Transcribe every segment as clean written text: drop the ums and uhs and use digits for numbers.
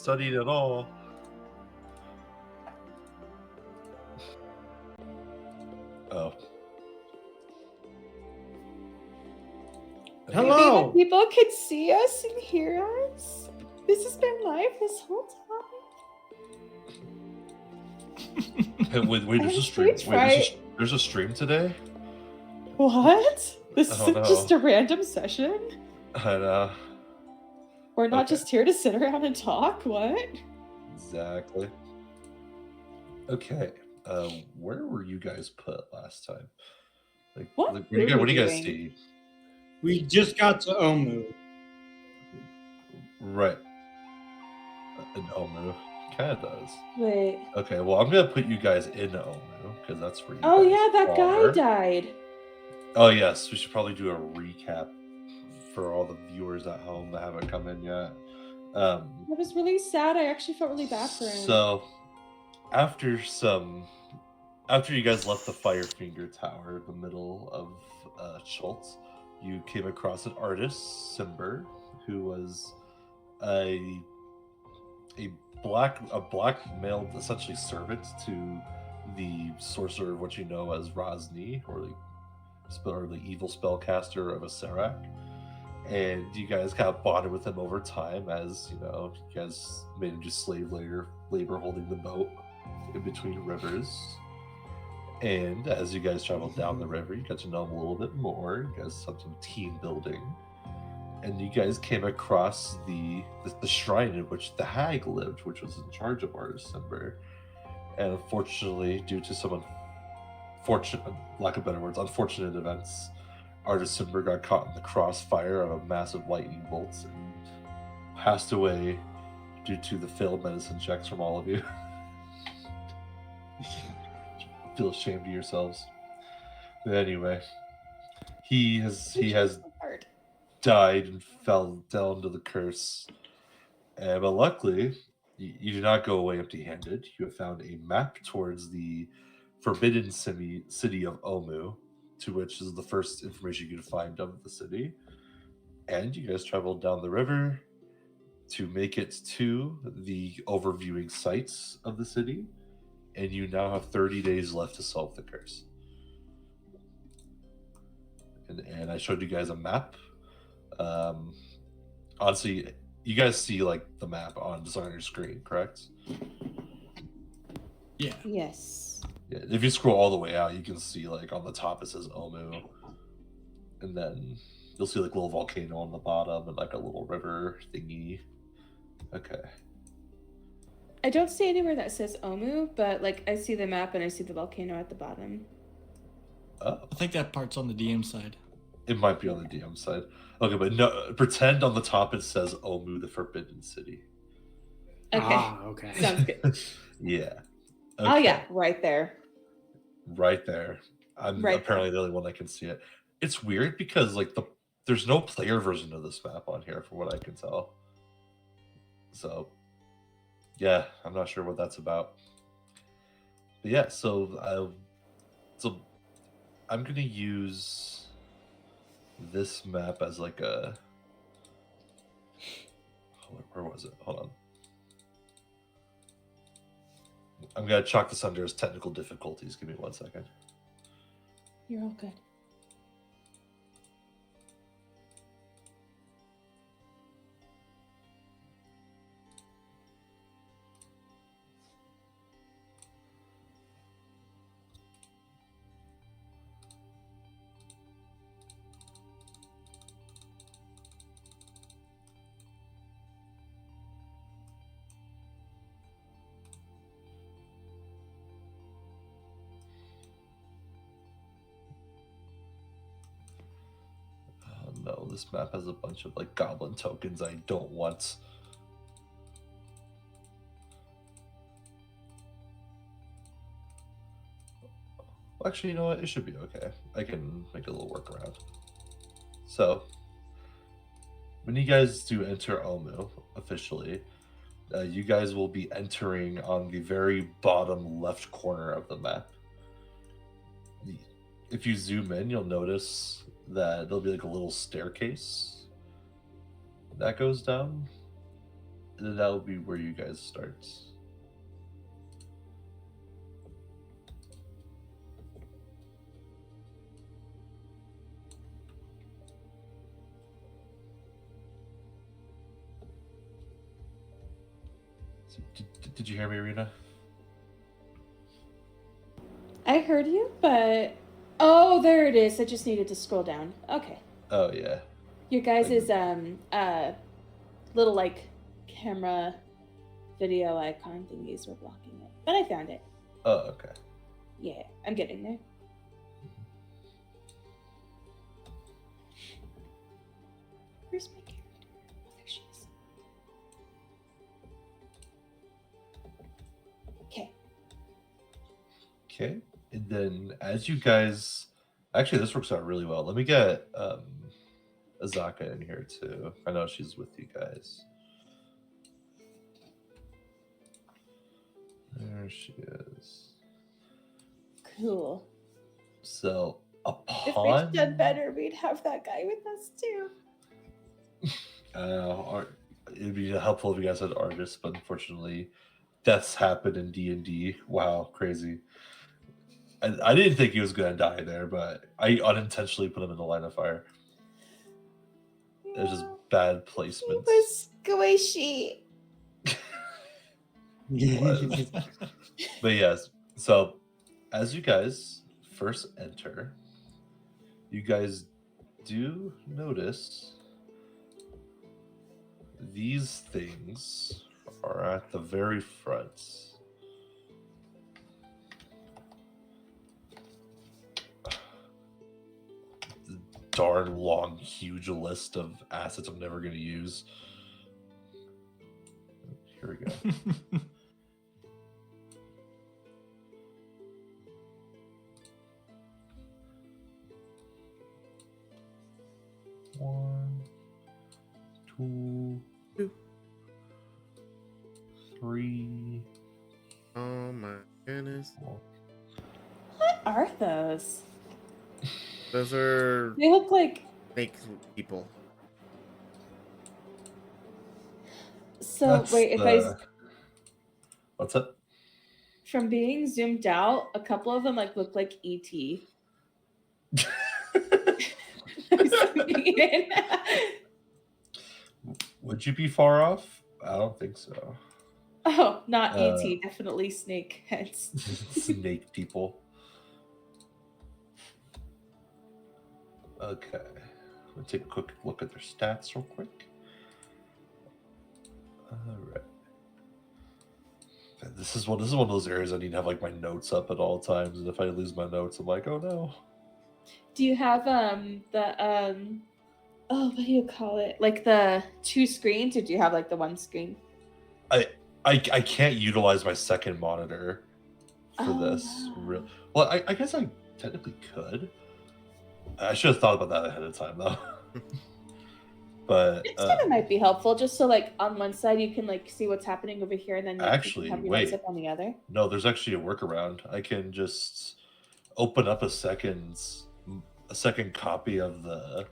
studied at all. Oh. Hello. Maybe people could see us and hear us. This has been live this whole time. Wait, there's a stream. Wait, there's a stream today? What? This Oh, isn't no. just a random session? I know. We're not Okay. just here to sit around and talk? What? Exactly. Okay. Where were you guys put last time? Like, What what do you guys doing? see? We just got to Omu. Right. In Omu. Kind of does. Wait. Okay, well, I'm going to put you guys in Omu, because that's where you Oh guys yeah, that guy are. died. Oh, yes. We should probably do a recap for all the viewers at home that haven't come in yet. That was really sad. I actually felt really bad for him. So, after you guys left the Firefinger Tower, the middle of Schultz, you came across an artist, Simber, who was a black male, essentially servant to the sorcerer of what you know as Rosny, or the evil spellcaster of Asarak. And you guys kind of bonded with him over time, as you know, you guys made him do slave labor holding the boat in between rivers. And as you guys traveled down the river, you got to know him a little bit more. You guys had some team building, and you guys came across the shrine in which the hag lived, which was in charge of Artist Simber. And unfortunately, due to some unfortunate events, Artist Simber got caught in the crossfire of a massive lightning bolt and passed away due to the failed medicine checks from all of you. Feel ashamed of yourselves. But anyway, he has died and fell down to the curse. But luckily, you do not go away empty-handed. You have found a map towards the forbidden city of Omu, to which is the first information you can find of the city. And you guys traveled down the river to make it to the overviewing sites of the city. And you now have 30 days left to solve the curse. And I showed you guys a map. Honestly, you guys see like the map on your screen, correct? Yeah. Yes. Yeah. If you scroll all the way out, you can see like on the top it says Omu, and then you'll see like a little volcano on the bottom and like a little river thingy. Okay. I don't see anywhere that says Omu, but like I see the map and I see the volcano at the bottom. Oh. I think that part's on the DM side. It might be on the DM side. Okay, but no, pretend on the top it says Omu, the Forbidden City. Okay. Okay. Sounds good. Yeah. Oh Okay. yeah, right there. Right there. I'm Right apparently the only one that can see it. It's weird because like there's no player version of this map on here, from what I can tell. So yeah, I'm not sure what that's about. But yeah, so I'm gonna use this map as like a, where was it? Hold on. I'm gonna chalk this under as technical difficulties. Give me 1 second. You're all good. No, this map has a bunch of like goblin tokens I don't want. Actually, you know what? It should be okay. I can make a little workaround. So, when you guys do enter Omu officially, you guys will be entering on the very bottom left corner of the map. If you zoom in, you'll notice that there'll be like a little staircase that goes down. that will be where you guys start. So, did you hear me, Rena? I heard you, but oh, there it is. I just needed to scroll down. Okay. Oh yeah. Your guys' little like camera video icon thingies were blocking it. But I found it. Oh, okay. Yeah, I'm getting there. Where's my character? Oh, there she is. Okay. Okay. And then as you guys, actually, this works out really well. Let me get Azaka in here too. I know she's with you guys. There she is. Cool. So If upon, we'd done better, we'd have that guy with us too. it'd be helpful if you guys had artists, but unfortunately, deaths happen in D&D. Wow, crazy. I didn't think he was gonna die there, but I unintentionally put him in the line of fire. It was just bad He placement. was squishy. Was. But yes, so as you guys first enter, you guys do notice these things are at the very front. Darn long, huge list of assets I'm never going to use. Here we go. One, two, three. Oh my goodness. Four. What are those? Those are They look like snake people. so. That's Wait, if What's that? from being zoomed out, a couple of them like look like ET. Would you be far off? I don't think so. Oh, not Uh, ET, definitely snake heads. Snake people. Okay. Let's take a quick look at their stats real quick. Alright. This is one of those areas I need to have like my notes up at all times, and if I lose my notes, I'm like, oh no. Do you have the oh, what do you call it? Like the two screens, or do you have like the one screen? I can't utilize my second monitor for Oh, this. wow. Well, I guess I technically could. I should have thought about that ahead of time though. But Next time it might be helpful, just so like on one side you can like see what's happening over here, and then like, Actually, you can have your wait. notes up on the other. No, there's actually a workaround. I can just open up a second copy of the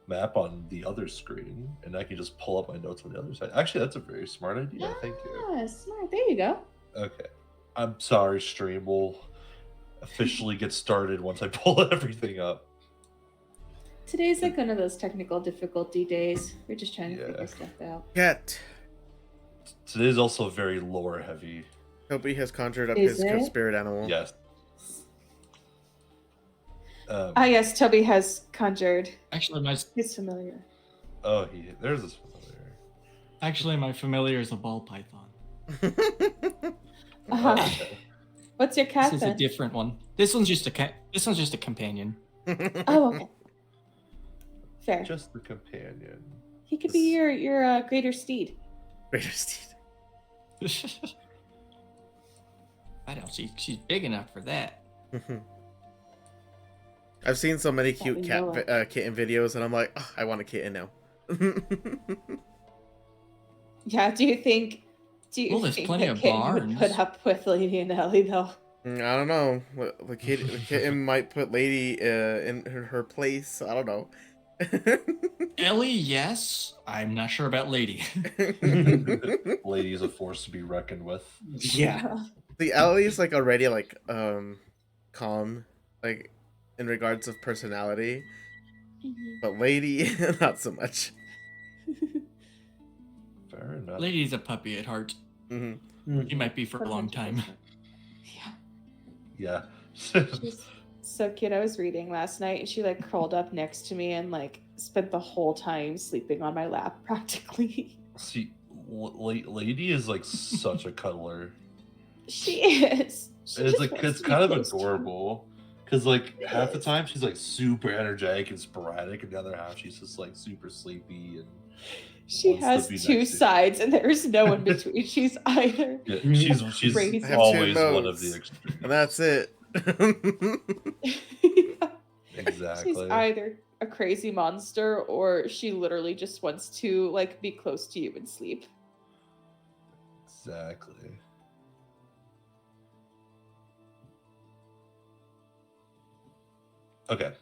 map on the other screen, and I can just pull up my notes on the other side. Actually, that's a very smart idea. Thank you. Ah, smart. There you go. Okay. I'm sorry, stream. We'll officially get started once I pull everything up. Today's like one of those technical difficulty days. We're just trying to Yeah. figure stuff out. Cat. Today's also very lore heavy. Toby has conjured up Is his it? spirit animal. Yes. Ah, yes, Toby has conjured. Actually, my He's familiar. Oh, there's this familiar. my familiar is a ball python. Uh-huh. Okay. What's your cat This is a then? different one. This one's just a companion. Oh, okay. Fair. Just the companion. He could be your greater steed. Greater Steed. I don't see she's big enough for that. I've seen so many cute we cat know kitten videos, and I'm like, oh, I want a kitten now. Yeah. Do you think Well, there's think plenty that of Kitten would put barns. up with Lady and Ellie though? I don't know. The kitten might put Lady in her place. I don't know. Ellie, yes. I'm not sure about Lady. Lady is a force to be reckoned with. Yeah. The Ellie's like already like calm, like in regards of personality, Mhm. but Lady not so much. Fair enough. Lady's a puppy at heart. Hmm She might be for a long time. 100%. Yeah. Yeah. She's so cute. I was reading last night and she like curled up next to me and like spent the whole time sleeping on my lap practically. See, Lady is like such a cuddler. She is. She It's just like wants it's to be kind of close to me. adorable because like It half the is. time she's like super energetic and sporadic, and the other half she's just like super sleepy and She wants to has be two next to you. sides and there's no in between. She's either Yeah, Mhm. she's Crazy. I have two always one of modes, the extremes. and that's it. She's Exactly. either a crazy monster or she literally just wants to like be close to you and sleep. Exactly. Okay.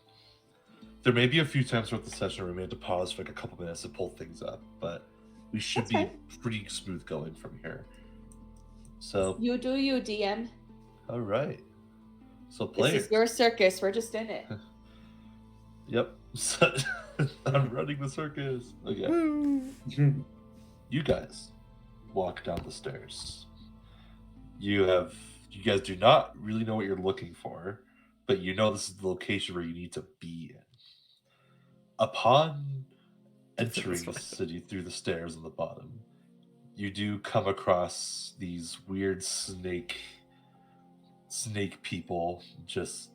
There may be a few times throughout the session where we may have to pause for like a couple minutes to pull things up, but we should That's be fine. pretty smooth going from here. So, You do you, DM. all right. So, This players. is your circus. We're just in it. Yep. So, I'm running the circus. Okay. Woo. You guys walk down the stairs. You guys do not really know what you're looking for, but you know this is the location where you need to be in. Upon entering the city through the stairs on the bottom, you do come across these weird snake people just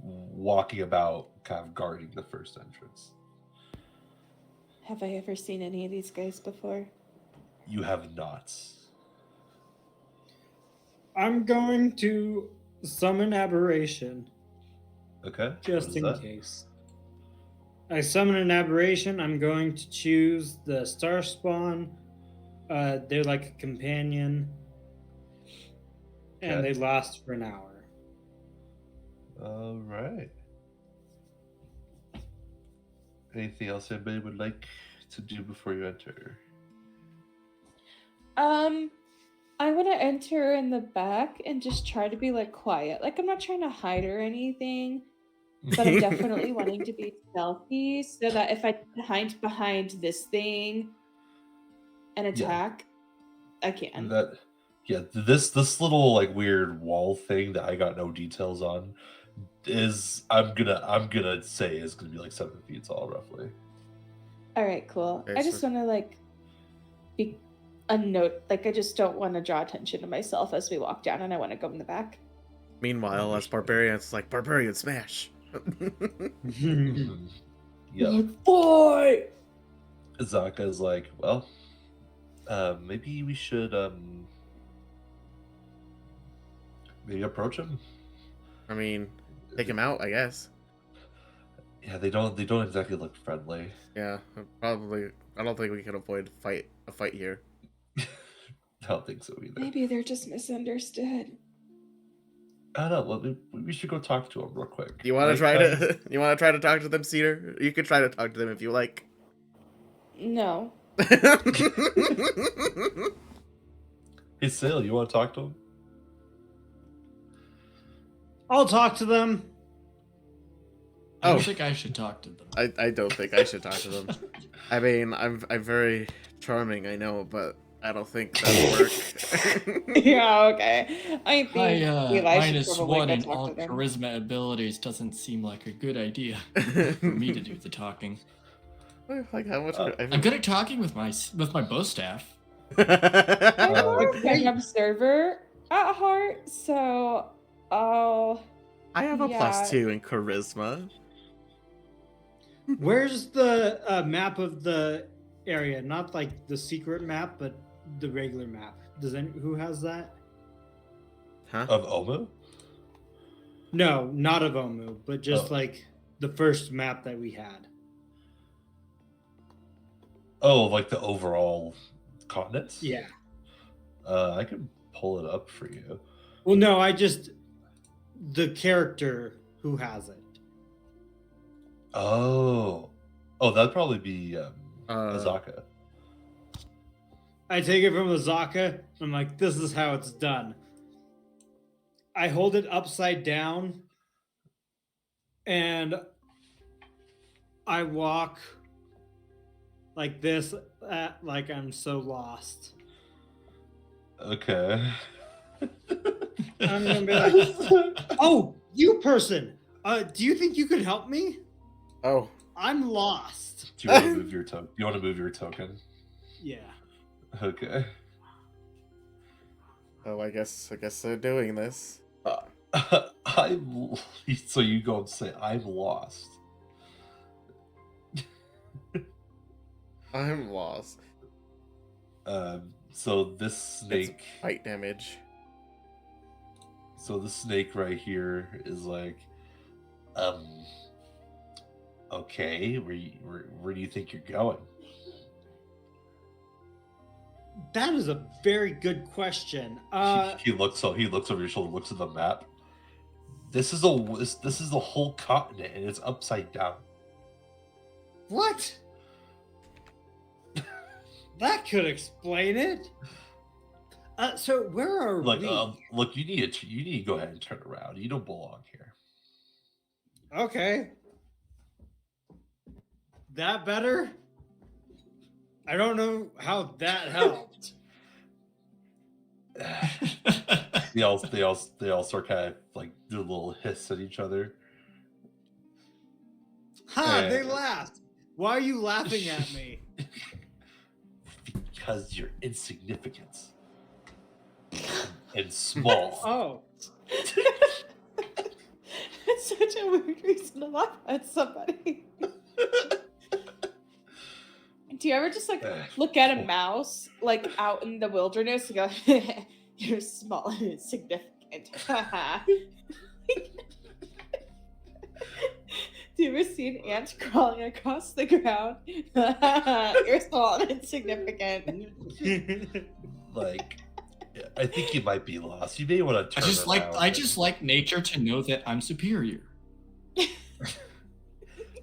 walking about, kind of guarding the first entrance. Have I ever seen any of these guys before? You have not. I'm going to summon aberration Okay. just what is in that? case. I summon an aberration. I'm going to choose the star spawn. They're like a companion, and Okay. they last for an hour. All right. Anything else anybody would like to do before you enter? I want to enter in the back and just try to be like quiet. Like I'm not trying to hide or anything, but I'm definitely wanting to be stealthy so that if I hide behind this thing and Yeah. attack, I can. That, yeah. This little like weird wall thing that I got no details on is I'm gonna say is gonna be like 7 feet tall roughly. All right, cool. Okay, I just so- want to like be a note. Like I just don't want to draw attention to myself as we walk down, and I want to go in the back. Meanwhile, as barbarians, it's like barbarian smash. Mhm. Yep. Boy. Zaka is like, well, maybe we should maybe approach him. I mean, take him out, I guess. Yeah, they don't exactly look friendly. Yeah, probably. I don't think we can avoid a fight here. I don't think so either. Maybe they're just misunderstood. I don't know. We should go talk to him real quick. You want Right, to try guys? to? You want to try to talk to them, Cedar? You can try to talk to them if you like. No. Hey, Sale, you want to talk to him? I'll talk to them. I don't Oh. think I should talk to them. I don't think I should talk to them. I mean, I'm very charming, I know, but I don't think that'll work. Yeah, okay. I think My Eli should minus probably one go in talk all to them. charisma abilities doesn't seem like a good idea for me to do the talking. Like how much? I'm good at talking with my bow staff. I'm more of Okay. an observer at heart, so I'll. I have a Yeah. +2 in charisma. Where's the map of the area? Not like the secret map, but the regular map. Who has that? Huh? Of Omu? No, not of Omu, but just Oh. like the first map that we had. Oh, like the overall continents? Yeah. I can pull it up for you. Well, no, the character who has it. Oh. Oh, that'd probably be Uh, Azaka. I take it from Azaka. I'm like, this is how it's done. I hold it upside down and I walk like this, like I'm so lost. Okay. I'm gonna be like, oh, you person, do you think you could help me? oh, I'm lost. Do you want to move your token? You want to move your token? Yeah. Okay. oh, I guess they're doing this. I'm. So you go and say, I'm lost. I'm lost. So this It's snake. bite damage. So the snake right here is like, okay, where do you think you're going? That is a very good question. He looks over your shoulder, looks at the map. This is a whole continent, and it's upside down. What? That could explain it. So where are Like, we? look, you need to go ahead and turn around. You don't belong here. Okay. That better? I don't know how that helped. They all start kind of like do a little hiss at each other. Ha! They laughed. Why are you laughing at me? Because you're insignificant and small. Oh, It's such a weird reason to laugh at somebody. Do you ever just like look at a mouse like out in the wilderness and go, "You're small and insignificant"? Do you ever see an ant crawling across the ground? You're small and insignificant. Like, I think you might be lost. You may want to I turn just around. like nature to know that I'm superior.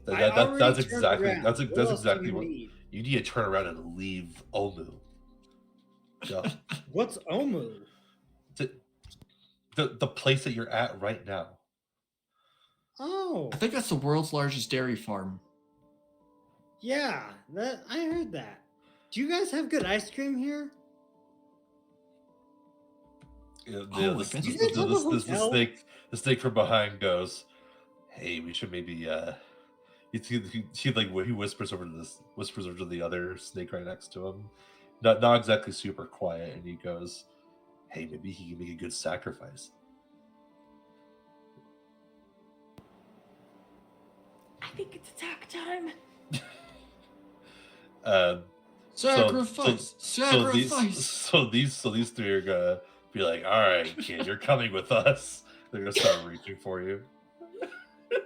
That's exactly that's What else do exactly you what need? you need to turn around and leave Omu. Go. What's Omu? The place that you're at right now. Oh, I think that's the world's largest dairy farm. yeah, that I heard that. Do you guys have good ice cream here? Oh, This, like You this, guys have a this, hotel? the snake from behind goes, "Hey, we should maybe he like he whispers over to the other snake right next to him, not exactly super quiet, and he goes, "Hey, maybe he can make a good sacrifice." I think it's attack time. Sacrifice! Sacrifice! So these three are gonna be like, "All right, kid, you're coming with us." They're gonna start reaching for you.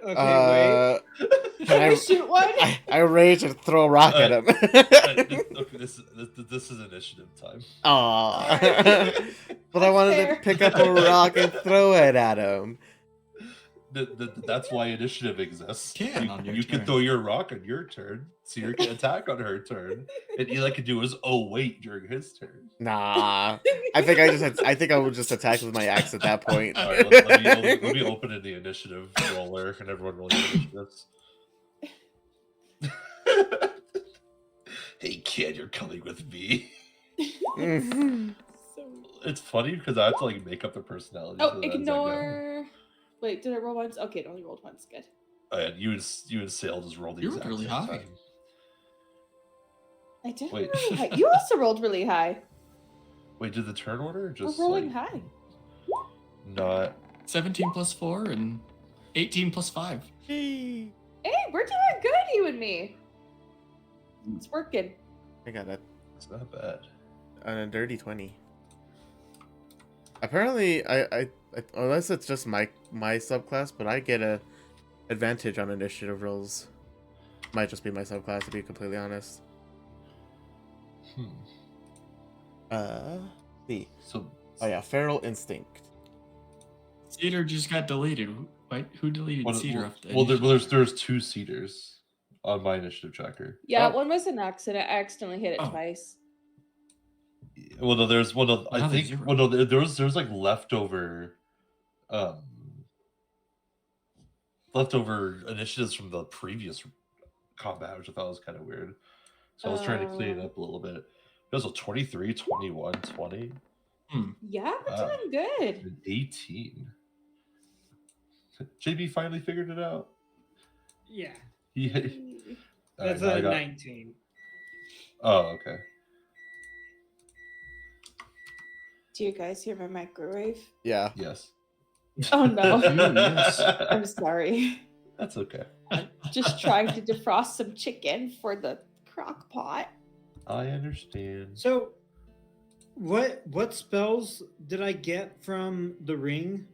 Okay, wait. Can I shoot one? I rage and throw a rock at him. Okay, this is initiative time. Aw. But I wanted fair. to pick up a rock and throw it at him. That's why initiative exists. Can on your you can turn. throw your rock on your turn, Cedar can attack on her turn, and Eli can do his wait during his turn. Nah. I think I would just attack with my axe at that point. All right, let me open in the initiative roller, and everyone roll your initiatives. Hey kid, you're coming with me. Mhm. It's funny because I have to like make up the personalities. Oh, of them as I go. ignore. Wait, did I roll once? Okay, it only rolled once. Good. And you and Sale just rolled the You rolled exact really same high. time. I did Wait. really high. You also rolled really high. Wait, did the turn order or just We're rolling like, high. not? 17 plus 4 and 18 plus 5. Hey, we're doing good, you and me. It's working. I got that It's not bad. on a dirty 20. Apparently, I unless it's just my subclass, but I get a advantage on initiative rolls. Might just be my subclass, to be completely honest. See. So Oh yeah, feral instinct. Cedar just got deleted. Wait, who deleted Cedar off the well, initiative? there's two Cedars. on my initiative tracker. Yeah, Oh. one was an accident. I accidentally hit it Oh. twice. Well, no, there's one of I Now there's think. zero. Well, no, there's like leftover initiatives from the previous combat, which I thought was kind of weird. So I was trying to clean it up a little bit. There's a 23, 21, 20, Yeah, we're Wow. doing good. and 18. JB finally figured it out. Yeah, He, Yay. that's now I a got- 19. Oh, okay. Do you guys hear my microwave? Yeah. Yes. Oh no. Yes. I'm sorry. That's okay. Just trying to defrost some chicken for the crock pot. I understand. So, what spells did I get from the ring?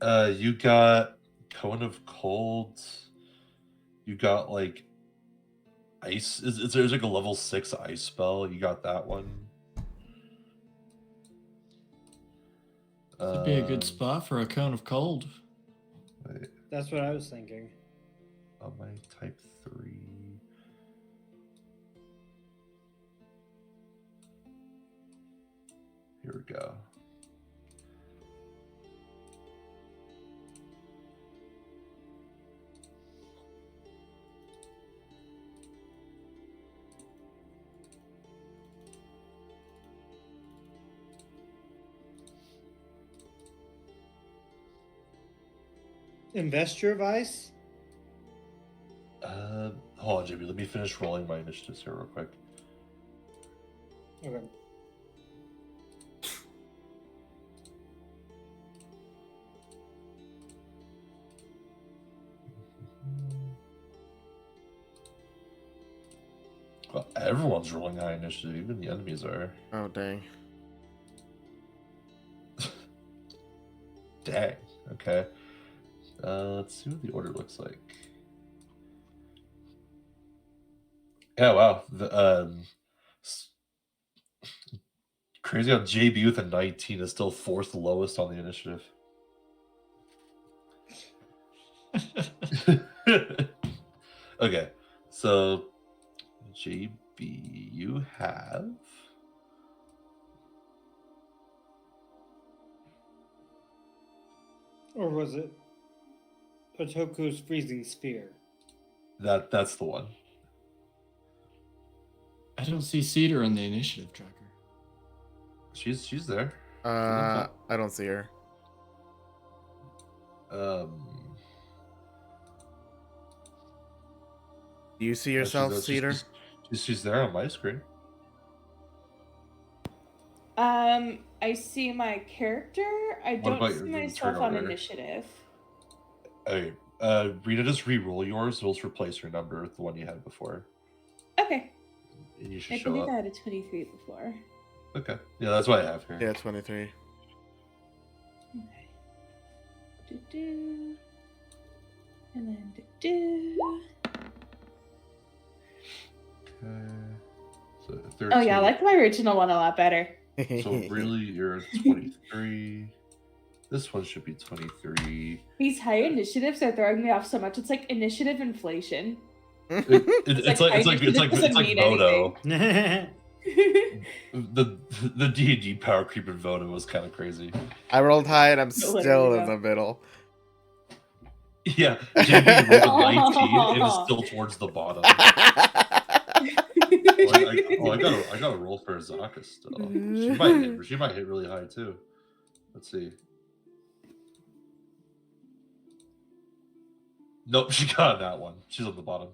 You got Cone of Cold. You got like ice. There's like a level 6 ice spell. You got that one. Would be a good spot for a cone of cold. Wait, That's what I was thinking. on my type 3. Here we go. Investure of Ice? Hold on, JB. Let me finish rolling my initiatives here real quick. Okay. Well, everyone's rolling high initiative. Even the enemies are. Oh dang. Dang. Okay. Let's see what the order looks like. Yeah, wow. Crazy how JB with a 19 is still 4th lowest on the initiative. Okay, so JB, you have Or was it Otoku's Freezing Sphere? that's the one. I don't see Cedar on the initiative tracker. She's there. I don't see her. Do you see yourself, Cedar? She's there on my screen. I see my character. I What don't about see your myself turn on order? initiative. Okay. Rita, just re-roll yours. It'll just replace your number with the one you had before. Okay. And you should I show believe up. I had a 23 before. Okay. Yeah, that's what I have here. Yeah, 23. Okay. Do-do. And then do-do. Okay. So 13. Oh yeah, I like my original one a lot better. So really, you're 23. This one should be 23. These high initiatives are throwing me off so much. It's like initiative inflation. It's like Vodo. The D&D power creep in Vodo was kind of crazy. I rolled high and I'm Literally, still yeah. in the middle. Yeah, JB rolled a 19 and is still towards the bottom. I gotta roll for Azaka still. She might hit really high too. Let's see. Nope, she got that one. She's on the bottom.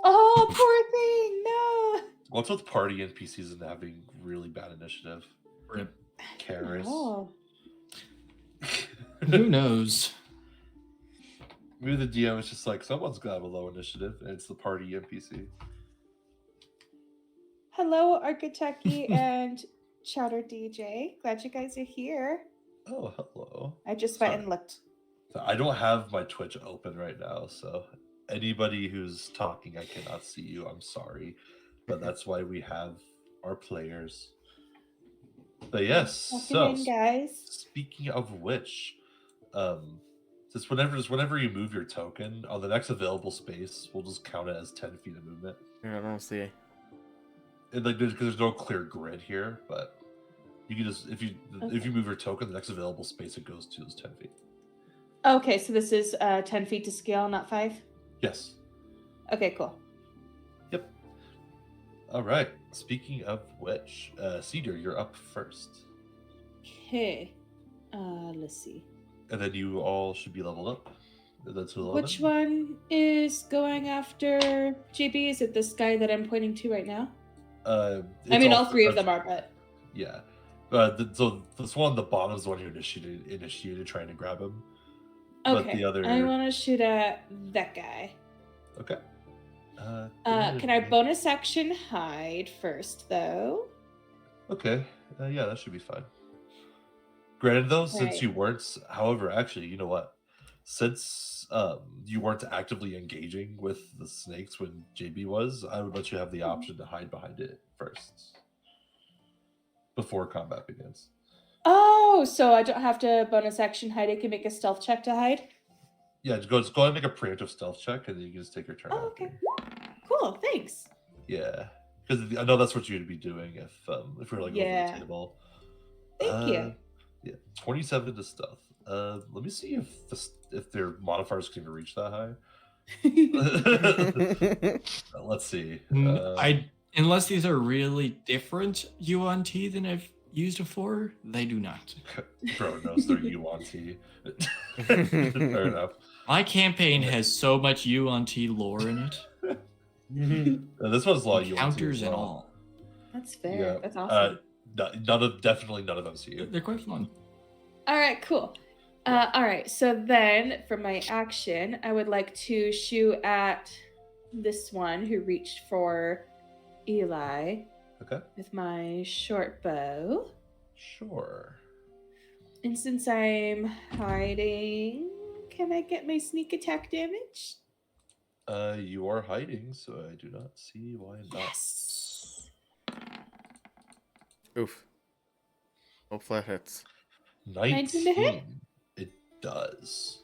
Oh, poor thing. No. What's with party NPCs and having really bad initiative? Rip. Karis. Oh. Who knows? Maybe the DM is just like, someone's got a low initiative, and it's the party NPC. Hello, Architecty and Chowder DJ. Glad you guys are here. Oh, hello. I just went Sorry. and looked. So I don't have my Twitch open right now, so anybody who's talking, I cannot see you. I'm sorry. But that's why we have our players. But yes, Welcome so in, guys. speaking of which, Just whenever you move your token on the next available space, we'll just count it as 10 feet of movement. Yeah, I don't see. And like, there's no clear grid here, but you can just if you move your token, the next available space it goes to is 10 feet. Okay, so this is 10 feet to scale, not 5? Yes. Okay, cool. Yep. All right. Speaking of which, Cedar, you're up first, Okay. Let's see. and then you all should be leveled up. That's 11. Which one is going after JB? Is it this guy that I'm pointing to right now? I mean, all three of them are, but... Yeah. So this one on the bottom is the one who initiated trying to grab him. Okay, But the other... I want to shoot at that guy. Okay. Can I bonus action hide first, though? Okay. Yeah, that should be fine. Granted, though, since Right. you weren't... However, actually, you know what? Since you weren't actively engaging with the snakes when JB was, I would let you have the option to hide behind it first. Before combat begins. Oh, so I don't have to bonus action hide. I can make a stealth check to hide? Yeah, just go ahead and make a preemptive stealth check, and then you can just take your turn. Oh, after. okay. Cool, thanks. Yeah, because I know that's what you'd be doing if we're like over Yeah. the table. Thank you. Yeah, 27 to stealth. Let me see if their modifiers can even reach that high. Let's see. Unless these are really different UNT than I've used before, they do not. Bro knows they're UNT. Fair enough. My campaign has so much UNT lore in it. This one's a lot of UNT Counters as and well. all. That's fair. Yeah. That's awesome. Definitely none of them see you. They're quite fun. All right, cool. All right, so then for my action, I would like to shoot at this one who reached for Eli Okay. with my short bow. Sure. And since I'm hiding, can I get my sneak attack damage? You are hiding, so I do not see why not. Yes. Oof. Hopefully that hits. 19 to hit? 19. It does.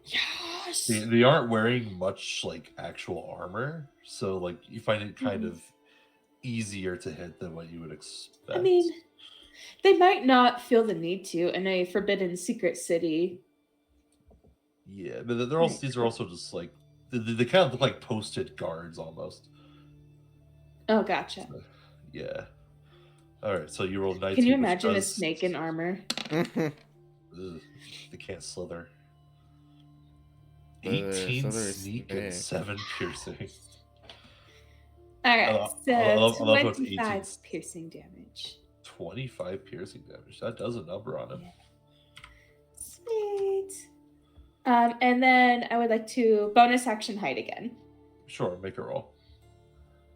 Yes. They aren't wearing much like actual armor, so like you find it kind of easier to hit than what you would expect. I mean, they might not feel the need to in a forbidden secret city. yeah, but they're also these are also just like they kind of look like posted guards almost. Oh, gotcha. So, yeah. All right, so you roll 19. Can you which imagine a does- snake in armor? Ugh, they can't slither. 18 slither is sneak and big. 7 piercing. All right, I love so how it's 18. 25 piercing damage. 25 piercing damage. That does a number on him. Yeah. Sweet. And then I would like to bonus action hide again. Sure, make a roll.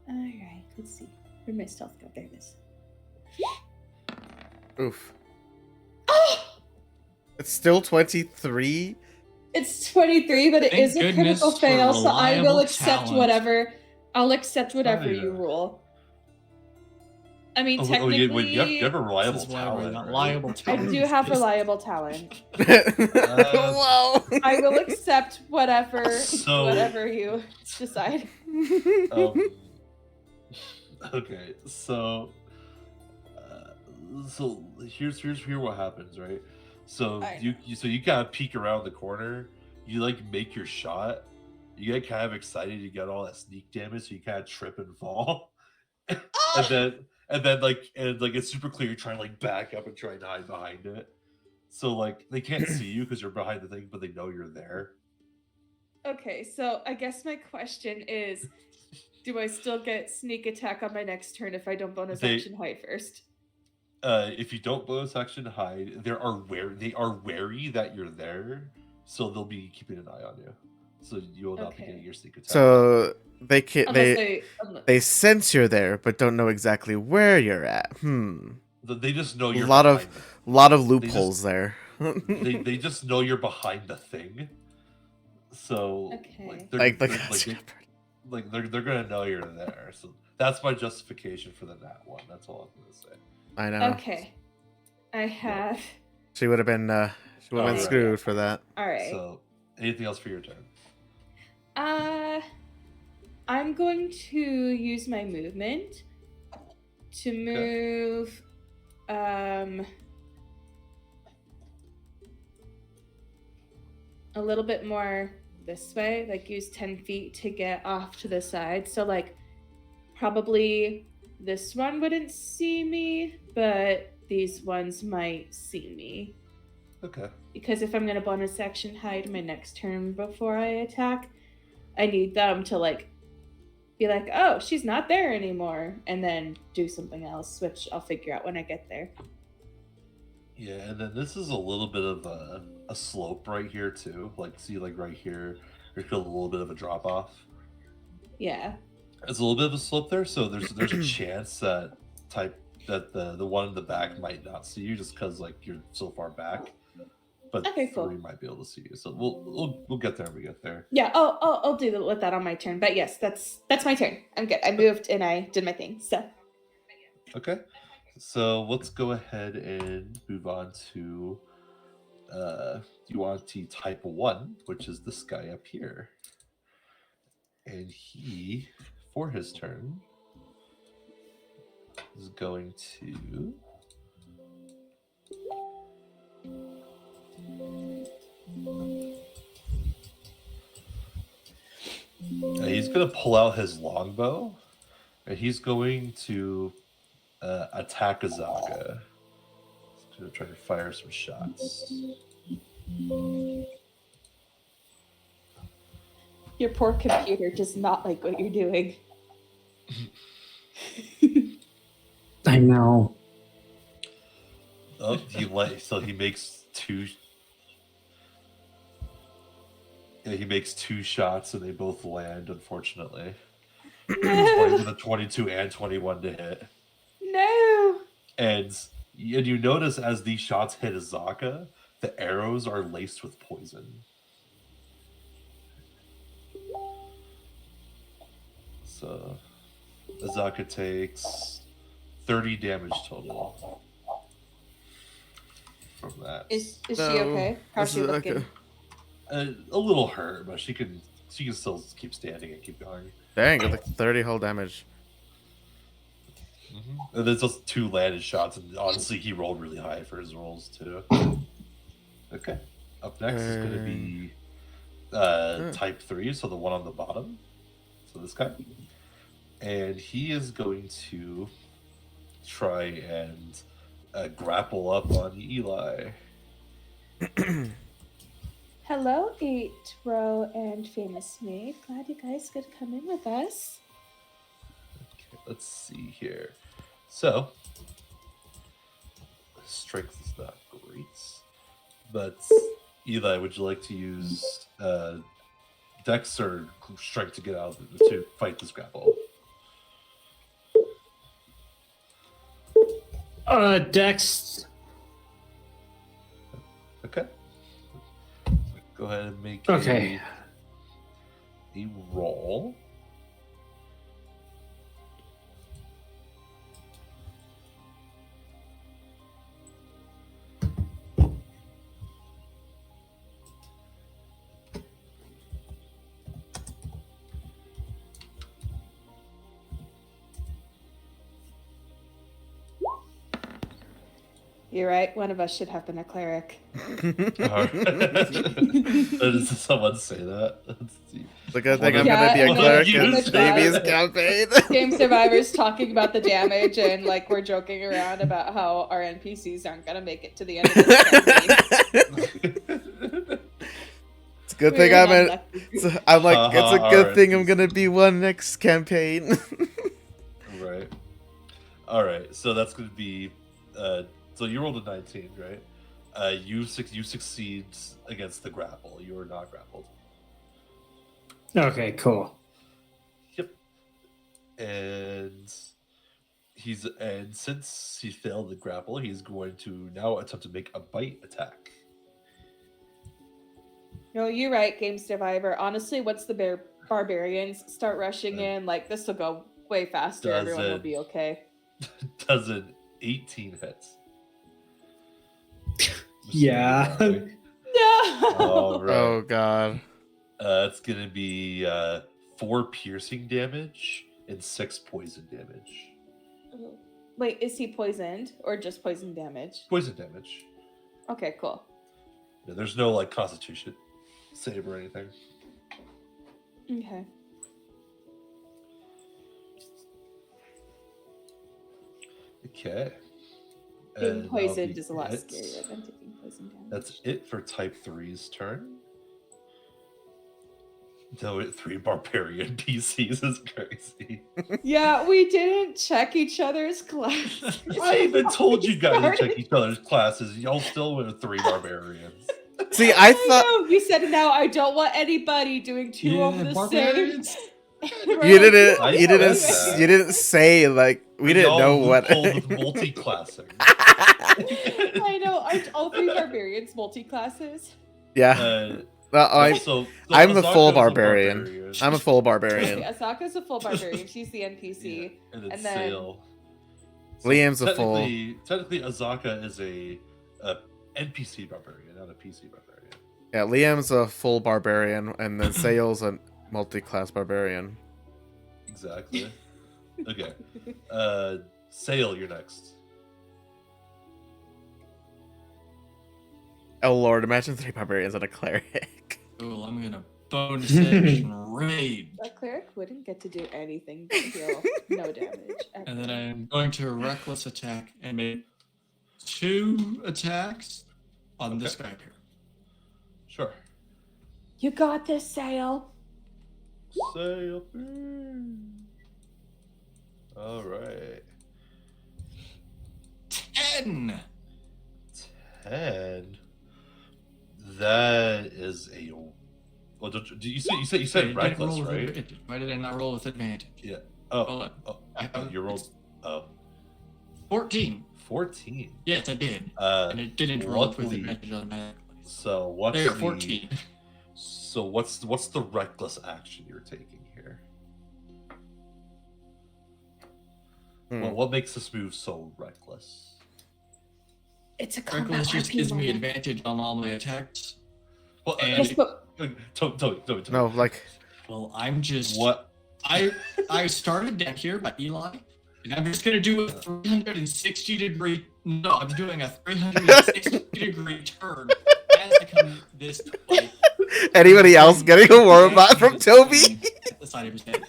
All right, let's see. Where'd my stealth go? There it is. Oof. Oh! It's still 23. It's 23, but it Thank is a goodness critical for fail, so I will reliable accept talent. whatever. I'll accept whatever yeah. you roll. I mean, Oh, technically, you have a reliable This is why we're talent. not right? liable I talent. do have reliable talent. Whoa. I will accept whatever So- whatever you decide. Okay, so here's what happens, right? So Alright. you kind of peek around the corner, you like make your shot, you get kind of excited, you get all that sneak damage, so you kind of trip and fall, and then like it's super clear you're trying to like back up and try to hide behind it. So like they can't see you because you're behind the thing, but they know you're there. Okay, so I guess my question is, do I still get sneak attack on my next turn if I don't bonus action hide first? If you don't bonus action hide, they are wary that you're there, so they'll be keeping an eye on you. So you will not be Okay. getting your sneak attack. So they can't. Unless They sense you're there, but don't know exactly where you're at. They just know you're Lot of- behind A lot of loopholes there. they just know you're behind the thing. So Okay. they're gonna know you're there. So that's my justification for the nat one. That's all I'm gonna say. I know. Okay. I have. She would have been. Alright. Screwed for that. All right. So Anything else for your turn? I'm going to use my movement to move a little bit more this way, like use 10 feet to get off to the side. So like probably this one wouldn't see me, but these ones might see me. Okay. Because if I'm gonna bonus action hide my next turn before I attack, I need them to like be like, oh, she's not there anymore, and then do something else, which I'll figure out when I get there. Yeah, and then this is a little bit of a slope right here too. Like, see, like right here, there's a little bit of a drop off. Yeah. It's a little bit of a slope there, so there's a chance that the one in the back might not see you just because like you're so far back. But Okay, cool. 3 might be able to see you, so we'll get there when we get there. Yeah, I'll do with that on my turn. But yes, that's my turn. I'm good. I moved and I did my thing. So Okay, so let's go ahead and move on to UNT Type 1, which is this guy up here. And he, for his turn, is going to he's going to pull out his longbow, and he's going to attack Azaka. He's going to try to fire some shots. your poor computer does not like what you're doing. I know. Oh, he makes two. Yeah, he makes 2 shots and they both land, unfortunately. With a 22 and 21 to hit. No. And you notice as these shots hit Azaka, the arrows are laced with poison. So Azaka takes 30 damage total from that. Is she okay? How's she looking? A little hurt, but she can still keep standing and keep going. Dang, it's like 30 whole damage. Mm-hmm. And there's just 2 landed shots, and honestly, he rolled really high for his rolls too. Okay, up next is going to be Type 3, so the one on the bottom. So this guy, and he is going to try and grapple up on Eli. Hello, 8-row and famous me. Glad you guys could come in with us. Okay, let's see here. So, strength is not great, but Eli, would you like to use Dex or strength to get out to fight this grapple? Dex. Okay. Go ahead and make Okay. a roll. You're right. One of us should have been a cleric. Does someone say that? Let's see. Like, I think I'm Yeah, gonna be a and cleric then- in and then- previous campaign. Game Survivor's talking about the damage, and like we're joking around about how our NPCs aren't gonna make it to the end of this campaign. It's a good We're thing I'm in. unlucky. I'm like, it's a good alright. thing I'm gonna be one next campaign. Right. All right. So that's going to be. So you rolled a 19, right? You succeed against the grapple. You are not grappled. Okay, cool. Yep. And since he failed the grapple, he's going to now attempt to make a bite attack. No, you're right, Game Survivor. Honestly, once the barbarians start rushing in, like this will go way faster. Does Everyone will it- be okay. Does an 18 hits? Yeah. No. All right. Oh god. It's gonna be 4 piercing damage and 6 poison damage. Wait, is he poisoned or just poison damage? Poison damage. Okay, cool. Yeah, there's no like Constitution save or anything. Okay. Okay. Being And that'll poisoned be is a lot it. scarier than taking poison damage. That's it for Type 3's turn. No, 3 barbarian PCs is crazy. Yeah, we didn't check each other's classes. I even told you guys to check each other's classes. Y'all still went with 3 barbarians. See, I I thought know, you said now I don't want anybody doing 2 of the same. barbarians. you didn't. I You didn't. said that. You didn't say like we didn't Y'all know what. loopholed with multi-classing. I know. Aren't all 3 barbarians multi-classes? Yeah. Uh, So I'm the Azaka full is a barbarian. I'm a full Okay, barbarian. Asaka's a full barbarian. She's the NPC. Yeah, and then And then- Sail. Liam's a full. Technically, Azaka is a NPC barbarian, not a PC barbarian. Yeah, Liam's a full barbarian, and then Sail's a multi-class barbarian. Exactly. Okay. Sail, you're next. Oh lord, imagine 3 barbarians and a cleric. Oh, I'm gonna bonus action raid. A cleric wouldn't get to do anything but heal no damage. And then ever. I'm going to reckless attack and make 2 attacks on this guy here. Sure. You got this, Sail. Sail. All right. 10. 10. That is a. Well, you said Wait, did I reckless, roll with right? advantage? Why did I not roll with advantage? Yeah. Hold Oh, on. oh, you rolled. Oh, 14. 14. Yes, I did. And it didn't roll with luckily- advantage automatically. So what's There, the 14. So what's the reckless action you're taking here? Well, what makes this move so reckless? It's a combat Reckless just RP gives me moment. advantage on all my attacks. Well, And- Yes, but tell me. No, like Well, I'm just. What? I started down here by Eli, and I'm just gonna do a 360 degree. No, I'm doing a 360 degree turn as I come this way. anybody else getting a robot from Toby? At the side of his head.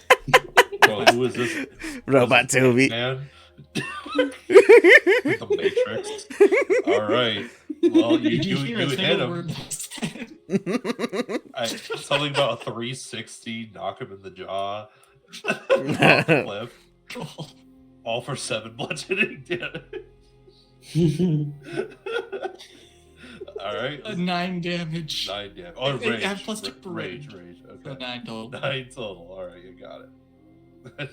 Bro, who is this? Robot Toby. Man, the Matrix. All right. Well, you Did hear a hit single him. word I said? Something about a 360, knock him in the jaw, off the cliff, Cool. all for 7 bludgeoning damage. All right. 9 damage. 9 damage. Oh, And rage. add plus 2 for Rage. rage. So Okay. 9 total. 9 total. All right, you got it.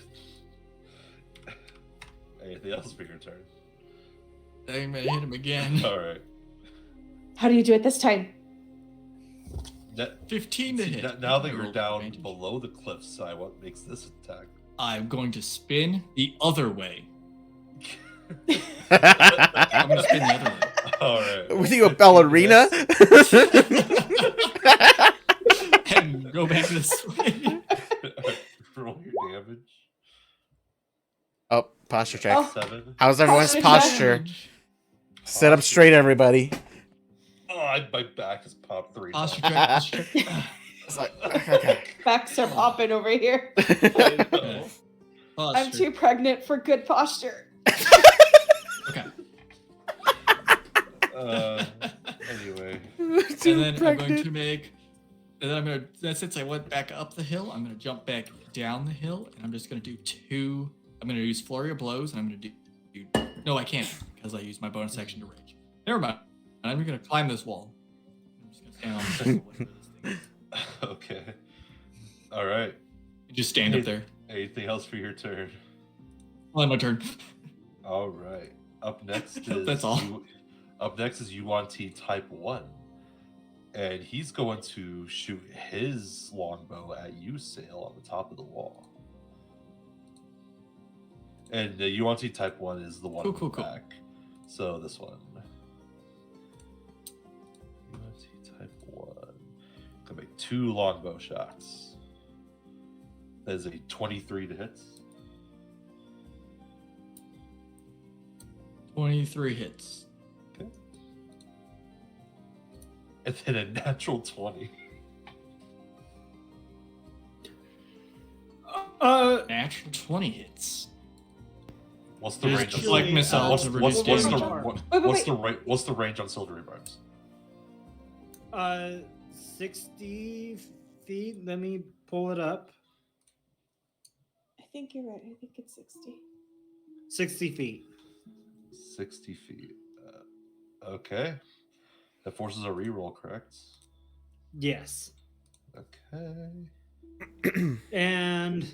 Anything else for your turn? I'm gonna hit him again. All right. how do you do it this time? 15 to See, hit. now that I you're rolled down advantage. below the cliffside, what makes this attack? I'm going to spin the other way. With I'm gonna spin the other way. All right. you a ballerina? And go back this way. Roll your damage. Oh, posture check. Oh. 7. How's everyone's Posture posture? Sit up straight, everybody. Oh, my back just popped 3 Posture times. check, posture check. It's like, okay. Backs are popping over here. I know. I'm Posture. too pregnant for good posture. Okay. Anyway. And then I'm going to make. And then I'm gonna. Since I went back up the hill, I'm gonna jump back down the hill, and I'm just gonna do 2. I'm gonna use flurry of blows, and I'm gonna do. No, I can't because I used my bonus action to rage. Never mind. I'm gonna climb this wall. I'm just gonna stand on the wall with this thing. Okay. All right. You just stand up there. Anything else for your turn? On my turn. All right. Up next is That's all. Up next is Yuan-Ti Type 1. And he's going to shoot his longbow at you, Sail, on the top of the wall. And the Yuan-Ti Type 1 is the one Cool, in the cool. back. So this one. Yuan-Ti Type 1. Gonna make 2 longbow shots. That is a 23 to hit. 23 hits. Okay. And then a natural 20. Natural 20 hits. What's the Just range? deflect Actually, missile what's, to what's, reduce what's, the, damage. what's the range on silvery barbs? 60 feet. Let me pull it up. I think you're right. I think it's 60. 60 feet. 60 feet. Okay. That forces a reroll, correct? Yes. Okay. And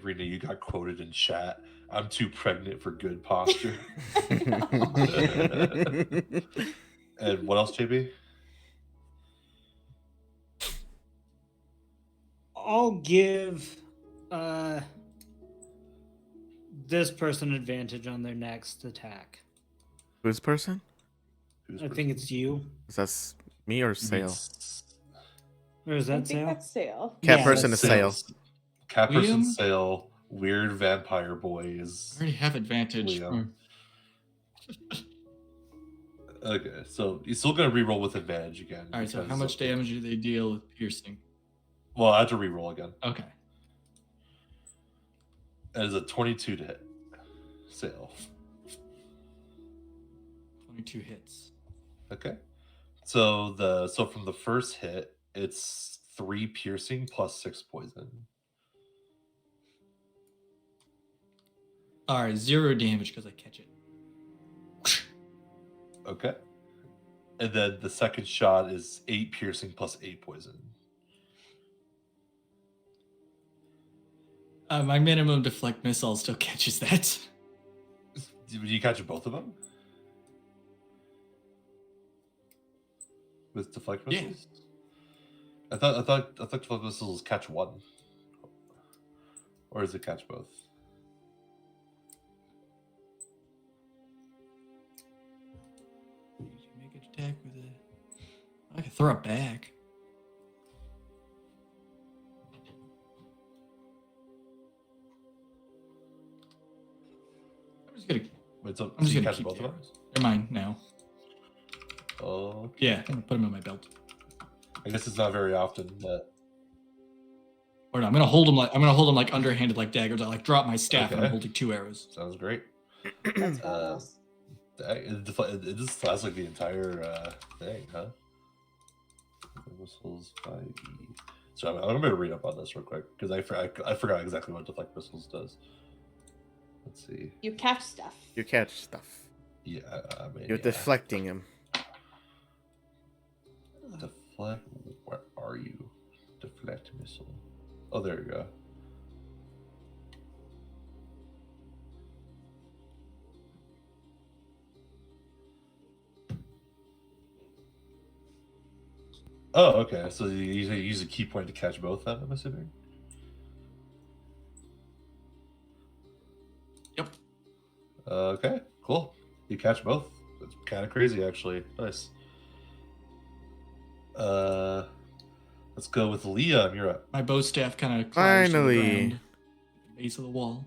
Rena, you got quoted in chat. I'm too pregnant for good posture. And what else, JB? I'll give this person advantage on their next attack. Who's person? Who's I think it's you. Is that me or Sale? Or is I that think Sale? that's Sale. Cat Yeah, person that's is Sale. Cat person, Liam? Sale. Weird vampire boy I is already have advantage. Liam. Okay, so you're still gonna reroll with advantage again. All right, so how because much of- damage do they deal with piercing? Well, I have to reroll again. Okay. That is a 22 to hit. Sale. 22 hits. Okay. So from the first hit, it's 3 piercing plus 6 poison. All right, 0 damage because I catch it. Okay. And then the second shot is 8 piercing plus 8 poison. My minimum deflect missile still catches that. Did you catch both of them? With deflect Yeah. missiles? I thought deflect missiles catch one. Or does it catch both? You can make an attack with a. I can throw it back. I'm just gonna. Wait, so I'm just you gonna catch keep both the of them? arrows. They're mine now. Oh, Yeah, I'm gonna put them in my belt. I guess it's not very often that. Or no, I'm gonna hold them like underhanded, like daggers. I like drop my staff and I'm Okay. holding 2 arrows. Sounds great. That's Uh, badass. It just lasts like the entire thing, huh? Missiles 5e. So I'm gonna read up on this real quick because I forgot exactly what deflect missiles does. Let's see. You catch stuff. You catch stuff. Yeah, I mean, You're yeah. deflecting him. Deflect. Where are you? Deflect missile. Oh, there you go. Oh, okay. So you use a key point to catch both then, I'm assuming? Yep. Okay, cool. You catch both. That's kind of crazy, actually. Nice. Let's go with Liam. You're up. My bow staff kind of climbs to the Finally. ground, at the base of the wall.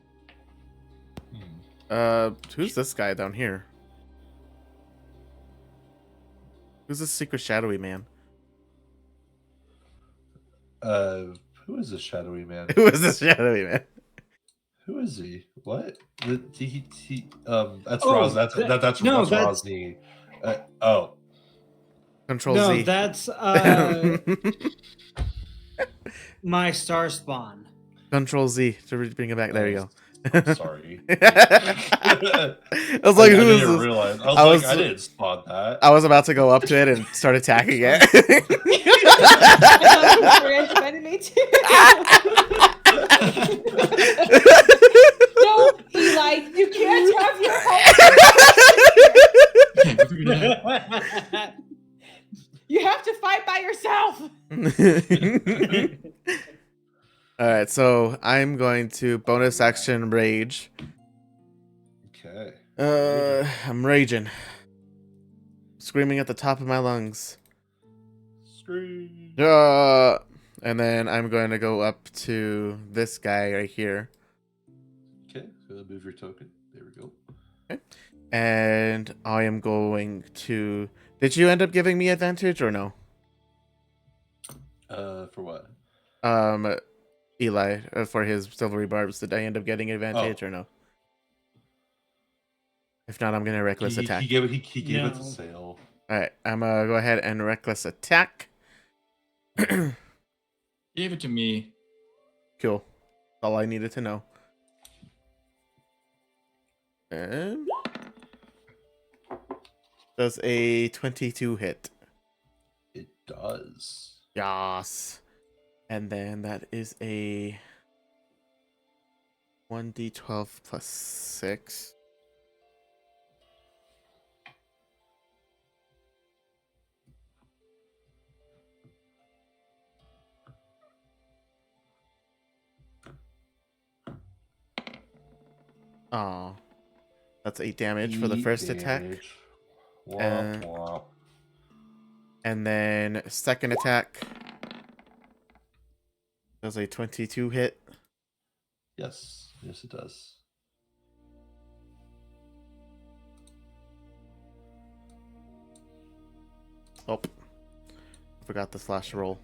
Who's this guy down here? Who's this secret shadowy man? Who is this shadowy man? Who is this shadowy man? Who is he? What? That's Oh, Roz. That's that's Rosny. Oh, Control No, Z. that's my star spawn. Control Z to bring it back. There you go. I'm sorry. I was like, I who is didn't this? realize. I didn't spot that. I was about to go up to it and start attacking it. No, Eli, you can't have your Yeah, we figured it out. You have to fight by yourself. All right, so I'm going to bonus action rage. Okay. I'm raging. Screaming at the top of my lungs. Scream. And then I'm going to go up to this guy right here. Okay, so move your token. There we go. And I am going to... Did you end up giving me advantage or no? For what? Eli, for his silvery barbs, did I end up getting advantage or no? If not, I'm going to reckless attack. He gave it. He gave it to No. Sale. Alright, I'm going to go ahead and reckless attack. Gave it to me. Cool. That's all I needed to know. And does a 22 hit? It does. Yas. And then that is a 1d12 plus 6. Oh, that's 8 damage for the first attack. Womp, womp. And then second attack does a 22 hit. Yes, it does. Oh, forgot the slash roll.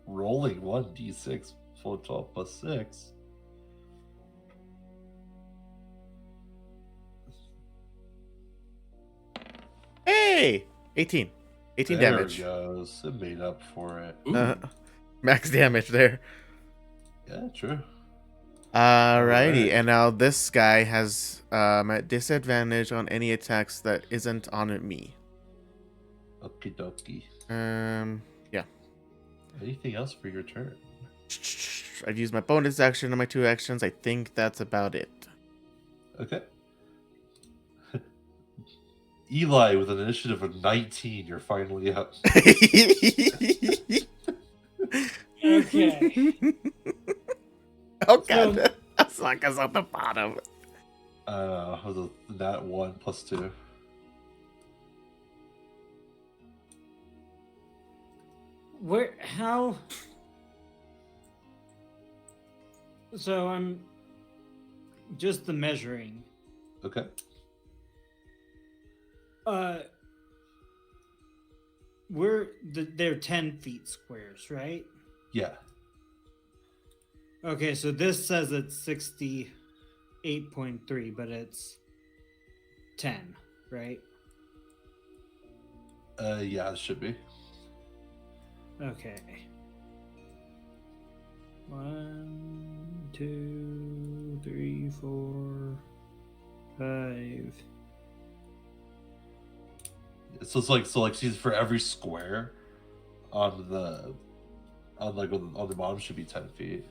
Rolling 1d6 for 12 plus 6. Hey, 18. 18 There damage. it goes. It made up for it. Ooh. Max damage there. Yeah, true. Alrighty, Alright. and now this guy has at disadvantage on any attacks that isn't on me. Okie dokie. Yeah. Anything else for your turn? I've used my bonus action and my 2 actions. I think that's about it. Okay. Eli, with an initiative of 19, you're finally up. Okay. Oh god, So- that's like us at the bottom. That 1 plus 2. Where? How? So I'm just the measuring. Okay. They're 10 feet squares, right? Yeah. Okay, so this says it's 68.3, but it's 10, right? Yeah, it should be. Okay. 1, 2, 3, 4, 5. So it's like she's for every square on the bottom should be 10 feet.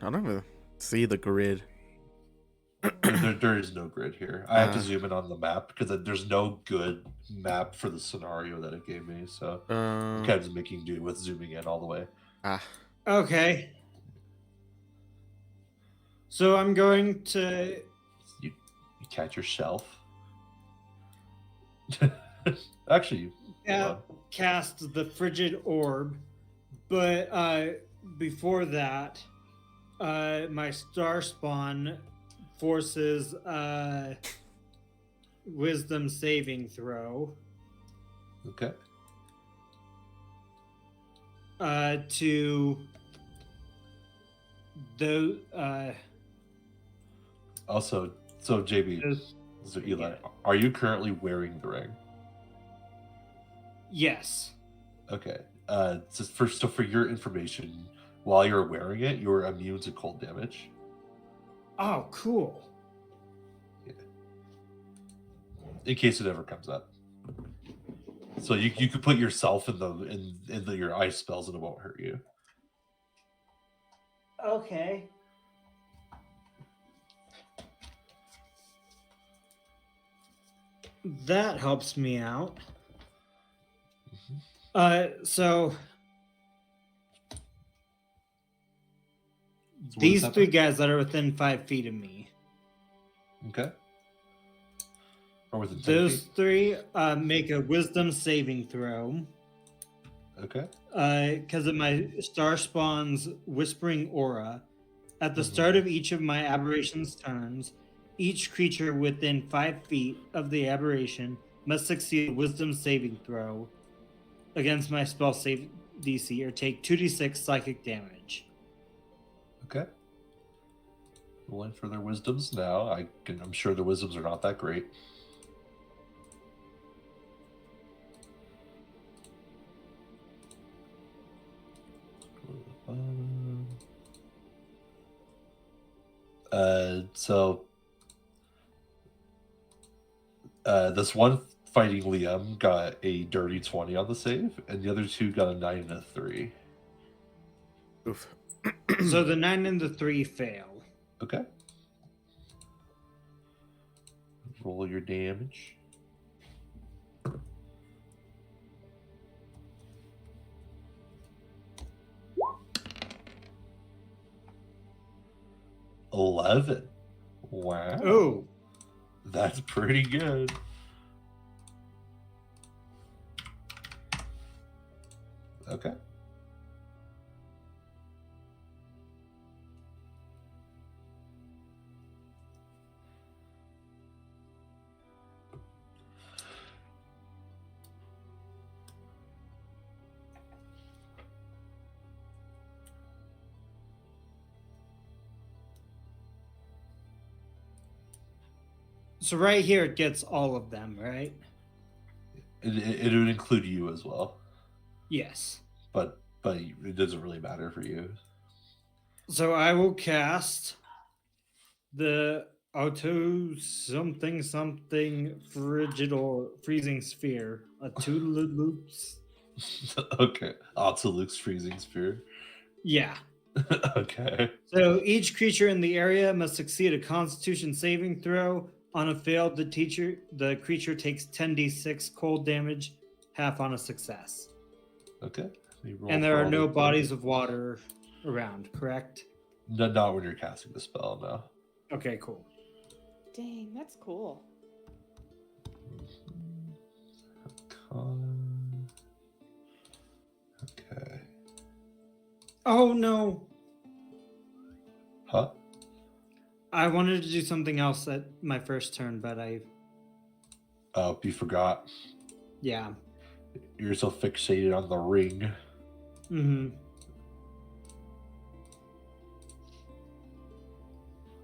I don't even see the grid. There is no grid here. I have to Uh. zoom in on the map because there's no good map for the scenario that it gave me. So I'm kind of just making do with zooming in all the way. Okay. So I'm going to. You catch yourself. Actually, hold on. Cast the frigid orb, but before that, my star spawn forces wisdom saving throw Okay. to the Also, so JB, so Eli, are you currently wearing the ring? yes. Okay. Just for your information, while you're wearing it, you're immune to cold damage. Oh, cool. In case it ever comes up. So you could put yourself in your ice spells and it won't hurt you. Okay. That helps me out. So What these that three then? guys that are within 5 feet of me. Okay. Or within 10 Those feet. three make a wisdom saving throw. Okay. Because of my star spawn's whispering aura. At the Mhm. start of each of my aberration's turns, each creature within 5 feet of the aberration must succeed a wisdom saving throw against my spell save DC or take 2d6 psychic damage. Okay. Rolling for their wisdoms now. I'm sure the wisdoms are not that great. So this one fighting Liam got a dirty 20 on the save, and the other two got a 9 and a 3. Oof. So the 9 and the 3 fail. Okay. Roll your damage. $11. Wow. Oh, That's pretty good. Okay. so right here it gets all of them, right? It would include you as well, Yes. but it doesn't really matter for you. So I will cast the auto something frigid or freezing sphere. A two loops. Okay. To Luke's freezing sphere. Yeah. Okay. So each creature in the area must succeed a Constitution saving throw. On a failed, the creature takes 10d6 cold damage, half on a success. Okay. Let me roll And there for are all no the bodies damage. of water around, correct? No, not when you're casting the spell, no. Okay, cool. Dang, that's cool. Okay. Oh no. Huh? I wanted to do something else at my first turn, but Oh, you forgot. yeah. You're so fixated on the ring. Mm-hmm.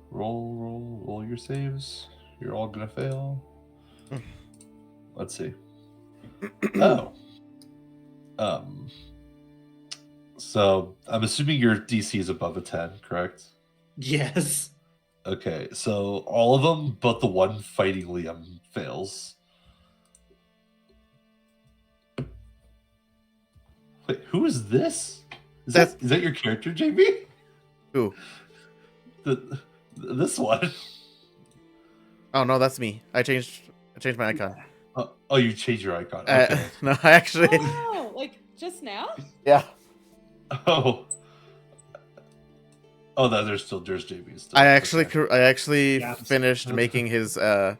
Roll your saves. You're all gonna fail. Let's see. Oh. So I'm assuming your DC is above a 10, correct? Yes. Okay, so all of them but the one fighting Liam fails. Wait, who is this? Is that your character, JB? Who? This one. Oh no, that's me. I changed my icon. Oh, you changed your icon. Okay. No, I actually. Oh, like just now? Yeah. Oh. Oh, no, there's JB still. I actually Okay. Yeah. finished making his full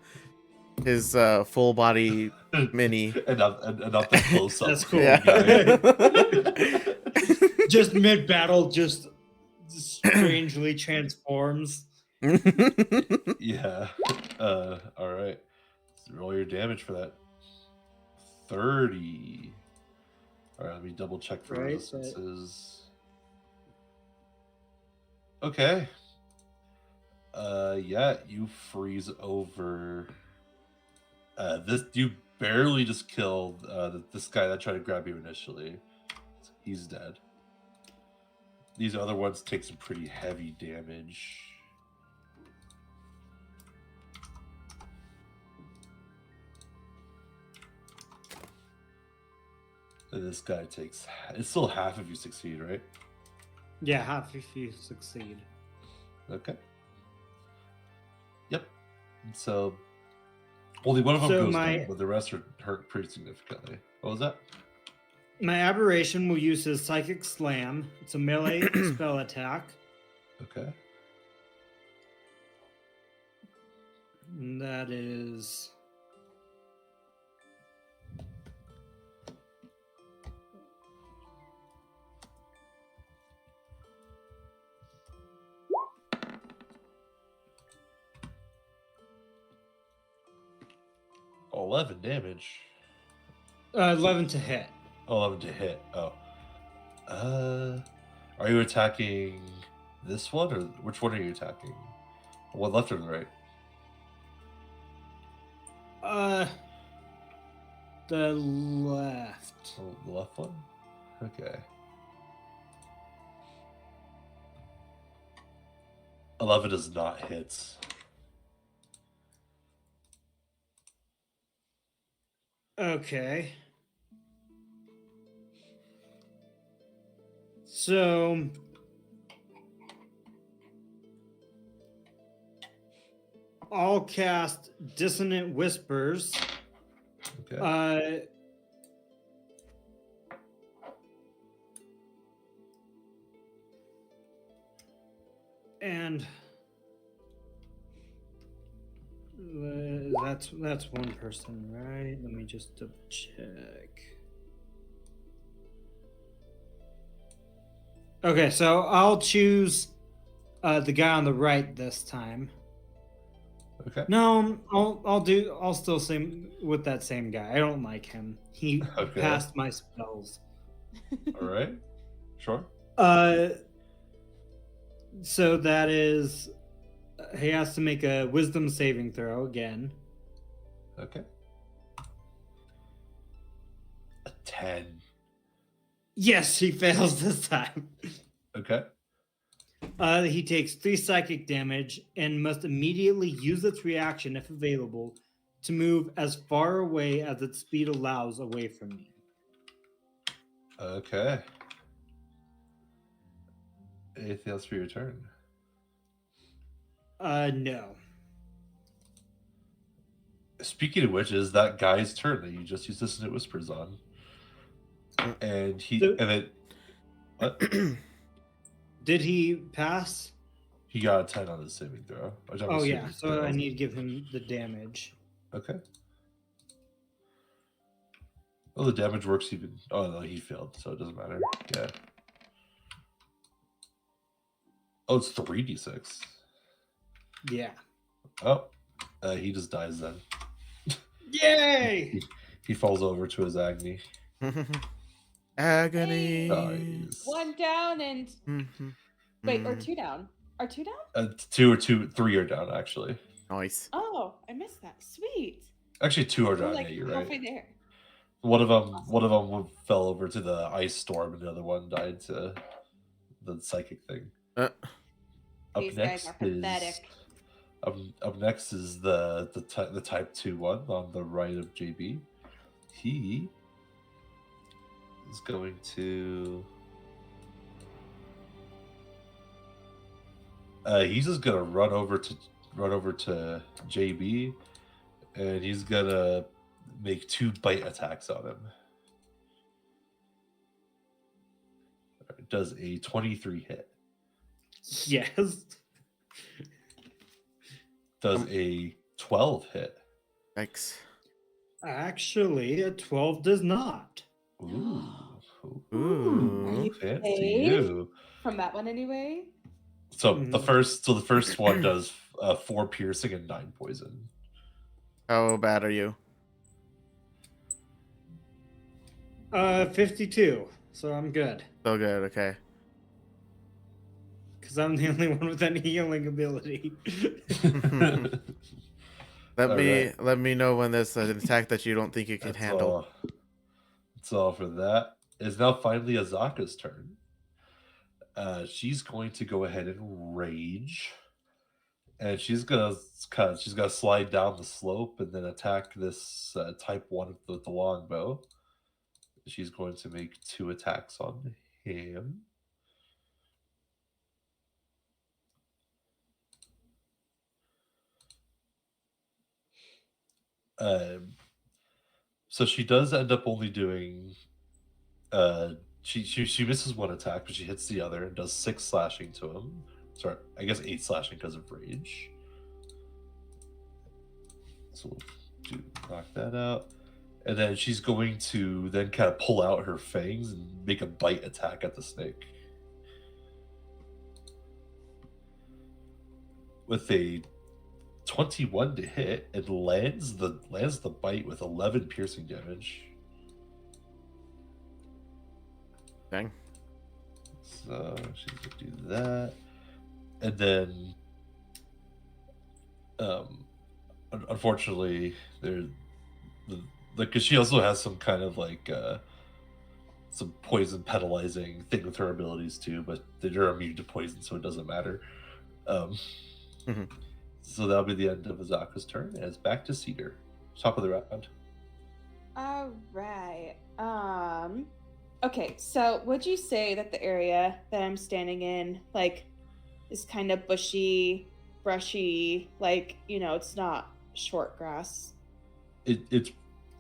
body mini. and not the close up. That's cool. Yeah. Just mid battle, just strangely transforms. Yeah. All right. So roll your damage for that. 30. All right, let me double check for Right, resistances. Okay. Yeah, you freeze over. You barely just killed this guy that tried to grab you initially. He's dead. These other ones take some pretty heavy damage. And this guy takes. It's still half if you succeed, right? Yeah, half if you succeed. Okay. Yep. So only one of them So goes my- down, but the rest are hurt pretty significantly. What was that? My aberration will use his psychic slam. It's a melee spell attack. Okay. And that is 11 damage. 11 to hit. 11 to hit. Oh. Are you attacking this one, or which one are you attacking? One left or the right? The left. Oh, the left one? Okay. 11 does not hit. Okay. So I'll cast Dissonant Whispers. Okay. And that's one person, right? Let me just double check. Okay, so I'll choose the guy on the right this time. Okay. No, I'll still say with that same guy. I don't like him. He Okay. passed my spells. All right. Sure. So that is he has to make a wisdom saving throw again. Okay. A 10. Yes, he fails this time. Okay. He takes 3 psychic damage and must immediately use its reaction, if available, to move as far away as its speed allows away from me. Okay. Anything else for your turn? No. Speaking of which, is that guy's turn that you just used Dissonant Whispers on. And So- and it what? Did he pass? He got a 10 on his saving throw. Which I'm Oh assuming yeah, he so I failed. need to give him the damage. Okay. Well, the damage works even. Oh no, he failed, so it doesn't matter. Yeah. Oh, it's 3d6. Yeah. Oh, he just dies then. Yay! He falls over to his agony. Agony. Dies. One down and Mhm. wait, or Mm. 2 down. Are 2 down? 3 are down actually. Nice. Oh, I missed that. Sweet. Actually, 2 are We're down. like Yeah, you're halfway right. there. One of them fell over to the ice storm, and the other one died to the psychic thing. Up These guys are pathetic. Up next is the type 2 one on the right of JB. He is going to. He's just gonna run over to JB, and he's gonna make 2 bite attacks on him. It does a 23 hit. Yes. Does a 12 hit. Yikes. Actually, a 12 does not. Ooh. Ooh. Are you Fancy safe? you. From that one anyway? So Mhm. the first one does 4 piercing and 9 poison. How bad are you? 52. So I'm good. So good. Okay. Because I'm the only one with any healing ability. Let me know when there's an attack that you don't think you can That's handle. all. That's all for that. It's now finally Azaka's turn. She's going to go ahead and rage, and she's gonna slide down the slope and then attack this type 1 with the longbow. She's going to make 2 attacks on him. So she does end up only doing. She misses 1 attack, but she hits the other and does 6 slashing to him. sorry, I guess 8 slashing because of rage. So we'll knock that out. And then she's going to then kind of pull out her fangs and make a bite attack at the snake. With a 21 to hit, it lands the bite with 11 piercing damage. Dang. So she's gonna do that, and then, unfortunately, because she also has some kind of like some poison penalizing thing with her abilities too, but they're immune to poison, so it doesn't matter. Mhm. So that'll be the end of Azaka's turn, and it's back to Cedar, top of the round. All right. Okay, so would you say that the area that I'm standing in, like, is kind of bushy, brushy, like, it's not short grass? It's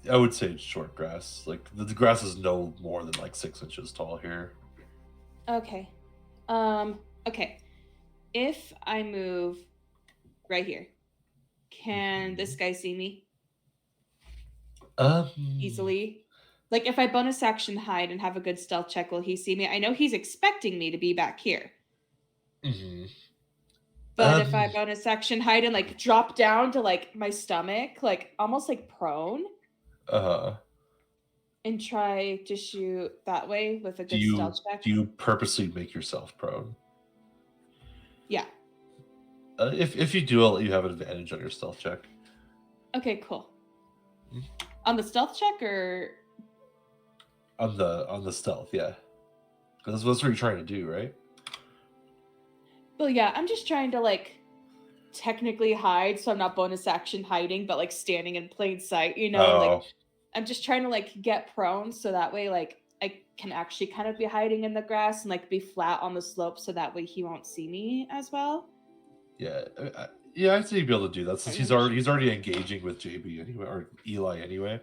I would say it's short grass. Like the grass is no more than like 6 inches tall here. Okay. Okay. If I move right here, can this guy see me easily? Like, if I bonus action hide and have a good stealth check, will he see me? I know he's expecting me to be back here. Mm-hmm. But if I bonus action hide and like drop down to like my stomach, like almost like prone, and try to shoot that way with a good stealth check. Do you purposely make yourself prone? Yeah. If you do, I'll let you have an advantage on your stealth check. Okay, cool. On the stealth check or on the stealth, yeah. Because that's what you're trying to do, right? Well, yeah, I'm just trying to like technically hide, so I'm not bonus action hiding, but like standing in plain sight, like I'm just trying to like get prone so that way like I can actually kind of be hiding in the grass and like be flat on the slope so that way he won't see me as well. Yeah, yeah, I'd say you'd be able to do that since he's already engaging with JB anyway, or Eli anyway.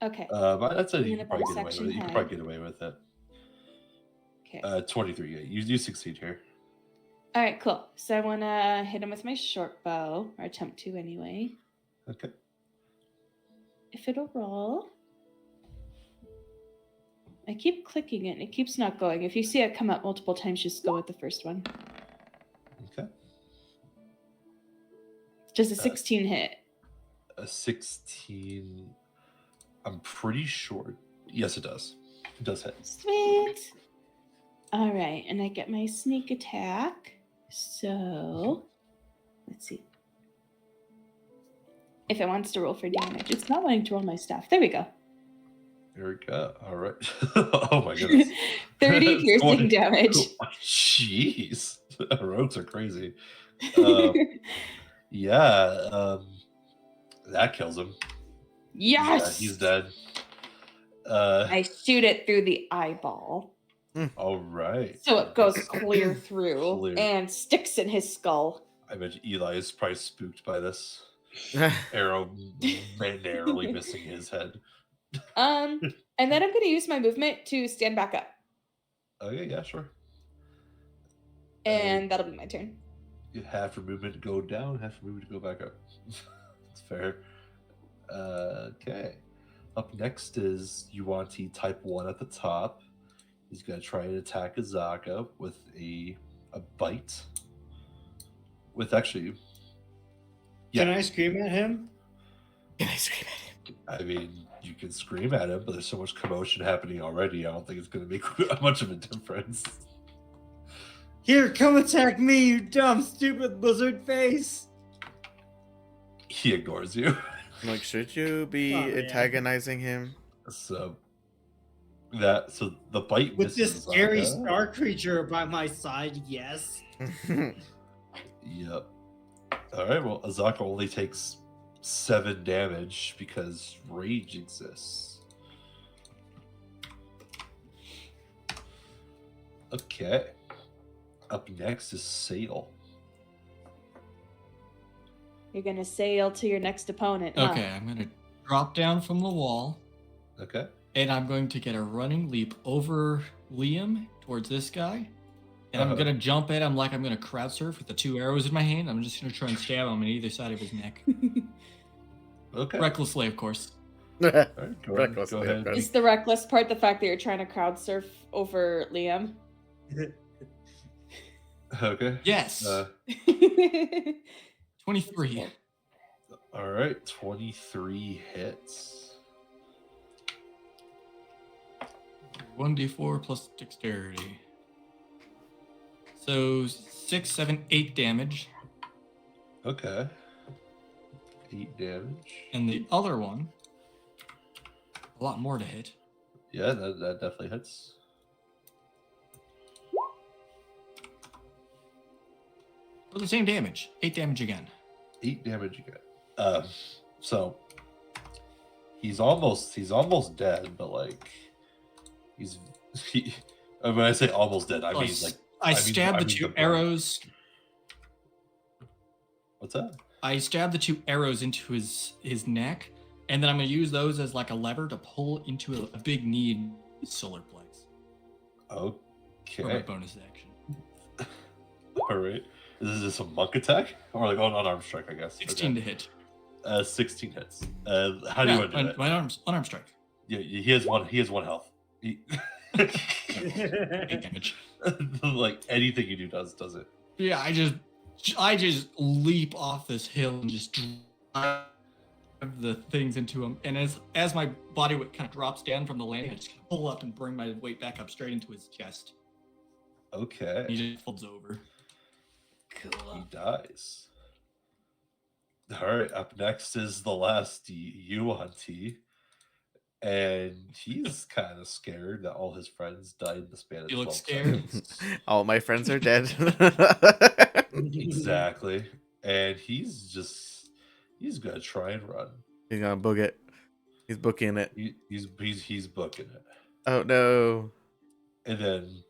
Okay. But I'd say you could probably get away with it. You could probably get away with it. Okay. 23. Yeah, you succeed here. All right, cool. So I want to hit him with my short bow, or attempt to anyway. Okay. If it'll roll. I keep clicking it and it keeps not going. If you see it come up multiple times, just go with the first one. Okay. Does a 16 hit? A 16. I'm pretty sure. Yes, it does. It does hit. Sweet. All right, and I get my sneak attack. So, let's see. If it wants to roll for damage, it's not wanting to roll my stuff. There we go. There we go. All right. Oh my goodness. 30 piercing damage. Jeez. Rogues are crazy. Yeah. That kills him. Yes. He's dead. I shoot it through the eyeball. All right. So it goes clear through and sticks in his skull. I bet Eli is probably spooked by this. Arrow narrowly missing his head. And then I'm going to use my movement to stand back up. Okay, yeah, sure. And that'll be my turn. Half your movement to go down, half your movement to go back up. That's fair. Okay. Up next is Yuanti type 1 at the top. He's going to try and attack Azaka with a bite. With actually... Yeah. Can I scream at him? Can I scream at him? I mean, you can scream at him, but there's so much commotion happening already, I don't think it's going to make much of a difference. Here, come attack me, you dumb, stupid lizard face! He ignores you. Like, should you be antagonizing him? So the bite with this scary Azaka. star creature by my side, yes. Yep. Alright, well, Azaka only takes 7 damage because rage exists. Okay. Up next is Sail. You're going to sail to your next opponent. Huh? Okay, I'm going to drop down from the wall. Okay. And I'm going to get a running leap over Liam towards this guy. And I'm gonna jump at him like I'm gonna crowd surf with the 2 arrows in my hand. I'm just gonna try and stab him on either side of his neck. Okay. Recklessly, of course. All right, go Recklessly, ahead. of course. Is the reckless part the fact that you're trying to crowd surf over Liam? Okay. Yes. 23. All right, 23 hits. 1d4 plus dexterity. So 6, 7, 8 damage. Okay. 8 damage. And the other one, a lot more to hit. Yeah, that definitely hits. For the same damage. 8 damage again. 8 damage again. So he's almost dead, but like when I say almost dead, I So mean like I stabbed the mean 2 brain. arrows. What's that? I stabbed the 2 arrows into his neck, and then I'm gonna use those as like a lever to pull into a big need solar plex for my Okay. bonus action. All right. Is this a monk attack or like unarmed strike? I guess. 16 to hit. 16 hits. How do you want to do it? My unarmed strike. Yeah, he has one. He has 1 health. 8 damage. Like anything you do does it. Yeah, I just leap off this hill and just drive the things into him. And as my body weight kind of drops down from the landing, I just kind of pull up and bring my weight back up straight into his chest. Okay. And he just folds over. He dies. All right. Up next is the last Yuan-Ti, and he's kind of scared that all his friends died in the span of You look 12 scared? seconds. All my friends are dead. Exactly. And he's gonna try and run. He's gonna book it. He's booking it. He's booking it. Oh no. And then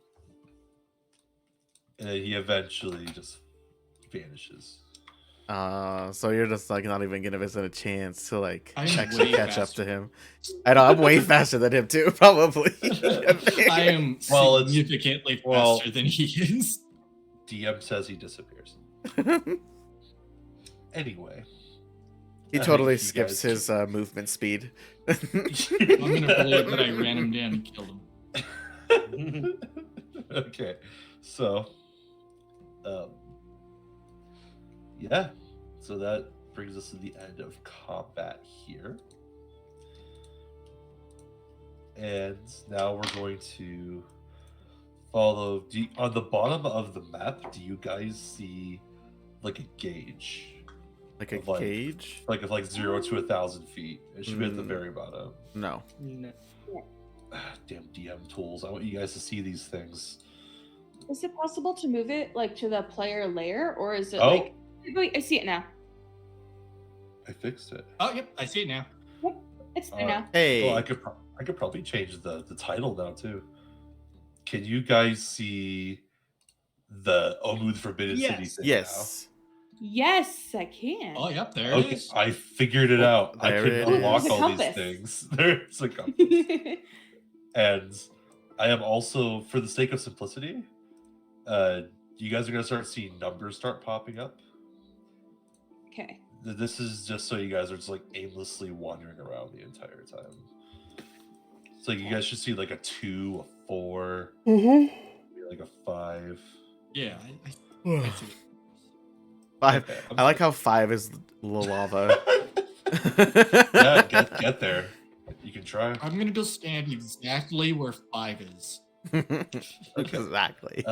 he eventually just vanishes. So you're just like not even gonna give us a chance to like I'm actually way catch up faster. to him. I know I'm way faster than him too, probably. I am Well, it's- significantly well- faster than he is. DM says he disappears. Anyway. He I totally think you skips guys- his movement speed. I'm gonna believe that I ran him down and killed him. Okay, so yeah, so that brings us to the end of combat here, and now we're going to follow. On the bottom of the map, do you guys see like a gauge, Like a Of, like- cage? like of like 0 to 1,000 feet? It should be at the Mm. very bottom. No. No. Damn DM tools! I want you guys to see these things. Is it possible to move it like to the player layer, or is it Oh. like? Wait, I see it now. I fixed it. Oh, yep, I see it now. It's there now. Hey. Well, I could probably change the title now too. Can you guys see the Omu the Forbidden City Yes. thing Yes. Yes, I can. Oh, yep, there now? it Okay, is. I figured it out. I There can it unlock is. all these Compass. things. There's a compass. And I am also, for the sake of simplicity, you guys are gonna start seeing numbers start popping up. Okay. This is just so you guys are just like aimlessly wandering around the entire time. So you guys should see like a 2, a 4, maybe like a 5. Yeah, I see it. Five. Okay, I like how 5 is the lava. Yeah, get there. You can try. I'm gonna go stand exactly where 5 is. Exactly.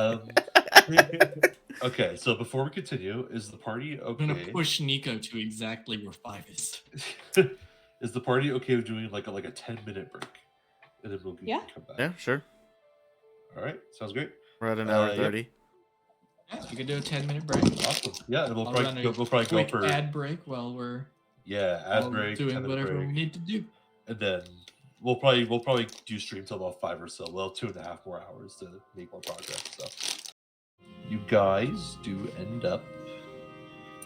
Okay, so before we continue, is the party I'm gonna okay? push Nico to exactly where 5 is. Is the party okay with doing like a 10-minute break? And then we'll Yeah. come back. Yeah, sure. All right, sounds great. We're at an hour Yep. 30. Yeah, we could do a 10-minute break. Awesome. Yeah, and we'll I'll probably run a go, quick for ad break while we're ad all break, doing 10-minute whatever break, we need to do. and then we'll probably do stream till about 5 or so. We'll have 2.5 more hours to make more progress. So you guys do end up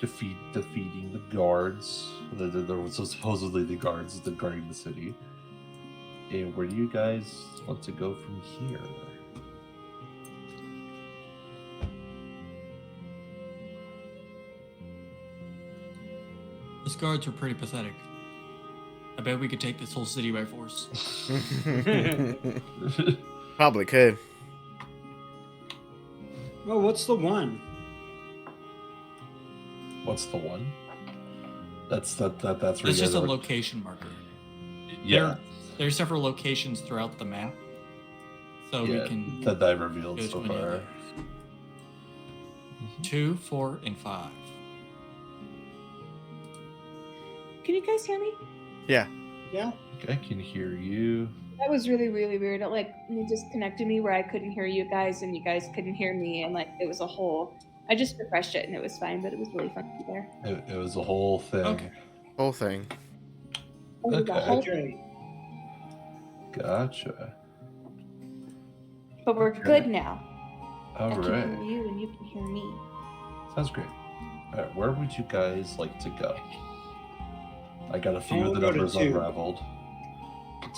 defeating the guards. So supposedly the guards that guarding the city. And where do you guys want to go from here? Those guards are pretty pathetic. I bet we could take this whole city by force. Probably could. Oh, what's the one? What's the one? That's where It's you just guys a are. location marker. Yeah. There are several locations throughout the map. So we Yeah, can that I've revealed go so to any of far. those. 2, 4, and 5. Can you guys hear me? Yeah. Yeah. I can hear you. That was really, really weird. It disconnected me where I couldn't hear you guys and you guys couldn't hear me, and like it was a whole. I just refreshed it and it was fine, but it was really funky there. It was a whole thing. Okay. Whole thing. It was a Okay. whole- Okay. Gotcha. But we're Okay. good now. All I can right. hear you and you can hear me. Sounds great. All right, where would you guys like to go? I got a few I'll of the go to numbers 2. unraveled.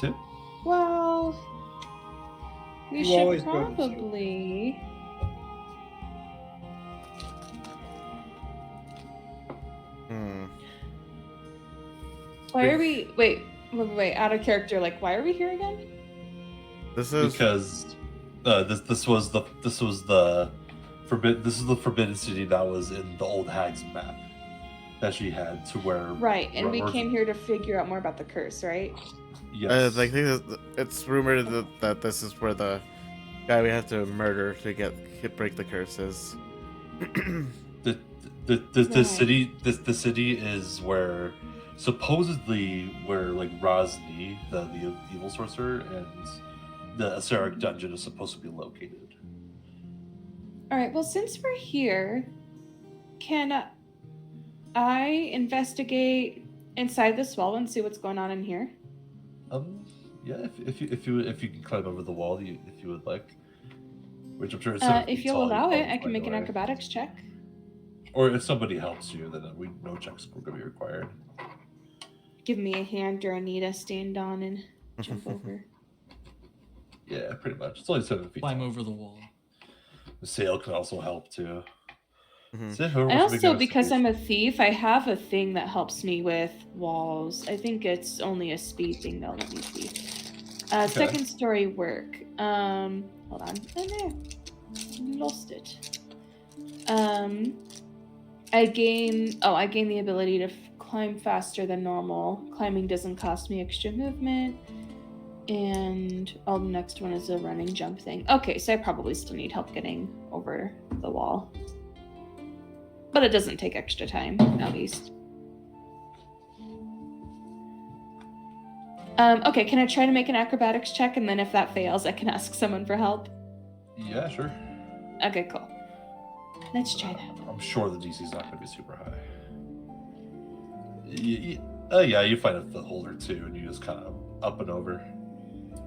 2? Well, we You should always go to 2. probably. Hmm. Why are we? Wait. Out of character. Like, why are we here again? This is Because this was the forbidden city that was in the old hag's map that she had to where Right, and we where- came here to figure out more about the curse, right? Yes. I think it's rumored that this is where the guy we have to murder to break the curses. the Right. the city is where supposedly where like Rosny, the evil sorcerer, and the Aseric dungeon is supposed to be located. All right. Well, since we're here, can I investigate inside this wall and see what's going on in here? Yeah, if you can climb over the wall, if you would like. Which I'm sure is If you'll allow it, I can make an acrobatics check. Or if somebody helps you, then no checks are going to be required. Give me a hand or I need to stand on and jump over. Yeah, pretty much. It's only 7 feet. Climb tall. over the wall. The sail can also help too. Mhm. So whoever I wants to make also, an because I'm a investigation. thief, I have a thing that helps me with walls. I think it's only a speed thing though. Let me see. Second story work. Hold on. Oh no, lost it. I gain the ability to climb faster than normal. Climbing doesn't cost me extra movement. And the next one is a running jump thing. Okay, so I probably still need help getting over the wall. But it doesn't take extra time, at least. Okay, can I try to make an acrobatics check? And then if that fails, I can ask someone for help? Yeah, sure. Okay, cool. Let's try that. I'm sure the DC's not going to be super high. Yeah, you find the holder too, and you just kind of up and over.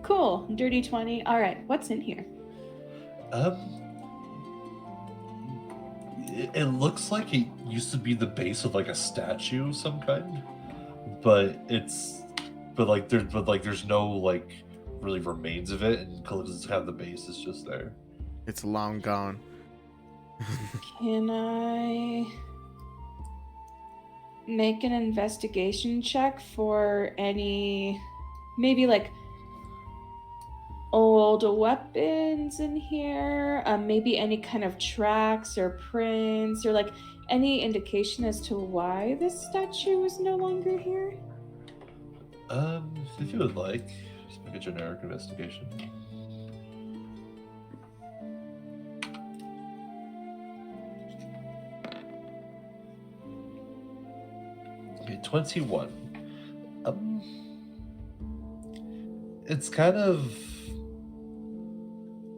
Cool. Dirty 20. All right, what's in here? It looks like it used to be the base of like a statue of some kind, but there's no like really remains of it, and because it doesn't have the base, it's just there. It's long gone. Can I make an investigation check for any, maybe like old weapons in here? Maybe any kind of tracks or prints or like any indication as to why this statue is no longer here? If you would like, just make a generic investigation. Okay, 21. It's kind of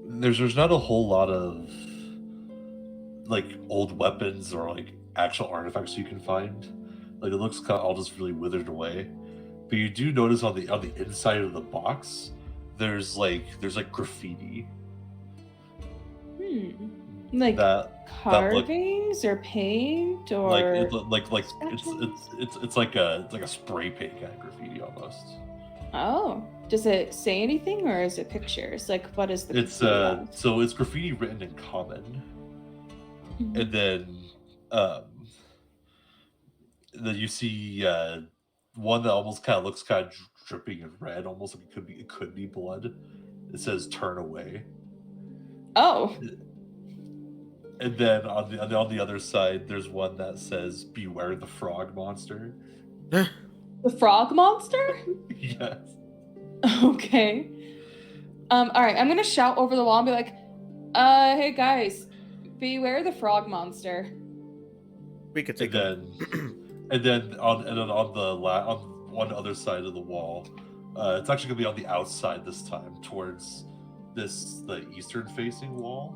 there's not a whole lot of like old weapons or like actual artifacts you can find. Like it looks kind of all just really withered away. But you do notice on the inside of the box, there's graffiti Like that carvings or paint or it's like a spray paint kind of graffiti almost. Oh, does it say anything or is it pictures? Like what is the It's graffiti of? so it's graffiti written in common, Mhm. and then then you see one that almost kind of looks kind of dripping in red, almost like it could be blood. It says "Turn away," Oh, and then on the other side, there's one that says "Beware the frog monster." the frog monster? Yes. Okay. All right, I'm gonna shout over the wall and be like, hey guys, beware the frog monster. We could And take a then on on one other side of the wall, it's actually gonna be on the outside this time, towards the eastern facing wall,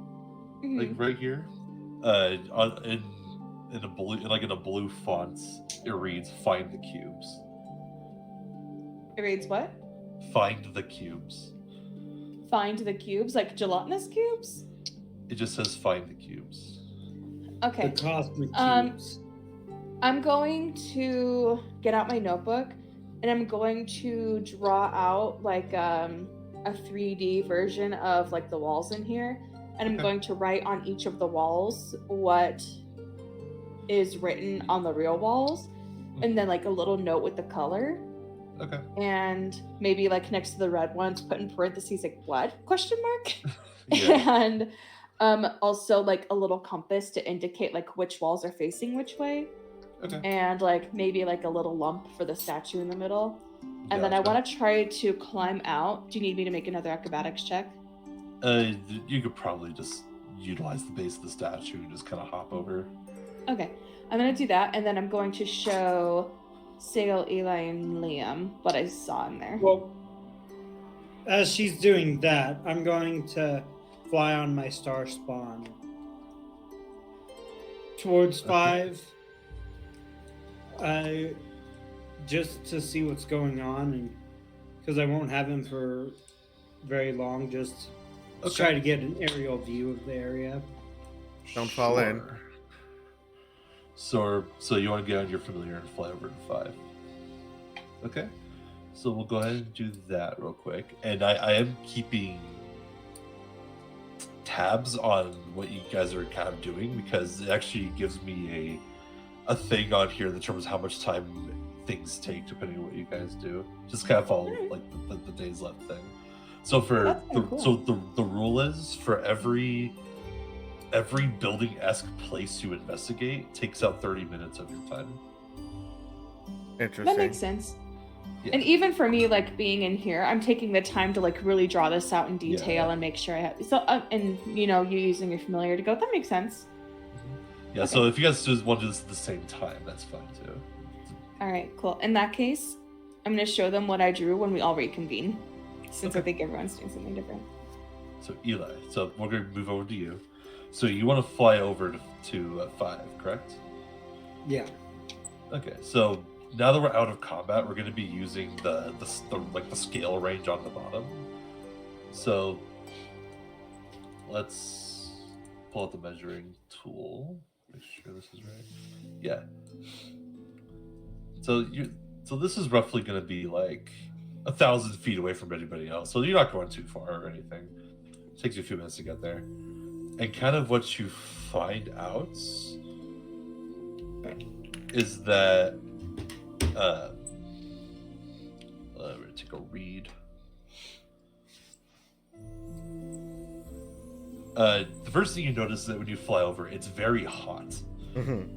like Mhm. right here. In a blue, like in a blue font, it reads "Find the cubes." It reads what? Find the cubes. Find the cubes, like gelatinous cubes? It just says "Find the cubes." The Okay. cosmic Um, cubes. I'm going to get out my notebook and I'm going to draw out like a 3D version of like the walls in here. And I'm Okay. going to write on each of the walls what is written on the real walls. And then like a little note with the color. Okay. And maybe like next to the red ones, put in parentheses like what? Question mark? Yeah. And also like a little compass to indicate like which walls are facing which way. Okay. And like maybe like a little lump for the statue in the middle. And then I Gotcha. want to try to climb out. Do you need me to make another acrobatics check? You could probably just utilize the base of the statue and just kind of hop over. Okay, I'm gonna do that, and then I'm going to show Sale, Eli, and Liam what I saw in there. Well, as she's doing that, I'm going to fly on my star spawn towards Okay. 5. Just to see what's going on, and because I won't have him for very long, just to try to get an aerial view of the area. Don't fall in. So you want to get on your familiar and fly over to 5. Okay. So we'll go ahead and do that real quick. And I am keeping tabs on what you guys are kind of doing, because it actually gives me a thing on here that determines how much time things take depending on what you guys do. Just kind of follow like the days left thing. So for That's kinda cool. so the rule is for every building-esque place you investigate takes out 30 minutes of your time. Interesting. That makes sense. Yeah. And even for me, like being in here, I'm taking the time to like really draw this out in detail Yeah. and make sure I have. So, and you know, you using your familiar to go. That makes sense. Yeah, Okay. so if you guys just want to do this at the same time, that's fine too. All right, cool. In that case, I'm gonna show them what I drew when we all reconvene, since I Okay. think everyone's doing something different. So Eli, so we're going to move over to you. So you want to fly over to 5, correct? Yeah. Okay, so now that we're out of combat, we're going to be using the scale range on the bottom. So let's pull out the measuring tool. Make sure this is right. Yeah. So this is roughly going to be like 1,000 feet away from anybody else. So you're not going too far or anything. It takes you a few minutes to get there. And kind of what you find out is that we're gonna take a read. The first thing you notice is that when you fly over, it's very hot.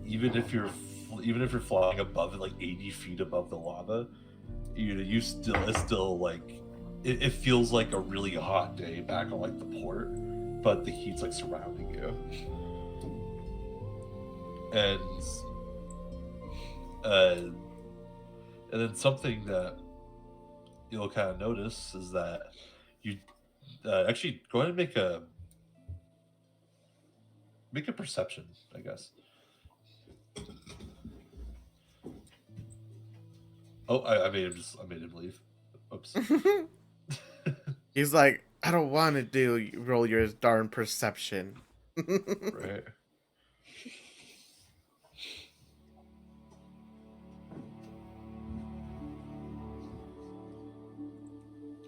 Even if you're flying above it, like 80 feet above the lava, it's still like it feels like a really hot day back on like the port, but the heat's like surrounding you. And then something that you'll kind of notice is that you actually go ahead and make a perception, I guess. Oh, I made him leave. Oops. He's like, I don't want to roll your darn perception. Right.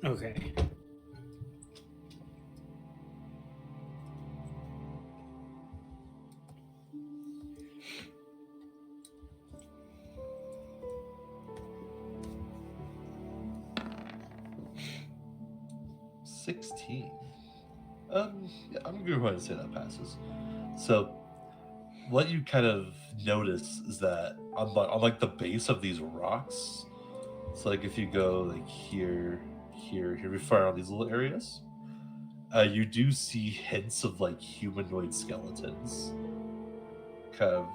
Okay. 16. Yeah, I'm gonna go ahead and say that passes. So, what you kind of notice is that on like the base of these rocks, so like if you go like here, we fire on these little areas, you do see hints of like humanoid skeletons, kind of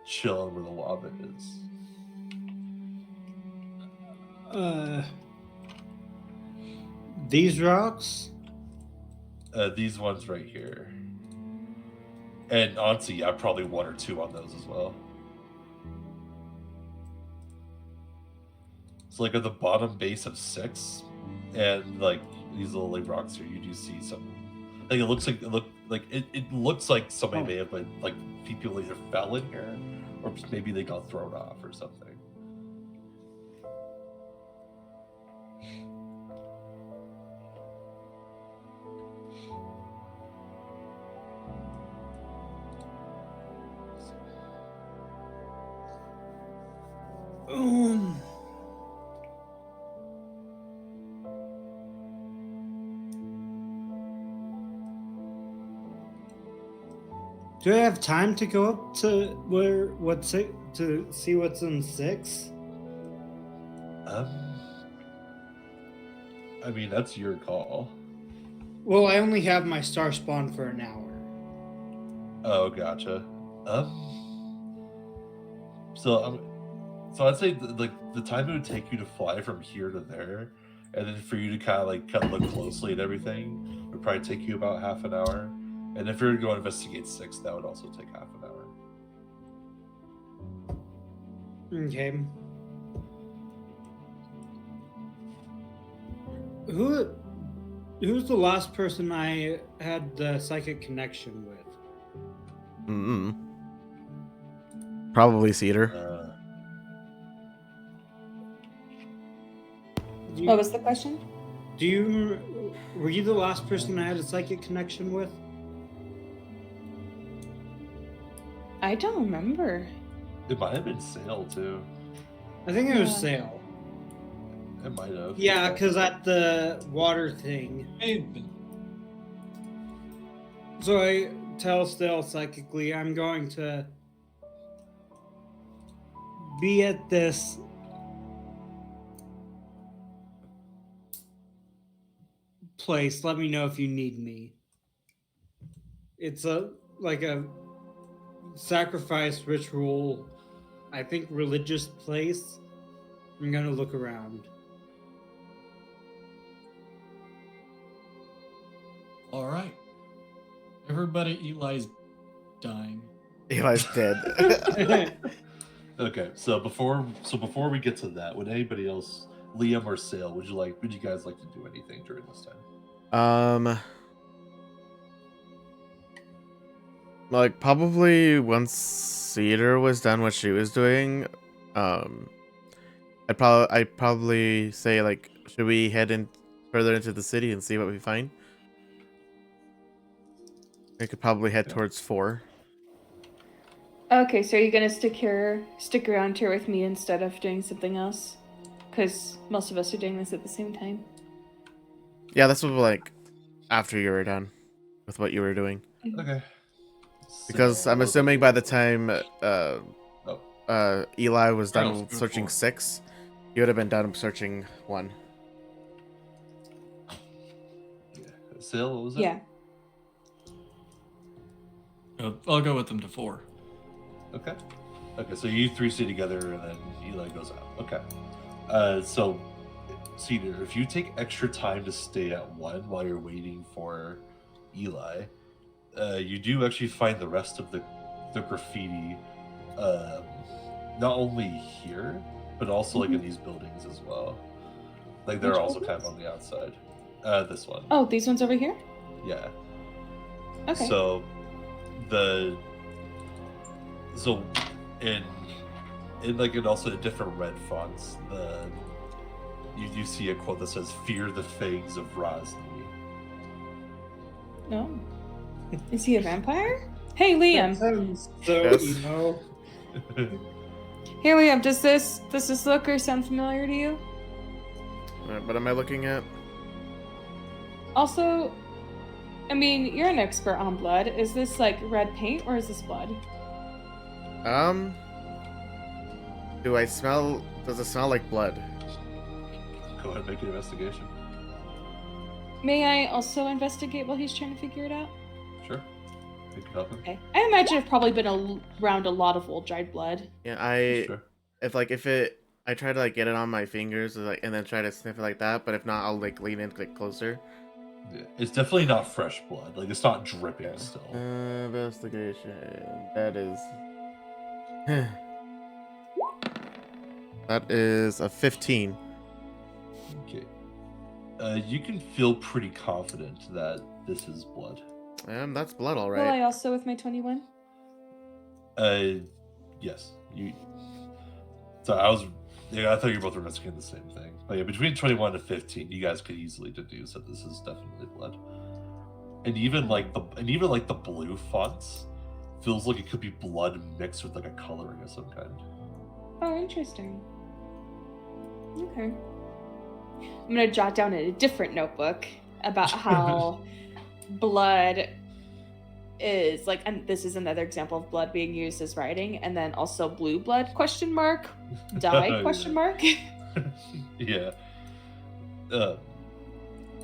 chilling where the lava is. These rocks? These ones right here. And honestly, yeah, probably one or two on those as well. So like at the bottom base of 6, and like these little like rocks here, you do see some. Like it looks like it looks like somebody may have been like people either fell in here, or maybe they got thrown off or something. Do I have time to go up to to see what's in 6? I mean that's your call. Well, I only have my star spawn for an hour. Oh, gotcha. So I'd say like the time it would take you to fly from here to there, and then for you to kind of look closely at everything would probably take you about half an hour. And if you were to go investigate 6, that would also take half an hour. Okay. Who's the last person I had the psychic connection with? Probably Cedar. What was the question? Were you the last person I had a psychic connection with? I don't remember. It might have been Sail too. I think it was Yeah. Sail. It might have. Yeah, because at the water thing. So I tell Sail psychically, I'm going to be at this place. Let me know if you need me. It's a sacrifice ritual, I think religious place. I'm gonna look around. All right. Everybody, Eli's dying. Eli's dead. Okay, so before we get to that, would anybody else, Liam or Sail, would you guys like to do anything during this time? Like probably once Cedar was done what she was doing, I'd probably say like, should we head in further into the city and see what we find? I could probably head towards 4. Okay, so are you gonna stick around here with me instead of doing something else? Because most of us are doing this at the same time. Yeah, that's what like after you were done with what you were doing. Okay. Because So, I'm assuming by the time Eli was done Alright, with let's go searching for it. 6, you would have been done searching 1. Sail, what was it? Yeah. I'll go with them to 4. Okay. Okay, so you 3 stay together and then Eli goes out. Okay. So Cedar, if you take extra time to stay at 1 while you're waiting for Eli, you do actually find the rest of the graffiti, not only here, but also like in these buildings as well. Like they're Which also kind of buildings? on the outside. This one. Oh, these ones over here? Yeah. Okay. So in like and also in different red fonts, you see a quote that says "Fear the fangs of Rosny." No. Is he a vampire? Hey, Liam. So Yes. you know. Hey, Liam. Does this look or sound familiar to you? What am I looking at? Also, I mean, you're an expert on blood. Is this like red paint or is this blood? Do I smell? Does it smell like blood? Go ahead and make an investigation. May I also investigate while he's trying to figure it out? Sure. You can help him. Okay. I imagine I've probably been around a lot of old dried blood. Yeah, Sure. I try to like get it on my fingers, like, and then try to sniff it like that. But if not, I'll like lean in like closer. Yeah. It's definitely not fresh blood. Like it's not dripping still. Investigation. That is. That is a 15. Okay. You can feel pretty confident that this is blood. That's blood, all Will right. I also with my 21? Yes. You. So I thought you both were investigating the same thing. But yeah, between 21 and 15, you guys could easily deduce that this is definitely blood. And even like the blue fonts feels like it could be blood mixed with like a coloring of some kind. Oh, interesting. Okay. I'm gonna jot down in a different notebook about how blood is like, and this is another example of blood being used as writing, and then also blue blood question mark dye question mark. Yeah.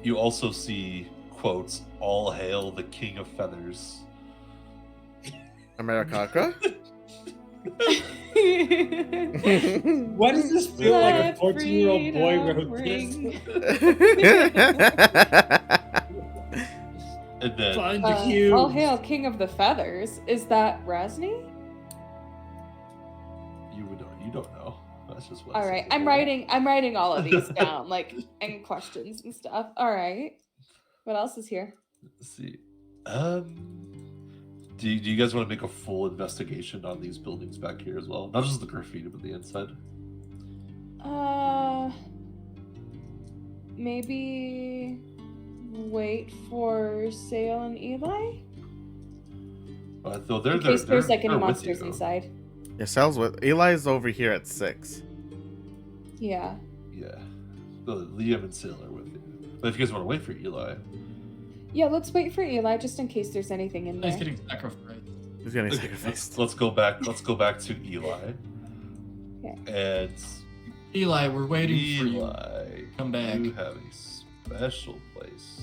You also see quotes, "All hail the king of feathers." Americaca? Why does this feel like a Let 14-year-old boy freedom wrote this? ring. And then Find the cube. All hail king of the feathers. Is that Rasni? you don't know. That's just what. All right, I'm writing all of these down, like, and questions and stuff. All right. What else is here? Let's see. Do you guys want to make a full investigation on these buildings back here as well? Not just the graffiti, but the inside. Maybe wait for Sale and Eli Though they're in case there's like any they're with monsters you. inside. Yeah, Sal's with Eli's over here at 6. Yeah. Yeah. Liam and Sale are with you. But if you guys want to wait for Eli, Yeah, let's wait for Eli just in case there's anything in He's there. getting sacrificed. He's getting okay, sacrificed. let's go back. Let's go back to Eli. Okay. And Eli, we're waiting for you. Eli, Come back. you have a special place.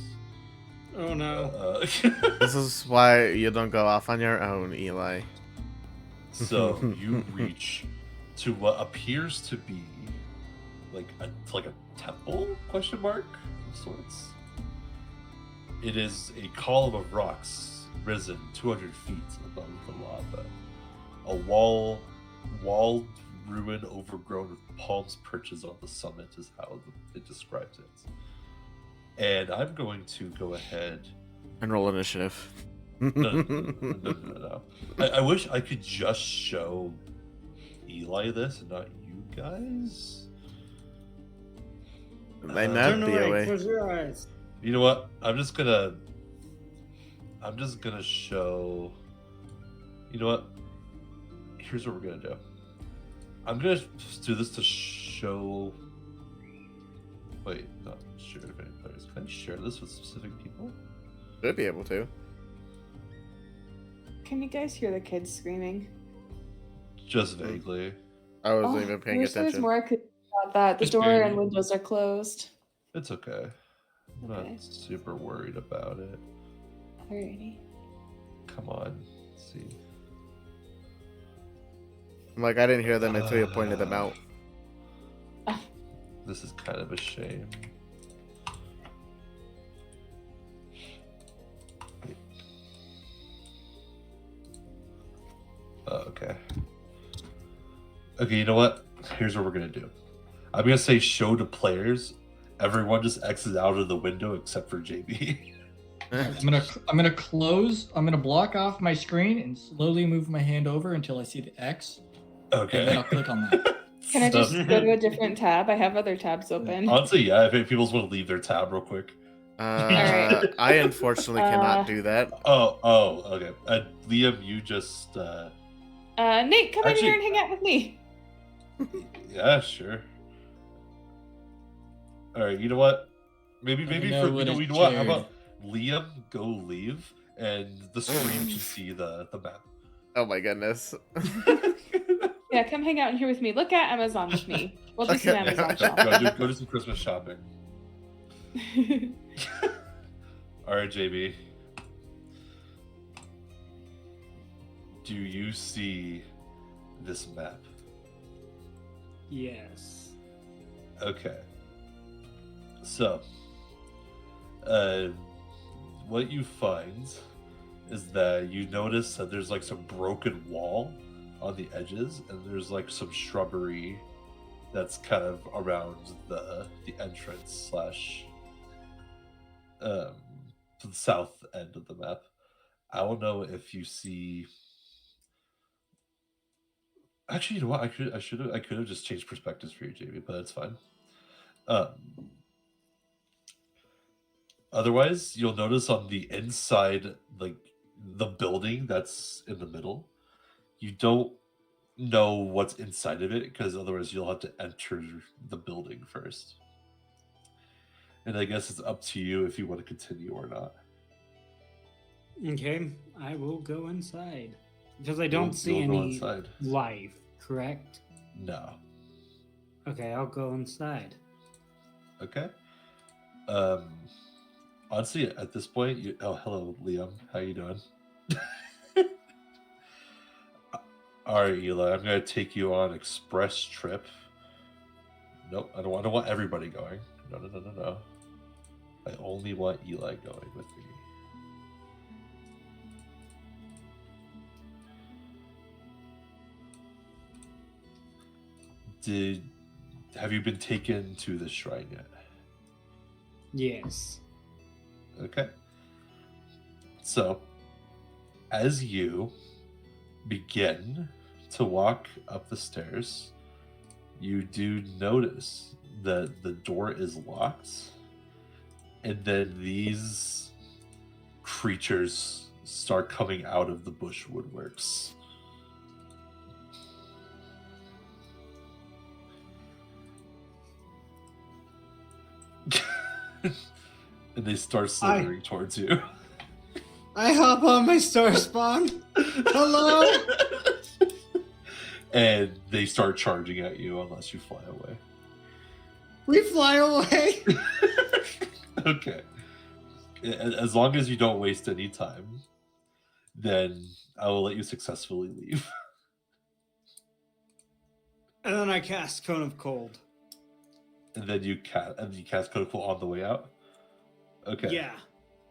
Oh no. This is why you don't go off on your own, Eli. So you reach to what appears to be like a temple question mark of sorts. It is a column of rocks risen 200 feet above the lava. A walled ruin overgrown with palms perches on the summit is how it describes it. And I'm going to go ahead. And roll initiative. No. I wish I could just show Eli this and not you guys. They Turn might Turn be away. away. Close your eyes. You know what? I'm just gonna show. You know what? Here's what we're gonna do. I'm gonna just do this to show. Wait, not share with any players. Can I share this with specific people? Should be able to. Can you guys hear the kids screaming? Just vaguely. I wasn't Oh, even I paying wish there was attention. more I could do about that. The Just door barely. and windows are closed. It's okay. I'm Okay. not super worried about it. Alrighty. Come on. Let's see. I'm like, I didn't hear them until you pointed them out. This is kind of a shame. Okay. Okay, you know what? Here's what we're gonna do. I'm gonna say show to players. Everyone just exits out of the window except for JB. I'm gonna block off my screen and slowly move my hand over until I see the X. And then Okay. I'll click on that. Can I just So- go to a different tab? I have other tabs open. Honestly, yeah. If people just want to leave their tab real quick. Alright. I unfortunately cannot do that. Oh, okay. Liam, you just. Nate, come in Actually- here and hang out with me. Yeah, sure. All right. You know what? Maybe Let me maybe know for when you it's know what? How shared. about Liam go leave and the stream can see the map. Oh my goodness. Yeah, come hang out in here with me. Look at Amazon with me. We'll do some Okay. Amazon Go do some Christmas shopping. shopping. All right, JB. Do you see this map? Yes. Okay. So, what you find is that you notice that there's like some broken wall on the edges, and there's like some shrubbery that's kind of around the entrance slash to the south end of the map. I don't know if you see. Actually, you know what? I could have just changed perspectives for you, JB, but it's fine. Otherwise, you'll notice on the inside, like the building that's in the middle, you don't know what's inside of it because otherwise you'll have to enter the building first. And I guess it's up to you if you want to continue or not. Okay, I will go inside because I don't You'll see go any inside. life. Correct. No. Okay, I'll go inside. Okay. Honestly, at this point, oh, hello, Liam. How you doing? All right, Eli. I'm gonna take you on express trip. Nope, I don't want everybody going. No. I only want Eli going with me. Have you been taken to the shrine yet? Yes. Okay. So, as you begin to walk up the stairs, you do notice that the door is locked, and then these creatures start coming out of the bush woodworks. And they start slithering towards you. I hop on my star spawn. Hello. And they start charging at you unless you fly away. We fly away. Okay. As long as you don't waste any time, then I will let you successfully leave. And then I cast Cone of Cold. And then you cast Code on the way out. Okay. Yeah.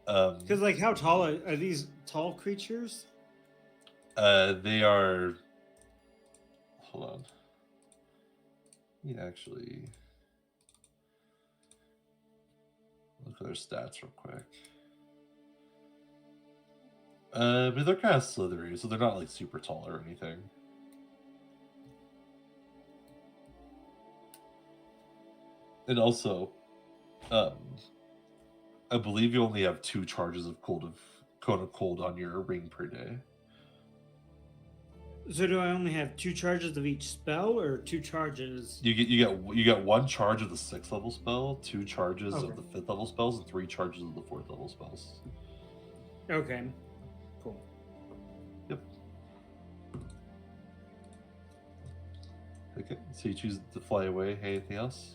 Because like, how tall are these tall creatures? they are. Hold on. Let me actually look at their stats real quick. But they're kind of slithery, so they're not like super tall or anything. And also, I believe you only have 2 charges of Cone of Cold on your ring per day. So do I only have 2 charges of each spell, or 2 charges? You get 1 charge of the 6th level spell, 2 charges of the 5th level spells, and 3 charges of the 4th level spells. Okay. Cool. Yep. Okay, so you choose to fly away. Anything else?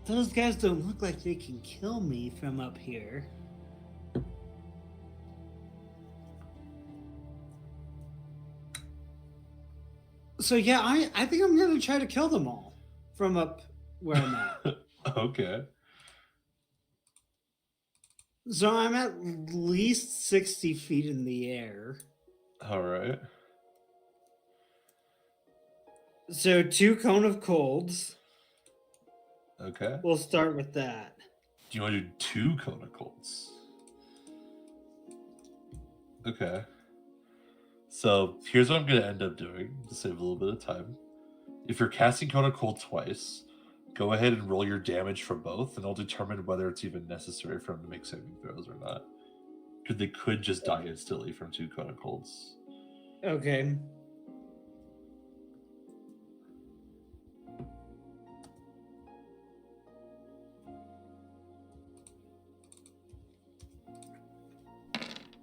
Those guys don't look like they can kill me from up here. So yeah, I think I'm gonna try to kill them all from up where I'm at. Okay. So I'm at least 60 feet in the air. All right. So 2 Cone of Colds. Okay. We'll start with that. Do you want to do 2 Cone of Colds? Okay. So here's what I'm going to end up doing to save a little bit of time. If you're casting Cone of Cold twice, go ahead and roll your damage for both, and I'll determine whether it's even necessary for him to make saving throws or not. because they could just die instantly from 2 cone colds. Okay.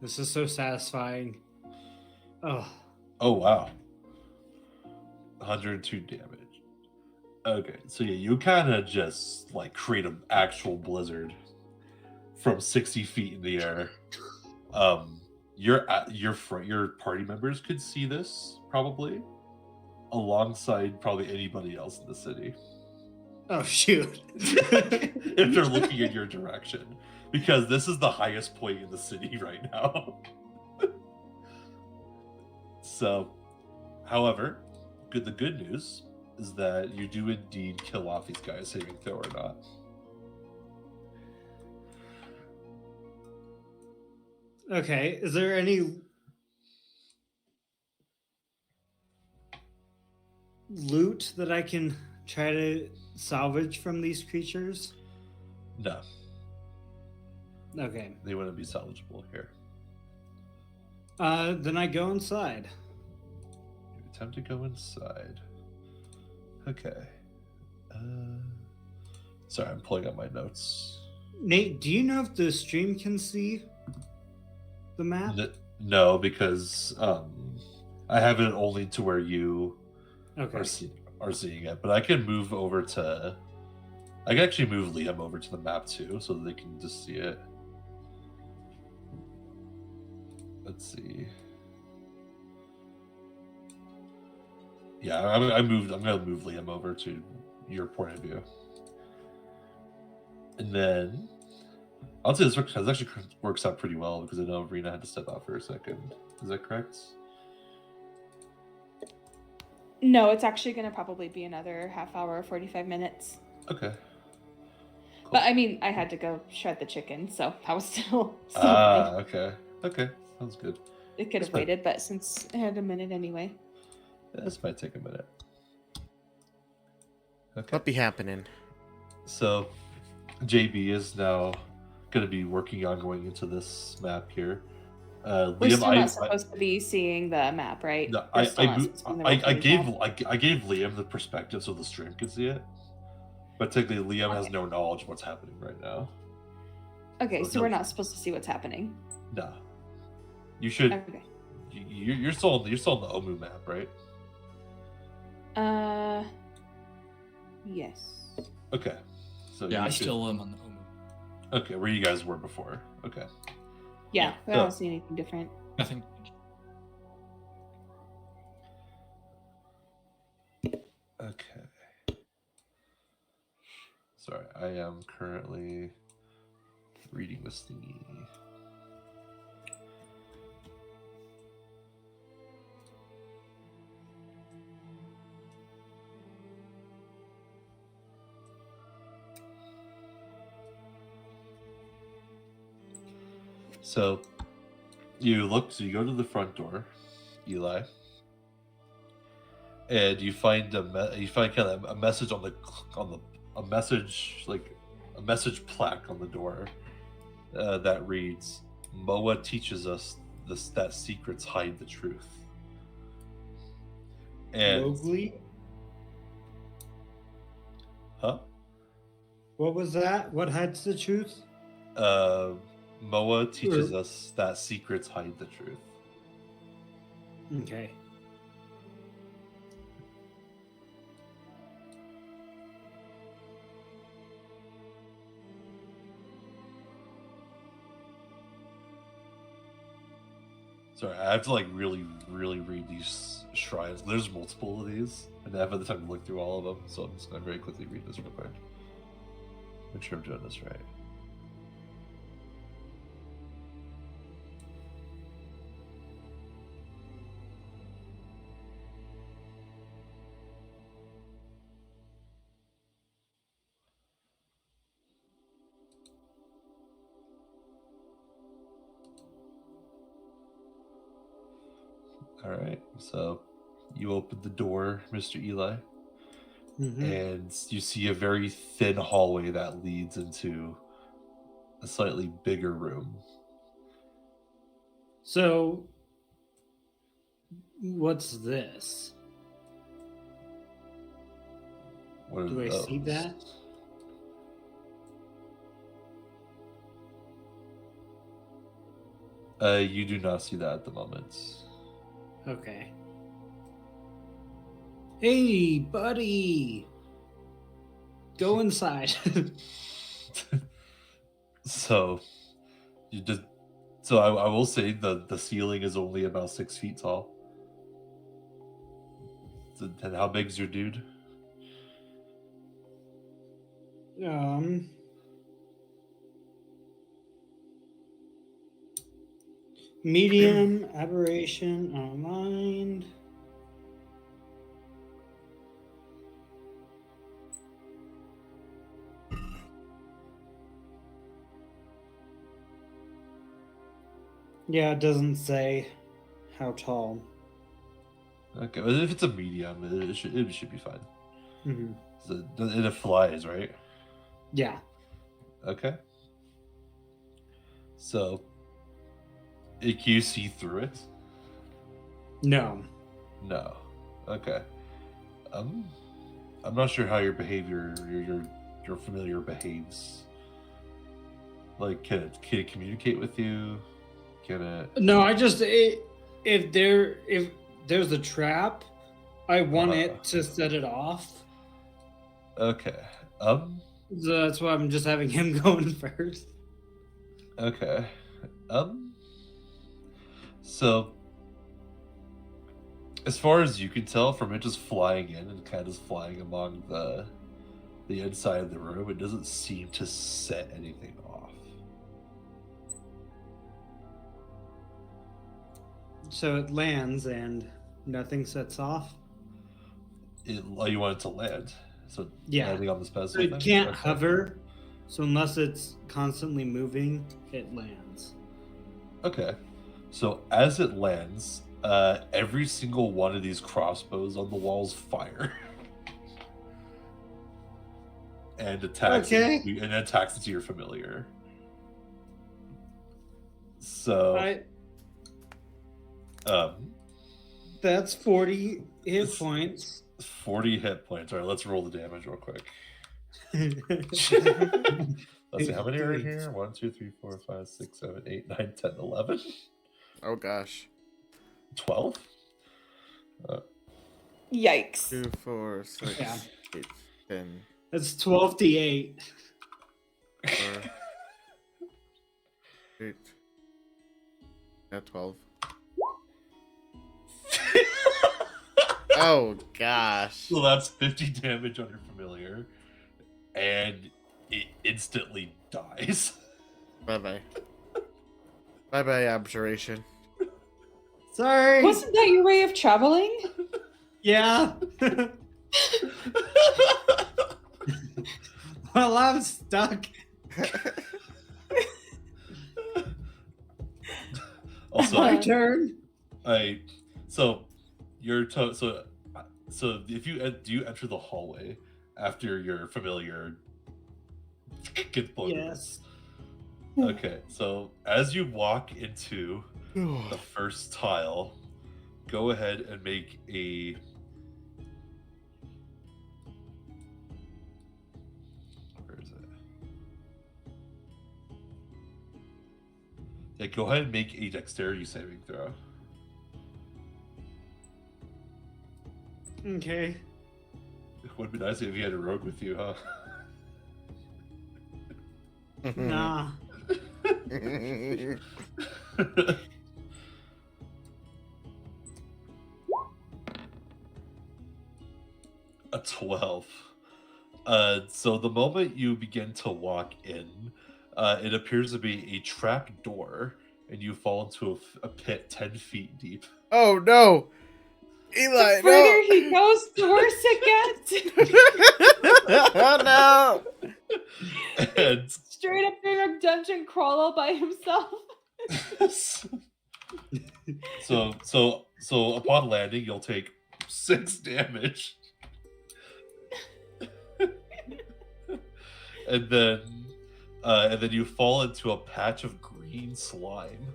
This is so satisfying. Oh. Oh wow. 102 damage. Okay, so yeah, you kind of just like create an actual blizzard from 60 feet in the air. Your party members could see this probably, alongside probably anybody else in the city Oh shoot. if they're looking in your direction, because this is the highest point in the city right now. So, however, the good news is that you do indeed kill off these guys, saving throw or not. Okay. Is there any loot that I can try to salvage from these creatures? No, Okay. they wouldn't be salvageable here. Then I go inside. You attempt to go inside. Okay. Sorry, I'm pulling up my notes. Nate, do you know if the stream can see the map? No, because I have it only to where you Okay. are seeing it. But I can move over to. I can actually move Liam over to the map too, so that they can just see it. Let's see. Yeah, I'm gonna move Liam over to your point of view, and then I'll say this actually works out pretty well because I know Rena had to step out for a second. Is that correct? No, it's actually going to probably be another half hour or 45 minutes. Okay. But I mean, I had to go shred the chicken, so I was still Ah, fine. okay. Okay, sounds good. It could have That's fine. waited, but since I had a minute anyway. Yeah, this might take a minute. Okay. What be happening? So, JB is now going to be working on going into this map here. We're Liam, still not supposed to be seeing the map, right? No, We're still not supposed to be in the rotating map. I gave Liam the perspective so the stream could see it, but technically Liam has Okay. no knowledge of what's happening right now. Okay, So so we're he'll- not supposed to see what's happening. No, you should. Okay. You're still on the Omu map, right? Yes. Okay, so Yeah, you I should- still am on the Omu. Okay, where you guys were before. Okay. Yeah, I Yeah. don't see anything different. Nothing. Okay. Sorry, I am currently reading this thingy. So you go to the front door, Eli, and you find kind of a message a message plaque on the door that reads, "Moa teaches us that secrets hide the truth." And Mowgli? huh? What was that? What hides the truth? Moa teaches us that secrets hide the truth. Okay. Sorry, I have to really read these shrines. There's multiple of these, and I haven't had the time to look through all of them, so I'm just gonna very quickly read this real quick. Make sure I'm doing this right. All right, so you open the door, Mr. Eli, Mhm. and you see a very thin hallway that leads into a slightly bigger room. So, what's this? What are Do I see those? that? You do not see that at the moment. Okay. Hey, buddy! Go inside. So you just so I will say the ceiling is only about 6 feet tall. And how big's your dude? Medium, aberration, unaligned. Yeah, it doesn't say how tall. Okay, well, if it's a medium, it should be fine. Mhm. So it flies, right? Yeah. Okay. So, can you see through it? No. No. Okay. I'm not sure how your behavior, your familiar behaves. Like, can it communicate with you? Can it? No, if there's a trap, I want it to set it off. Okay. So that's why I'm just having him going first. Okay. So, as far as you can tell from it just flying in and kind of just flying among the inside of the room, it doesn't seem to set anything off. So it lands and nothing sets off. You want it to land, so Yeah. landing on the So specimen. it can't Okay. hover. So unless it's constantly moving, it lands. Okay. So as it lands, every single one of these crossbows on the walls fire. And attacks Okay. and attacks into your familiar. So That's 40 hit points. 40 hit points. All right, let's roll the damage real quick. Let's see, how many are in here? 1, 2, 3, 4, 5, 6, 7, 8, 9, 10, 11. Oh gosh. 12? Yikes. 2, 4, 6, Yeah. 8, 10. That's 12d8. 4, 8. Yeah, 12. Oh gosh. So that's 50 damage on your familiar. And it instantly dies. Bye bye. Bye bye, abjuration. Sorry. Wasn't that your way of traveling? Yeah. Well, I'm stuck. Also, My turn. so if you do you enter the hallway after your familiar gets blown? Yes. Okay, so as you walk into the first tile, go ahead and make a. Where is it? Yeah, go ahead and make a dexterity saving throw. Okay. It would be nice if you had a rogue with you, huh? Nah. A 12. So the moment you begin to walk in, it appears to be a trap door, and you fall into a pit 10 feet deep. Oh no! Eli, The further no! he goes, the worse it gets. Oh no! And Straight up in a dungeon crawl all by himself. so upon landing, you'll take 6 damage. and then you fall into a patch of green slime.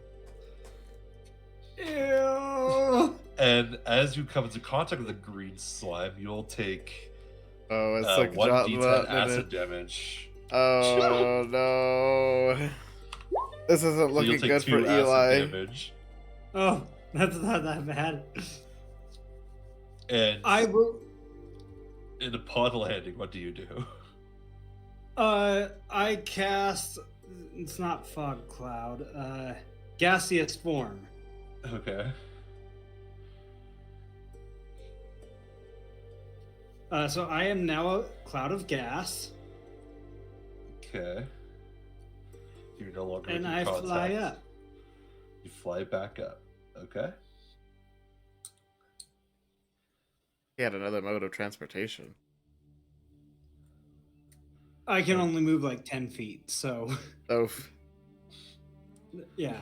Ew. And as you come into contact with the green slime, you'll take Oh, it's like 1d10 acid damage. Oh no. This isn't So you'll looking take good for 2 acid Eli. damage. Oh, that's not that bad. And I will. in upon landing, what do you do? I cast. It's not fog cloud. Gaseous form. Okay. So I am now a cloud of gas, Okay. You're no longer and making I contact. fly up. You fly back up. Okay. He had another mode of transportation. I can only move like 10 feet, so Oh, yeah.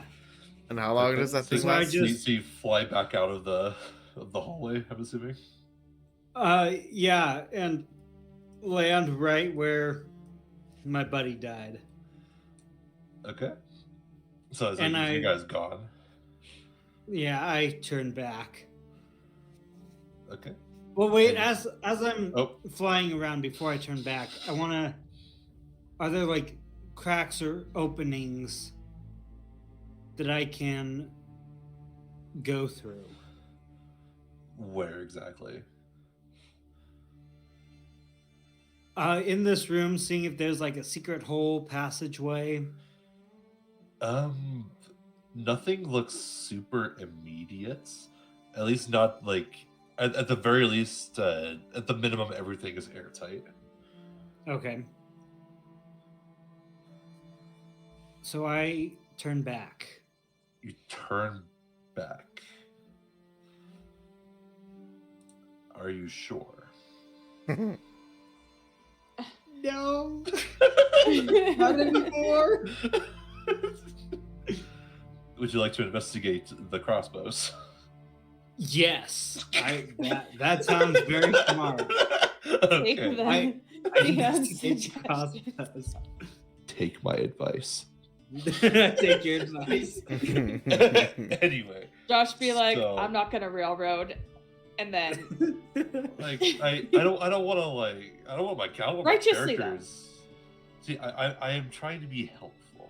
and how long Okay. does that So thing So I last? just- so you fly back out of the hallway, I'm assuming? Yeah, and land right where my buddy died. Okay. So it's And like you I- guys gone. Yeah, I turn back. Okay. Well, wait. And- As I'm Oh. flying around before I turn back, I want to. Are there like cracks or openings that I can go through? Where exactly? In this room, seeing if there's like a secret hole passageway. Nothing looks super immediate. At least not like at the very least, at the minimum, everything is airtight. Okay. So I turn back. You turn back. Are you sure? No, not anymore. Would you like to investigate the crossbows? Yes, that sounds very smart. Take Okay. the, I the investigate suggestions. crossbows. Take my advice. Take your advice. Anyway, Josh be like, So- I'm not gonna railroad, and then like I don't want to like I don't want my Righteously, though. characters. See, I am trying to be helpful.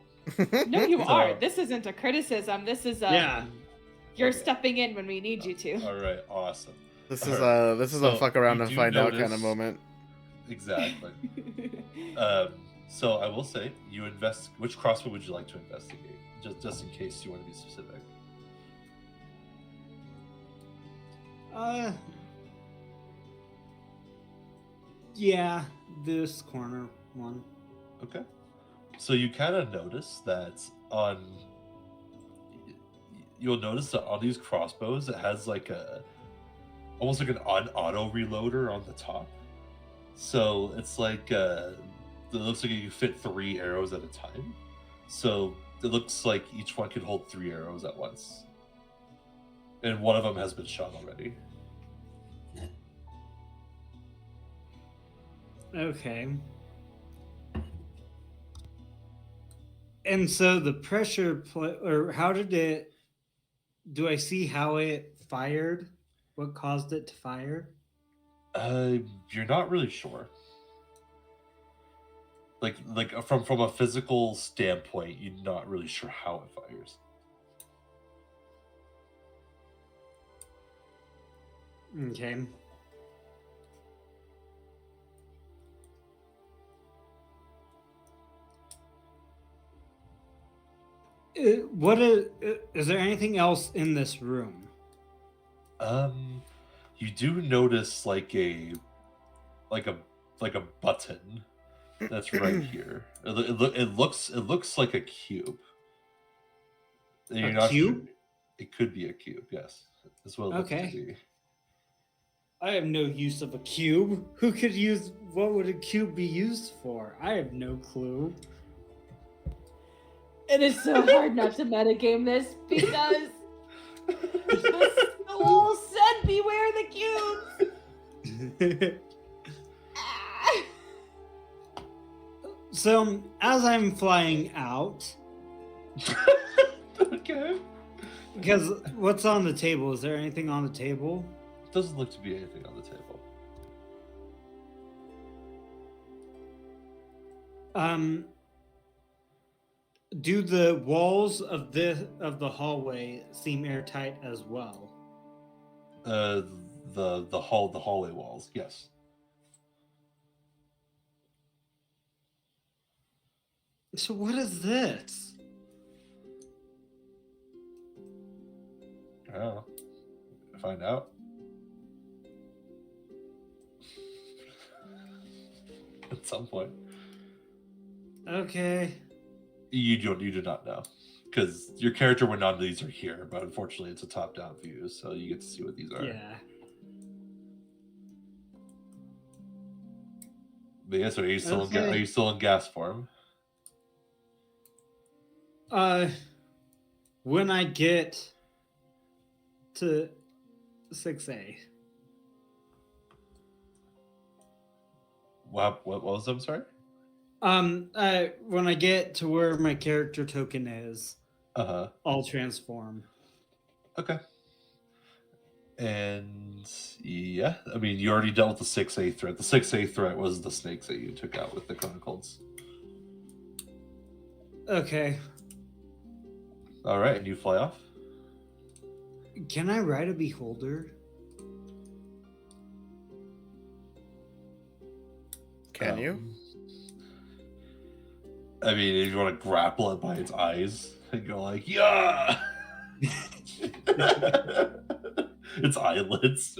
no, you So- are. This isn't a criticism. This is a Yeah. you're Okay. stepping in when we need you to. All right, awesome. This is Alright, a so fuck around you and do find out kind of notice- moment. Exactly. So I will say you invest. Which crossbow would you like to investigate? Just in case you want to be specific. Yeah, this corner one. Okay. So you kind of notice that you'll notice that on these crossbows it has like almost like an auto reloader on the top. So it's like it looks like you can fit 3 arrows at a time. So it looks like each one can hold 3 arrows at once. And one of them has been shot already. Okay. And so the pressure or how did it? Do I see how it fired? What caused it to fire? You're not really sure. Like from a physical standpoint, you're not really sure how it fires. Okay. Is there anything else in this room? You do notice like a button that's right here. It looks like a cube. And you're A not cube? Sure. It could be a cube. Yes, that's what it looks Okay. to be. I have no use of a cube. Who could use? What would a cube be used for? I have no clue. It is so hard not to metagame this because the school said beware the cubes. Ah. So as I'm flying out, Okay. Because what's on the table? Is there anything on the table? Doesn't look to be anything on the table. Do the walls of the hallway seem airtight as well? The hallway walls, yes. So what is this? I don't know. Find out. At some point. Okay. You do not know. Because your character would know these are here, but unfortunately it's a top-down view, so you get to see what these are. Yeah. But yeah, so are you still Okay. are you still in gas form? When I get to 6A. What was I'm sorry? When I get to where my character token is, Uh-huh. I'll transform. Okay. And yeah, I mean, you already dealt with the 6A threat. The 6A threat was the snakes that you took out with the chronicles. Okay. All right, and you fly off. Can I ride a beholder? Can you? I mean, if you want to grapple it by its eyes and go like, yeah, its eyelids.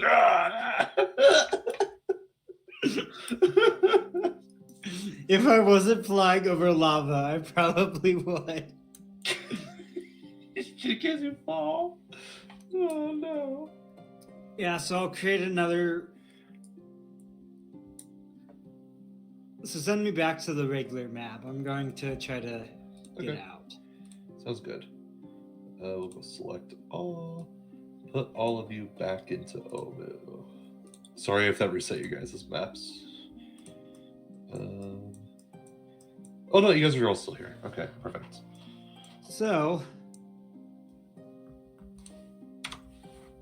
If I wasn't flying over lava, I probably would. In case you fall. Oh no. Yeah, so I'll create another. So send me back to the regular map. I'm going to try to get Okay. out. Sounds good. We'll go select all. Put all of you back into Omu. Sorry if that reset you guys' maps. Oh no, you guys are all still here. Okay, perfect. So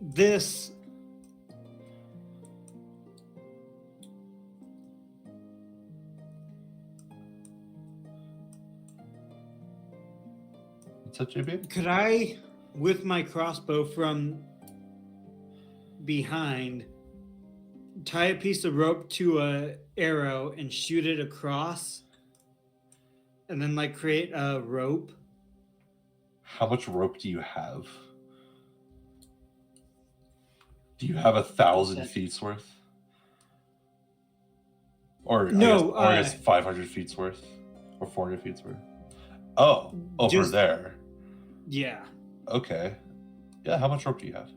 this What's that, JB? could I, with my crossbow from behind, tie a piece of rope to a arrow and shoot it across, and then like create a rope? How much rope do you have? Do you have 1,000 Okay. feet's worth? Or No, I guess 500 feet's worth, or 400 feet's worth. Oh, over Just- there. Yeah. Okay. Yeah, how much rope do you have?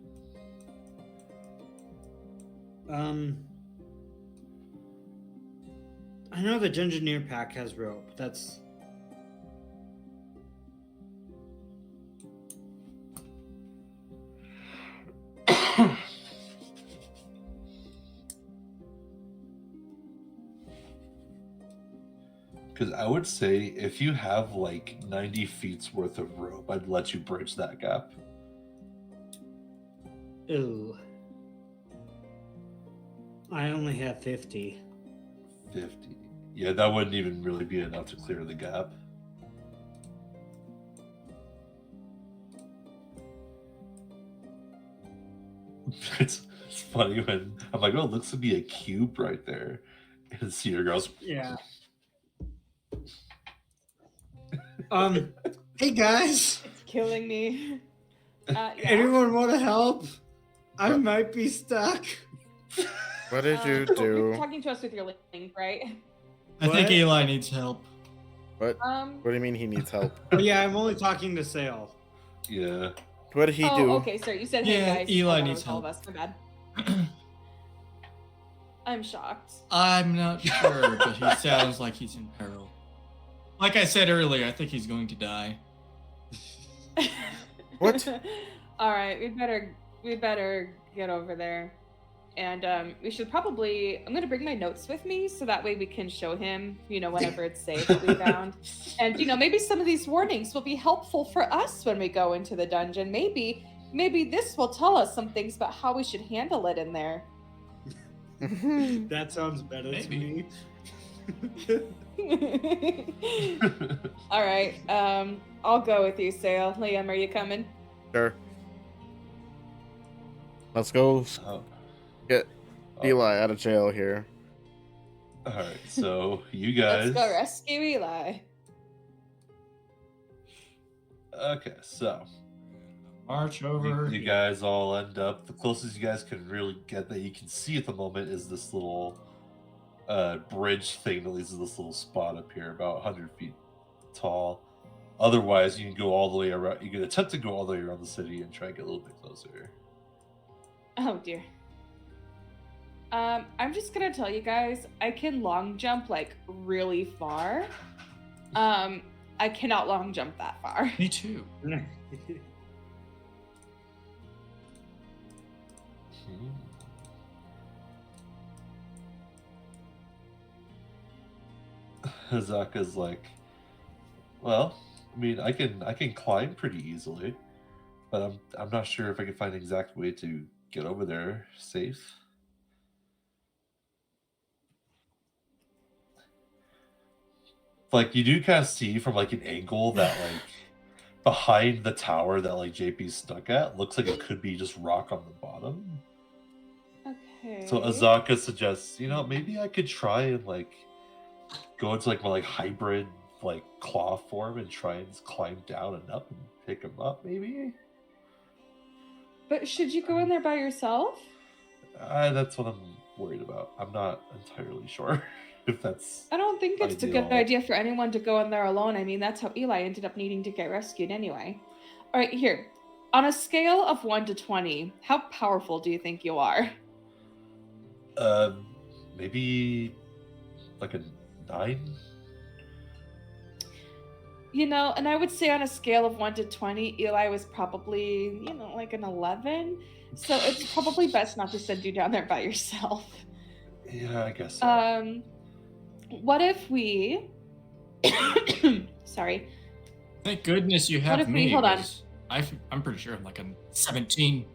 I know the engineer pack has rope. That's Because I would say if you have like 90 feet's worth of rope, I'd let you bridge that gap. ew. I only have 50. 50. Yeah, that wouldn't even really be enough to clear the gap. It's funny when I'm like, oh, it looks to be a cube right there. And Cedar goes, Yeah. Hey guys, It's killing me. Yeah. anyone want to help? I might be stuck. What did you You're do? talking to us with your link, right? I think What? Eli needs help. What? What do you mean he needs help? Oh, yeah, I'm only talking to Sale. yeah. What did he do? Okay, sir. You said, hey Yeah, guys. Eli I thought it needs was all of help. us. My bad. I'm shocked. I'm not sure, but he sounds like he's in peril. Like I said earlier, I think he's going to die. What? All right, we better get over there. and we should probably. I'm gonna bring my notes with me so that way we can show him, whenever it's safe what we found, and maybe some of these warnings will be helpful for us when we go into the dungeon. Maybe this will tell us some things about how we should handle it in there. That sounds better Maybe. to me. All right. I'll go with you, Sale. Liam, are you coming? Sure. Let's go Oh. get Oh, Eli out of jail here. all right, so you guys. Let's go rescue Eli. Okay, so March over. you guys all end up. The closest you guys can really get that you can see at the moment is this little bridge thing that leads to this little spot up here, about 100 feet tall. Otherwise, you can go all the way around. You can attempt to go all the way around the city and try and get a little bit closer. Oh dear. I'm just gonna tell you guys, I can long jump like really far. I cannot long jump that far. Me too. Hazaka's like, well, I mean, I can climb pretty easily, but I'm not sure if I can find an exact way to get over there safe. Like, you do kind of see from like an angle that like behind the tower that like JP's stuck at looks like it could be just rock on the bottom. Okay. So Azaka suggests, maybe I could try and like go into like my like hybrid like claw form and try and climb down and up and pick him up, maybe. But should you go in there by yourself? That's what I'm worried about. I'm not entirely sure if that's. I don't think it's a good ideal. idea for anyone to go in there alone. I mean, that's how Eli ended up needing to get rescued anyway. All right, here. On a scale of 1 to 20, how powerful do you think you are? Maybe like a 9. And I would say on a scale of 1 to 20, Eli was probably, like an 11. So it's probably best not to send you down there by yourself. Yeah, I guess so. What if we... Sorry. Thank goodness you What have if we- me. hold on. 'cause I'm pretty sure I'm like a 17.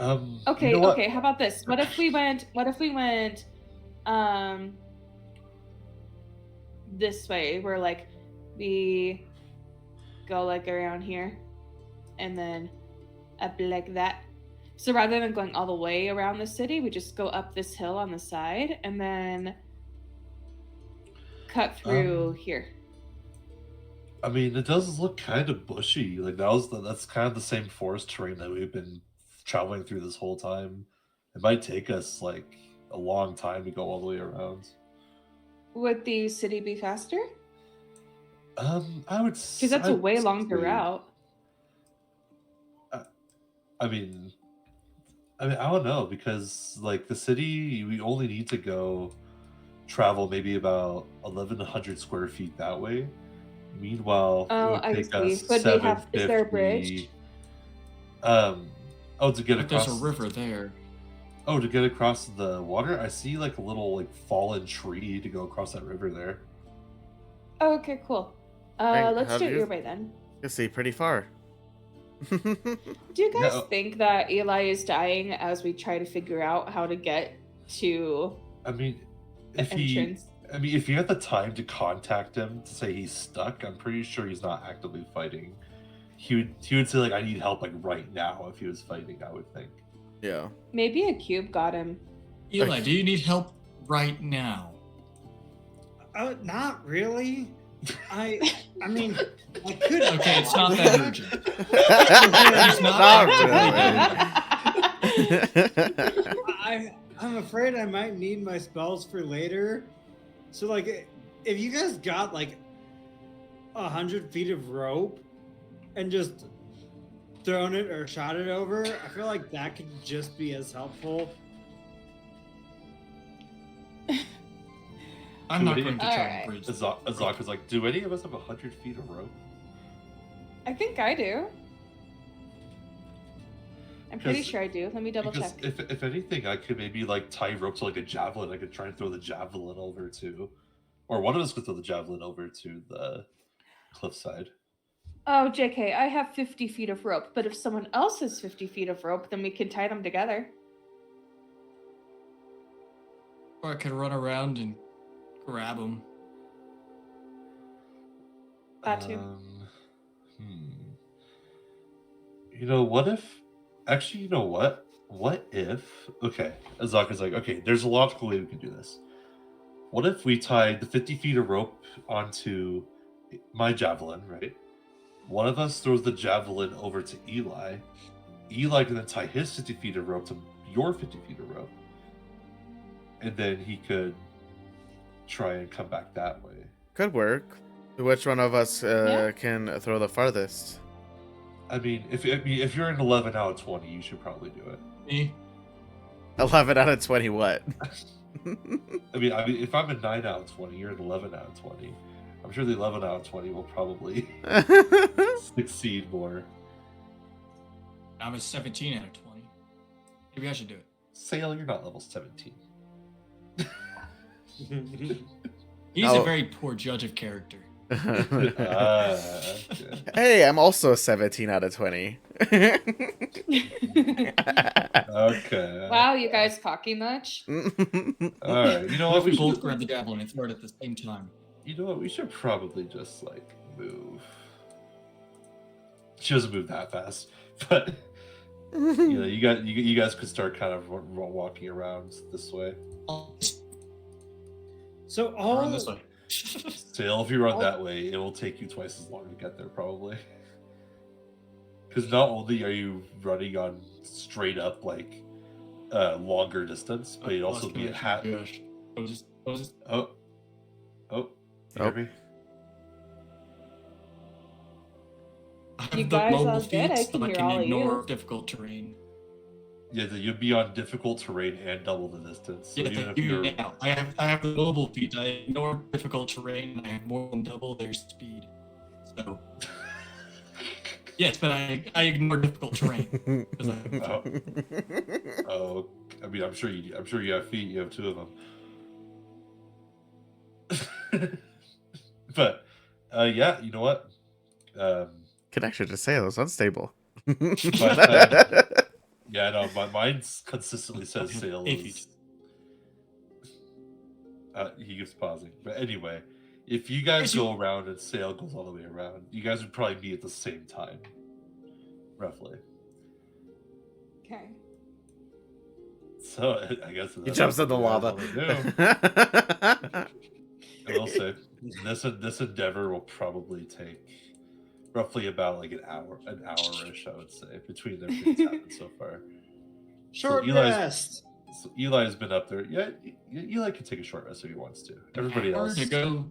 Okay, you know what? okay, how about this? What if we went this way, where like we go like around here and then up like that. So rather than going all the way around the city, we just go up this hill on the side and then cut through here. I mean, it does look kind of bushy. Like that's kind of the same forest terrain that we've been traveling through this whole time. It might take us like a long time to go all the way around. Would the city be faster? I would Because that's a way longer route. I mean, I don't know, because like the city, we only need to travel maybe about 1,100 square feet that way. Meanwhile, it would I take see. us Would we have? Is there a 750. bridge? To get But across. there's a river there. Oh, to get across the water, I see like a little like fallen tree to go across that river there. Oh, okay, cool. Right, Let's how do do it you- your way then. You see pretty far. Do you guys Yeah. think that Eli is dying as we try to figure out how to get to I mean, the entrance? if you have the time to contact him to say he's stuck, I'm pretty sure he's not actively fighting. He would say like, I need help like right now if he was fighting, I would think. Yeah. Maybe a cube got him. Eli, do you need help right now? Not really. I mean, I could. Okay, it's not that urgent. It's not really. I'm afraid I might need my spells for later. So like, if you guys got like 100 feet of rope and just thrown it or shot it over, I feel like that could just be as helpful. I'm not Dude, going to All try right. and bridge. Azaka's like, do any of us have 100 feet of rope? I think I do. I'm pretty 'Cause- sure I do. Let me double Because check. if anything, I could maybe like tie rope to like a javelin. I could try and throw the javelin over to, or one of us could throw the javelin over to the cliffside. Oh, JK, I have 50 feet of rope, but if someone else has 50 feet of rope, then we can tie them together. Or I could run around and grab them. That too. You know, what if? Actually, you know what? What if? Okay, Azaka's like, okay, there's a logical way we can do this. What if we tied the 50 feet of rope onto my javelin, right? One of us throws the javelin over to Eli. Eli can then tie his 50 feet of rope to your 50 feet of rope. And then he could try and come back that way. Could work. Which one of us Yeah. can throw the farthest? I mean, if you're an 11 out of 20, you should probably do it. Me? 11 out of 20 what? I mean, if I'm a 9 out of 20, you're an 11 out of 20. I'm sure the 11 out of 20 will probably succeed more. I'm a 17 out of 20. Maybe I should do it. Sail, you're not level 17. He's Oh. a very poor judge of character. Okay. Hey, I'm also 17 out of 20. Okay. Wow, you guys cocky much? Alright, you know What what? if we We both should, grab the javelin and throw it at the same time? you know what? We should probably just, like, move. She doesn't move that fast. But, you know, you guys could start kind of walking around this way. So Run all this way. Sail, if you run that way, it will take you twice as long to get there, probably. Because not only are you running on straight up, like, longer distance, but you'd also be a hat. Gosh. I was just Oh. You Oh. hear me? I have You the guys mobile all good? I feet, can so I hear can all of ignore you. difficult terrain. Yeah, you'd be on difficult terrain and double the distance. So Yeah, even thank if you. you're Now. I have the mobile feet. I ignore difficult terrain. And I have more than double their speed. So yes, but I ignore difficult terrain. 'Cause oh, I mean, I'm sure you have feet. You have two of them. But yeah, you know what? Connection to sail is unstable. Yeah, no, mine consistently says Okay, sail 8 is. feet. He keeps pausing, but anyway, if you guys go around and sail goes all the way around, you guys would probably be at the same time, roughly. Okay. So I guess He that's jumps in what the you guys lava. wanna do. I will say this endeavor will probably take roughly about like an hour-ish, I would say, between everything that's happened so far. short Eli's- rest. So Eli's been up there. Yeah, Eli can take a short rest if he wants to. Everybody Hour else. to go.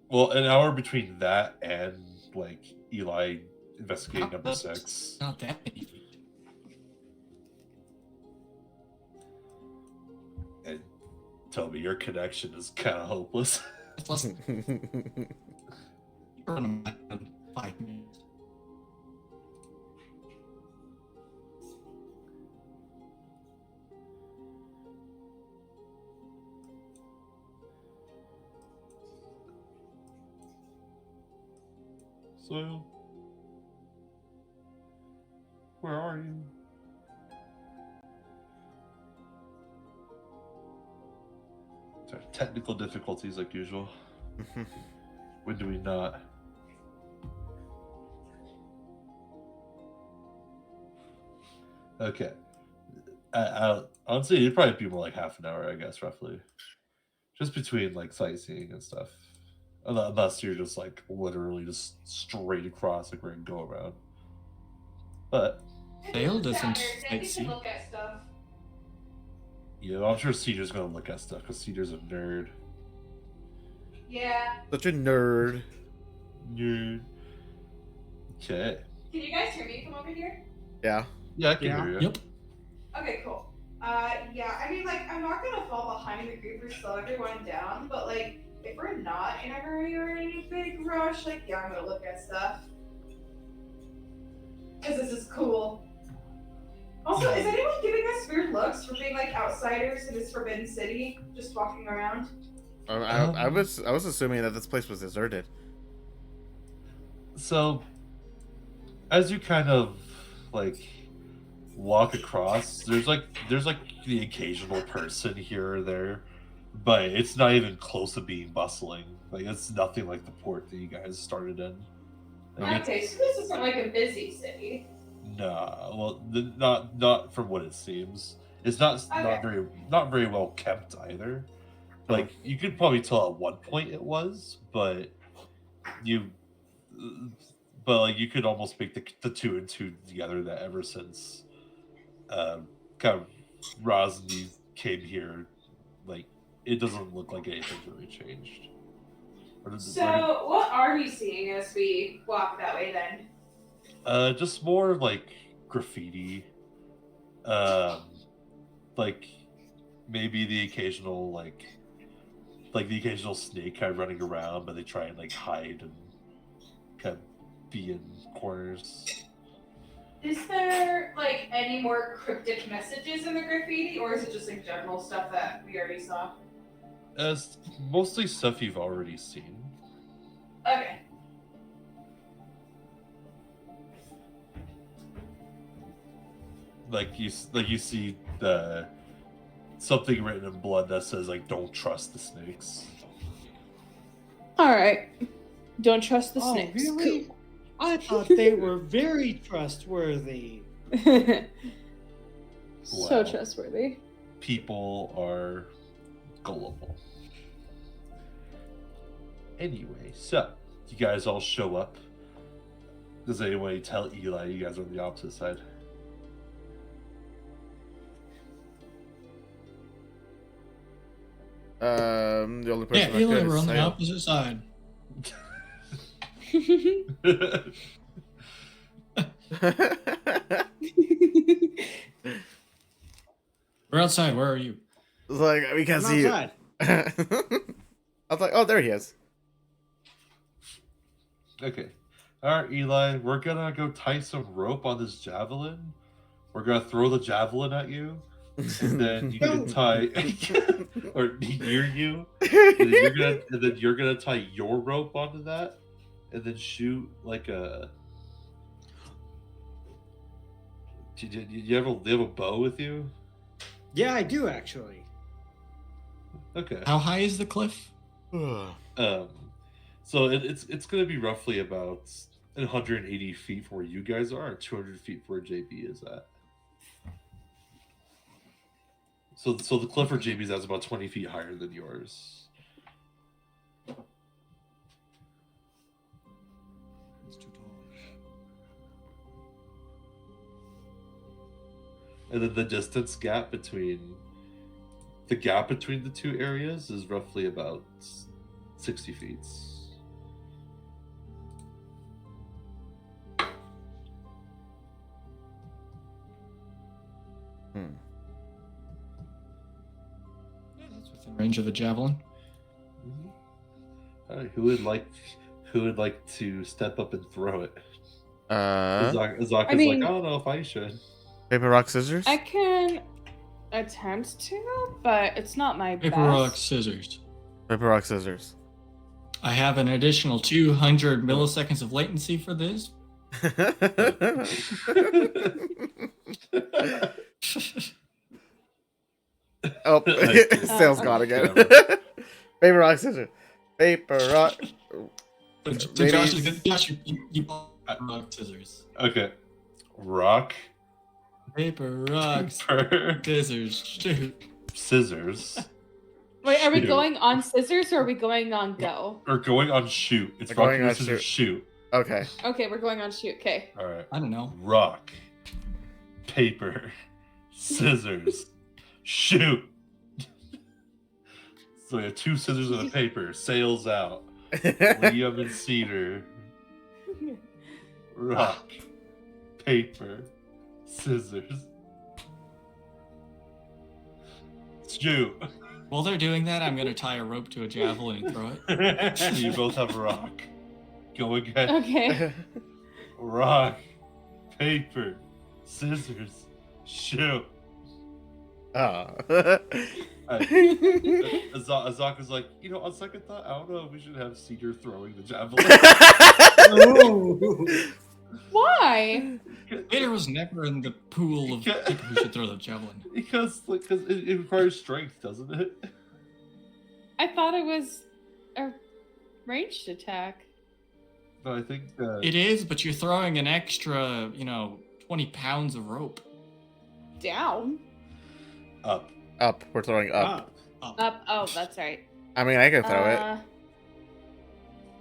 Well, an hour between that and like Eli investigating number That's 6. Not that many feet. And Toby, your connection is kind of hopeless. It's less than run about 5 minutes. So, where are you? Sorry, technical difficulties like usual. When do we not? Okay. Honestly, it'd probably be more like half an hour, I guess, roughly. Just between like sightseeing and stuff. Unless you're just like literally just straight across like we're gonna go around. But Dale doesn't sightsee. look at stuff. yeah, I'm sure Cedar's gonna look at stuff because Cedar's a nerd. Yeah. Such a nerd. Nerd. Okay. Can you guys hear me from over here? Yeah. Yeah, I can Yeah. hear you. Yep. Okay, cool. Yeah, I mean, like, I'm not gonna fall behind the group or slow everyone down, but, like, if we're not in a hurry or any big rush, like, yeah, I'm gonna look at stuff. Because this is cool. Also, is anyone giving us weird looks for being like outsiders in this forbidden city, just walking around? I was assuming that this place was deserted. So, as you kind of like walk across, there's like the occasional person here or there, but it's not even close to being bustling. Like it's nothing like the port that you guys started in. Like, Okay, so this isn't like a busy city. nah, well, not from what it seems. It's not Okay. not very well kept either. Like you could probably tell at one point it was, but you like you could almost make the two and two together that ever since kind of Rosny came here, like it doesn't look like anything's really changed. So, what are we seeing as we walk that way then? Just more like graffiti, um, like maybe the occasional like the occasional snake kind of running around, but they try and like hide and kind of be in corners. Is there like any more cryptic messages in the graffiti, or is it just like general stuff that we already saw? As mostly stuff you've already seen. Okay. Like you see the something written in blood that says like "Don't trust the snakes." All right. Don't trust the Oh, snakes. really? I thought they were very trustworthy. Cool. So Well. trustworthy. People are gullible. Anyway, so you guys all show up. Does anybody tell Eli you guys are on the opposite side? The only person Yeah, that Eli, could we're is on the Sail. opposite side. We're outside. Where are you? It's like we can't see you. outside. I was like, oh, there he is. Okay. Alright, Eli, we're gonna go tie some rope on this javelin. We're gonna throw the javelin at you. And then you can tie or near you. And then you're gonna tie your rope onto that. And then shoot like a do you have a bow with you? Yeah, I do actually. Okay. How high is the cliff? So it's going to be roughly about 180 feet from where you guys are, and 200 feet from where JB is at. So the cliff where JB's at is about 20 feet higher than yours. It's too tall. And then the distance gap between the two areas is roughly about 60 feet. Yeah, that's within range of the javelin. Who would like to step up and throw it? Azak is I mean- like, I don't know if I should. Paper, rock, scissors. I can attempt to, but it's not my Paper, best. rock, scissors. Paper, rock, scissors. I have an additional 200 milliseconds of latency for this. Oh, Nice. Sail's gone again. Paper, rock, scissors. Paper, rock. So Ladies. Josh, you rock, scissors. Okay. Rock, Paper, rock, paper, scissors, shoot. scissors. Wait, are we Shoot. going on scissors or are we going on go? Or going on shoot. It's We're rock, going paper, on scissors, shoot. Okay. Okay, we're going on shoot. Okay. All right. I don't know. Rock, paper, scissors, shoot. So we have 2 scissors and a paper. Sails out. Liam and Cedar. Rock, paper, scissors, shoot. While they're doing that, I'm gonna tie a rope to a javelin and throw it. You both have rock. Go again. Okay. Rock, paper, scissors, shoot. Oh. Azaka's like, on second thought, I don't know if we should have Cedar throwing the javelin. Ooh. Why? Vader was never in the pool of people who should throw the javelin. Because it requires strength, doesn't it? I thought it was a ranged attack. No, I think It is, but you're throwing an extra, 20 pounds of rope. Down. up. Up. We're throwing up. Up. Oh, that's right. I mean, I can throw it.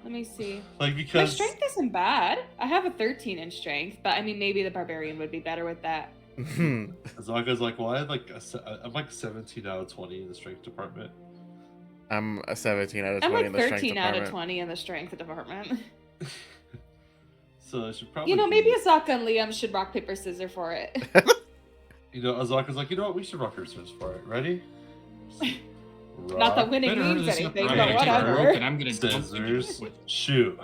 Let me see. Like, My because strength isn't bad. I have a 13 in strength, but I mean, maybe the barbarian would be better with that. Azaka's like, well, I'm like 17 out of 20 in the strength department. I'm a 17 out of 20 I'm like in the strength 13 out of department. 20 in the strength department. So I should probably. Maybe Azaka and Liam should rock, paper, scissors for it. Azaka's like, what? We should rock paper scissors for it. Ready? Not that Rock, winning Better means hurry this up, anything, or I'm but gonna take a rope whatever. and I'm gonna dump scissors, you with shoot.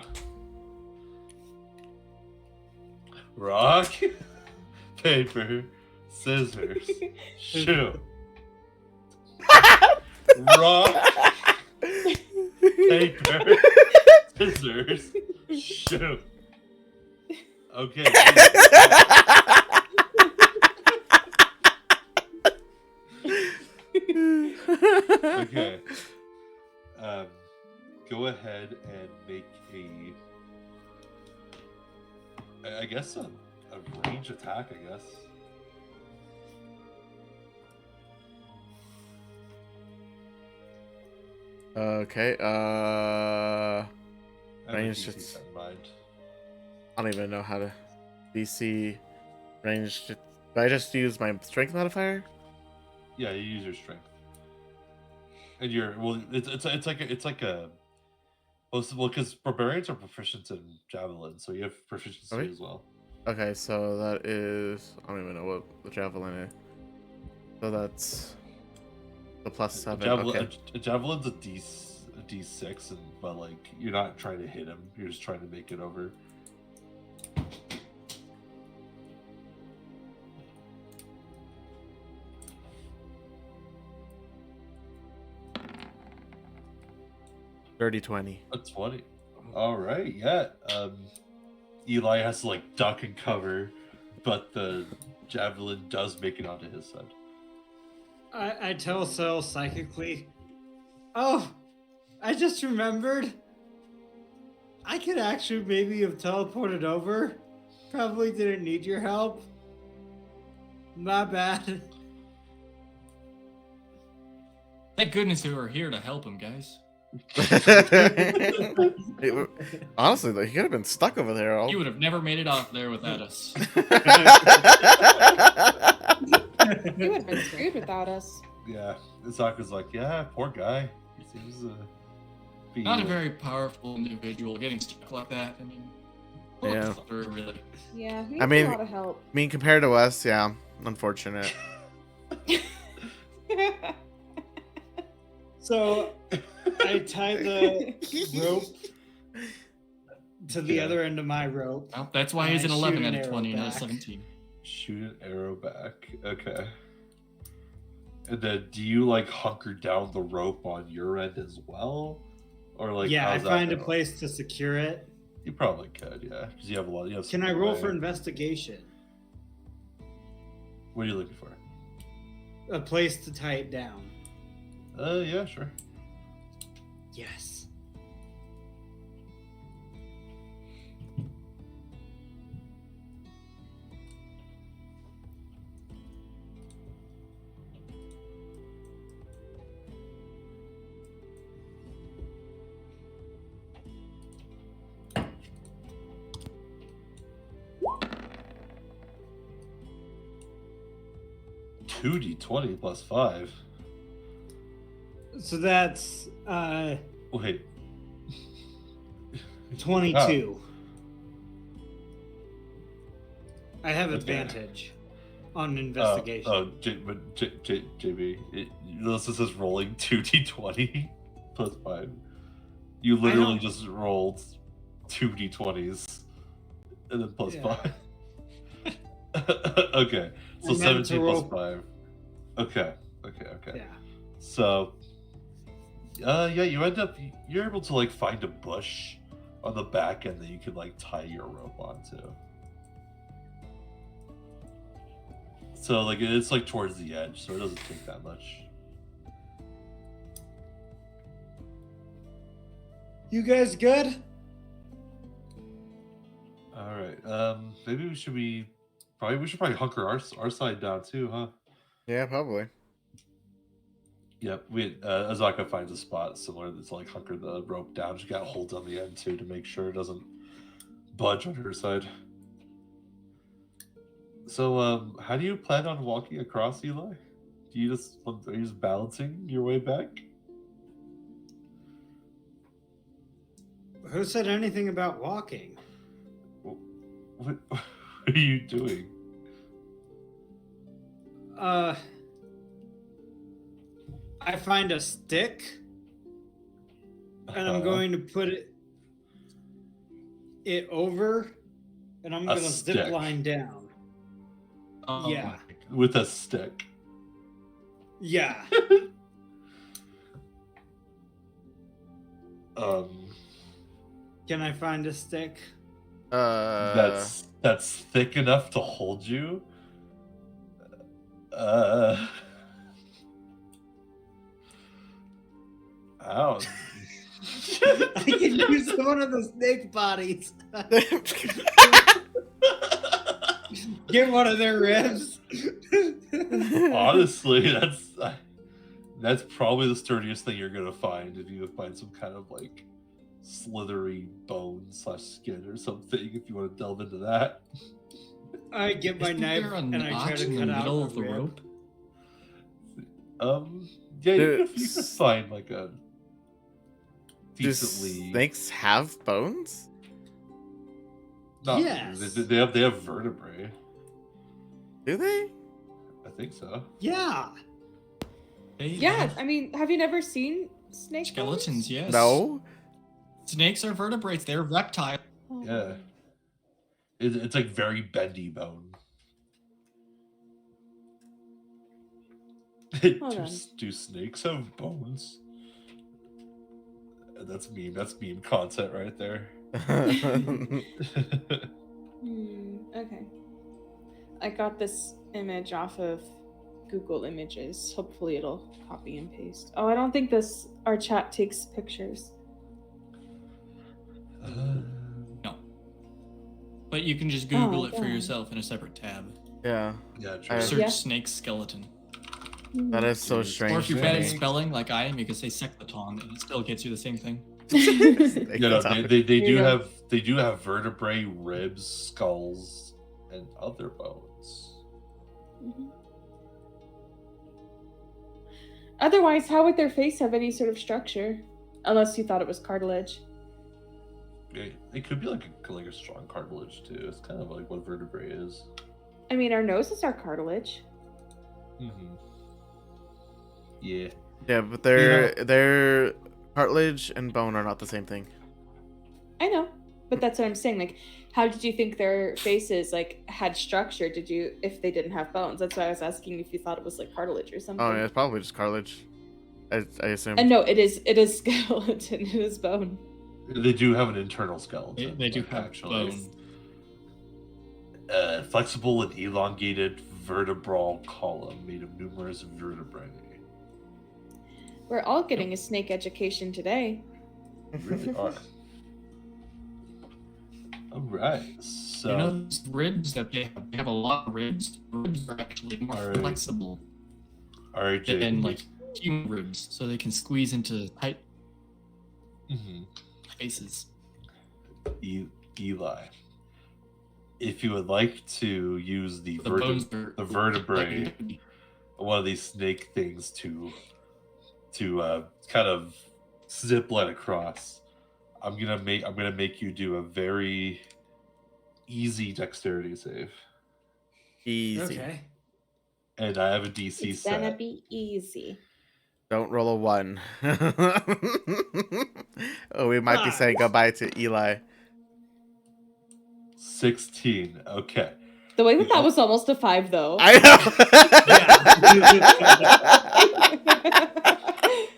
Rock, paper, scissors, shoot. Rock, paper, scissors, shoot. Okay. Okay. Go ahead and make I guess a range attack, I guess. Okay, I have a range DC just- in mind. I don't even know how to DC range. Do I just use my strength modifier? Yeah, you use your strength. And it's like a because barbarians are proficient in javelin, so you have proficiency Okay. as well. Okay, so that is, I don't even know what the javelin is. So that's the +7. Okay. A javelin's a D6, but like you're not trying to hit him; you're just trying to make it over. Dirty 20. A 20. All right, yeah. Eli has to like duck and cover, but the javelin does make it onto his side. I tell Cell psychically, oh, I just remembered. I could actually maybe have teleported over. Probably didn't need your help. My bad. Thank goodness we were here to help him, guys. Honestly, though, he could have been stuck over there. All... He would have never made it off there without us. You would have been screwed without us. Yeah, Isaka's like, yeah, poor guy. He seems to be Not a very powerful individual getting stuck like that. I mean, Yeah. really. Yeah, he I needs mean- a lot of help. I mean, compared to us, yeah, unfortunate. So I tie the rope to the Yeah. other end of my rope. Well, that's why he's I an shoot 11 an out of arrow 20, not a back. 17. shoot an arrow back. Okay. And then do you like hunker down the rope on your end as well? Or like Yeah, I how's that find a go? place to secure it. You probably could, yeah. Because you have a lot you have Can some I roll way. for investigation? What are you looking for? A place to tie it down. Yeah, sure. Yes. Two D20 plus 5. So that's Wait. 22. I have Okay. advantage on investigation. JB, this is rolling 2d20 plus 5. You literally know. just rolled 2d20s and then plus Yeah. 5. Okay, so I meant to 17 plus roll- 5. Okay. Yeah. So, yeah, you're able to like find a bush on the back end that you can like tie your rope onto. So like it's like towards the edge, so it doesn't take that much. You guys good? All right. Maybe we should probably hunker our side down too, huh? Yeah, probably. Yep. Azaka finds a spot similar to like hunker the rope down. She got holds on the end too to make sure it doesn't budge on her side. So, how do you plan on walking across, Eli? Are you just balancing your way back? Who said anything about walking? What are you doing? I find a stick and I'm going to put it over and I'm A going to zip stick. line down. Oh Yeah. my God. With a stick. Yeah. Can I find a stick? That's thick enough to hold you. Ow. I can use one of the snake bodies. Get one of their ribs. Honestly, that's probably the sturdiest thing you're gonna find if you find some kind of like slithery bone / skin or something. If you want to delve into that. I get my Isn't knife there a and I try notch to in the cut out middle a of the rib. rope? Yeah, you could Does- find like a Do decently. snakes have bones? Not really. Yes. They have vertebrae. Do they? I think so. Yeah. They Yeah, have I mean, have you never seen snake skeletons, yes. No. Snakes are vertebrates. They're reptiles. bones? Yeah. It's like very bendy bone. Hold on. Do snakes have bones? That's meme content right there. Okay. I got this image off of Google Images. Hopefully it'll copy and paste. Oh, I don't think our chat takes pictures. No. But you can just Google Oh, it for darn. yourself in a separate tab. Yeah, Yeah, true. I- Search Yeah. snake skeleton. that is so Or strange. Or if you're to bad at me. spelling like I am, you can say secleton and it still gets you the same thing. Snake Yeah, no, top. they There you do go. have vertebrae, ribs, skulls, and other bones. Mhm. Otherwise, how would their face have any sort of structure? Unless you thought it was cartilage. It could be like a strong cartilage too. It's kind of like what vertebrae is. I mean, our noses are cartilage. Mm-hmm. Yeah. Yeah, but their cartilage and bone are not the same thing. I know, but that's what I'm saying. Like, how did you think their faces like had structure? Did you, if they didn't have bones? That's why I was asking if you thought it was like cartilage or something. Oh, yeah, it's probably just cartilage. I assume. And no, it is skeleton. It is bone. They do have an internal skeleton. They do like, have actually. bone. Flexible and elongated vertebral column made of numerous vertebrae. We're all getting a snake education today. You really are. All right. So You know those ribs that they have a lot of ribs? Ribs are actually more Alright. flexible all right, Jake. than like human ribs, so they can squeeze into tight Mhm. spaces. Eli, if you would like to use the, The bones are the vertebrae, one of these snake things to kind of zip line across, I'm gonna make you do a very easy dexterity save, Easy. Okay. and I have a DC It's gonna set. be easy. Don't roll a 1. Oh, we might be saying goodbye to Eli. 16. Okay. The way that was almost a 5, though. I know.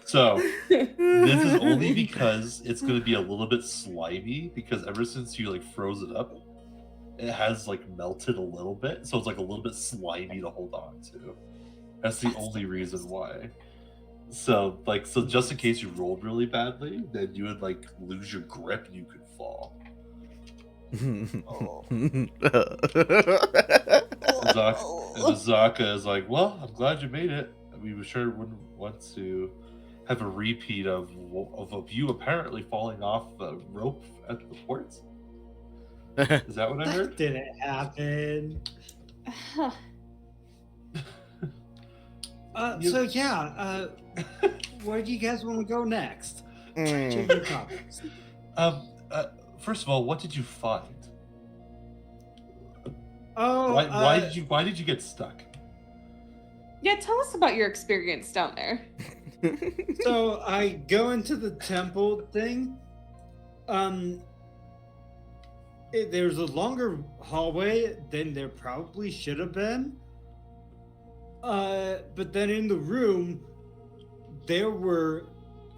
So this is only because it's going to be a little bit slimy, because ever since you like froze it up, it has like melted a little bit, so it's like a little bit slimy to hold on to. That's the only reason why. So just in case you rolled really badly, then you would like lose your grip and you could fall. Oh. Zaka is like, well, I'm glad you made it. We sure wouldn't want to have a repeat of you apparently falling off the rope at the port. Is that what I heard? That didn't happen. So yeah, where do you guys want to go next? Change your topics. First of all, what did you find? Oh, Why did you get stuck? Yeah, tell us about your experience down there. So I go into the temple thing. There's a longer hallway than there probably should have been. But then in the room, there were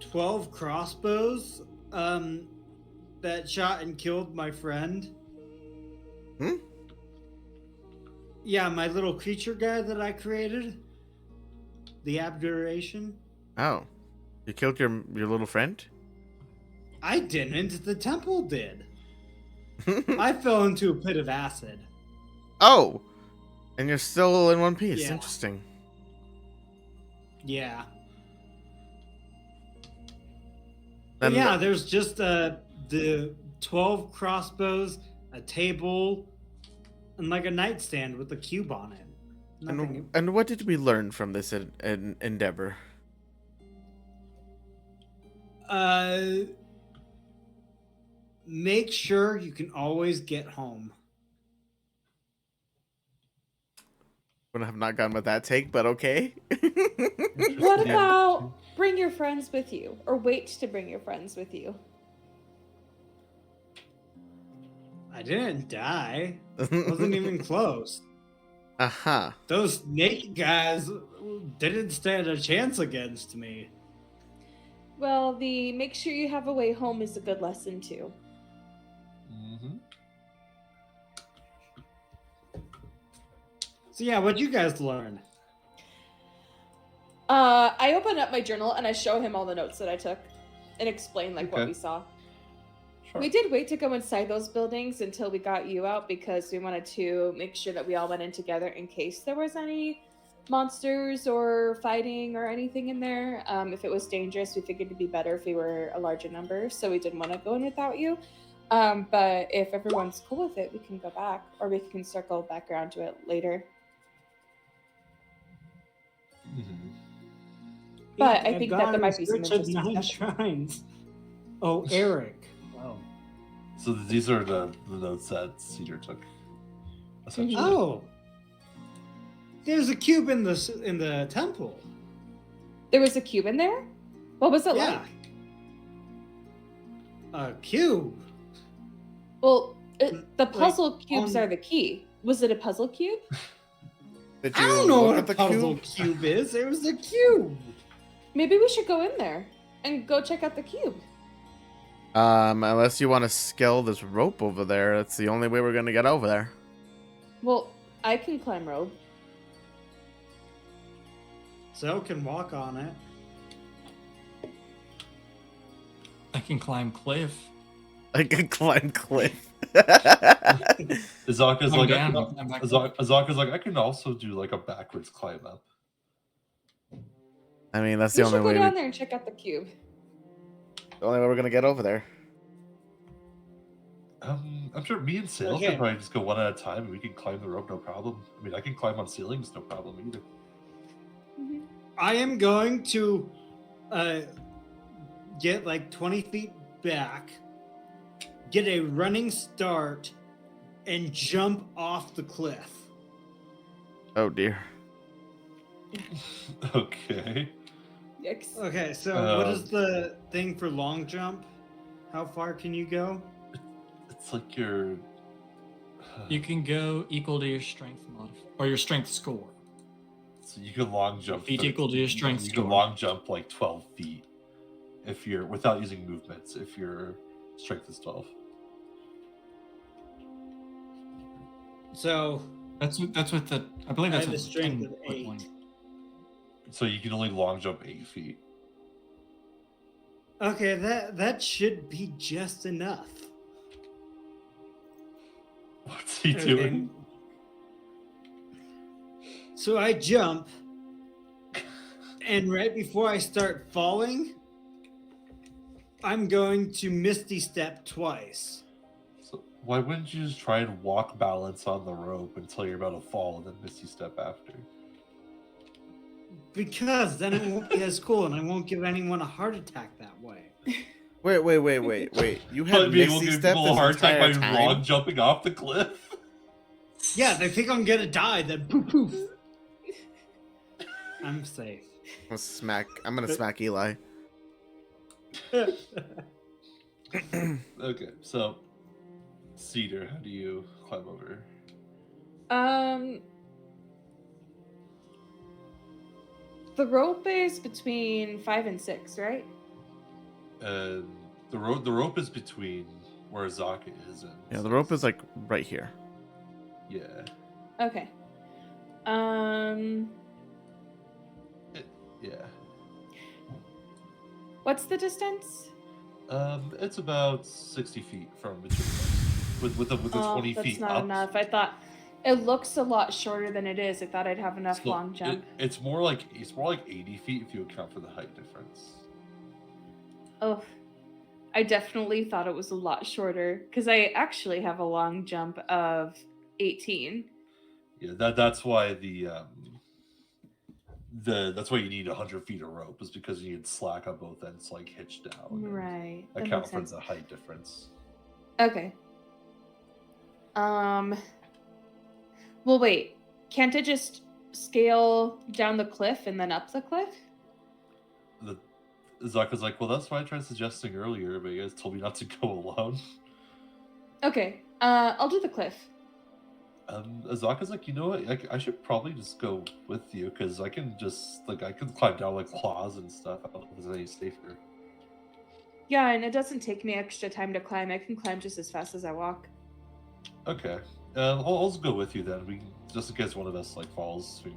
12 crossbows that shot and killed my friend. Yeah, my little creature guy that I created. The abjuration. Oh, you killed your little friend? I didn't. The temple did. I fell into a pit of acid. Oh, and you're still in one piece. Yeah. Interesting. Yeah. Then Yeah, there's just the 12 crossbows, a table, and like a nightstand with a cube on it. Nothing. And what did we learn from this endeavor? Make sure you can always get home. Would have not gone with that take, but okay. What about bring your friends with you, or wait to bring your friends with you? I didn't die. Wasn't even close. Uh-huh. Those naked guys didn't stand a chance against me. Well, the make sure you have a way home is a good lesson too. Mm-hmm. So yeah, what'd you guys learn? I open up my journal and I show him all the notes that I took and explain like what Okay. we saw. Sure. We did wait to go inside those buildings until we got you out because we wanted to make sure that we all went in together in case there was any monsters or fighting or anything in there. If it was dangerous, we figured it'd be better if we were a larger number, so we didn't want to go in without you. But if everyone's cool with it, we can go back, or we can circle back around to it later. Mm-hmm. But I think that there might be some Search of interesting 9 stuff. shrines. Oh, Eric. Oh. So these are the notes that Cedar took, essentially. Oh. There's a cube in the temple. There was a cube in there? What was it Yeah. like? A cube. Well, the puzzle cubes on- are the key. Was it a puzzle cube? Did I don't know look what at a the puzzle cube is. It was a cube. Maybe we should go in there and go check out the cube. Unless you want to scale this rope over there, that's the only way we're gonna get over there. Well, I can climb rope. So can walk on it. I can climb cliff. I can climb cliff. Azaka's I'm like, down, I'll climb back. Azaka's like, I can also do like a backwards climb up. I mean, that's We the should only go way. down there and check out the cube. The only way we're gonna get over there. I'm sure me and Sale Okay. could probably just go one at a time and we can climb the rope, no problem. I mean, I can climb on ceilings, no problem either. Mm-hmm. I am going to get like 20 feet back, get a running start, and jump off the cliff. Oh dear. Okay. Yikes. Okay, so what is the thing for long jump? How far can you go? It's like your. You can go equal to your strength or your strength score. So you can long jump. Feet equal to your strength You score. can long jump like 12 feet if you're without using movements. If your strength is 12. So That's what the I believe I that's have a what strength 10 of foot 8. one. So you can only long jump 8 feet. Okay, that should be just enough. What's he Okay. doing? So I jump, and right before I start falling, I'm going to Misty Step twice. So why wouldn't you just try and walk balance on the rope until you're about to fall and then Misty Step after? Because then it won't be as cool, and I won't give anyone a heart attack that way. Wait. You But had being able to Misty give Step people a this heart attack entire by long time? jumping off the cliff? Yeah, they think I'm gonna die, then poof poof. I'm safe. I'm gonna smack Eli. Okay, so Cedar, how do you climb over? The rope is between 5 and 6, right? And the rope is between where Zaka is and Yeah, the rope is like right here. yeah. Okay. Yeah. What's the distance? It's about 60 feet from between us. With the 20 that's feet not up. enough. I thought it looks a lot shorter than it is. I thought I'd have enough So long jump. It's more like 80 feet if you account for the height difference. Oh, I definitely thought it was a lot shorter because I actually have a long jump of 18. Yeah, that's why that's why you need 100 feet of rope is because you need slack on both ends, like hitch down. and Right. That Account makes for sense. the height difference. Okay. Well, wait. Can't I just scale down the cliff and then up the cliff? Zaka's like, well, that's why I tried suggesting earlier, but you guys told me not to go alone. Okay. I'll do the cliff. Azaka's like, you know what? I should probably just go with you because I can climb down like claws and stuff. I don't know if it's any safer. Yeah, and it doesn't take me extra time to climb. I can climb just as fast as I walk. Okay. I'll just go with you then. We just in case one of us like falls, we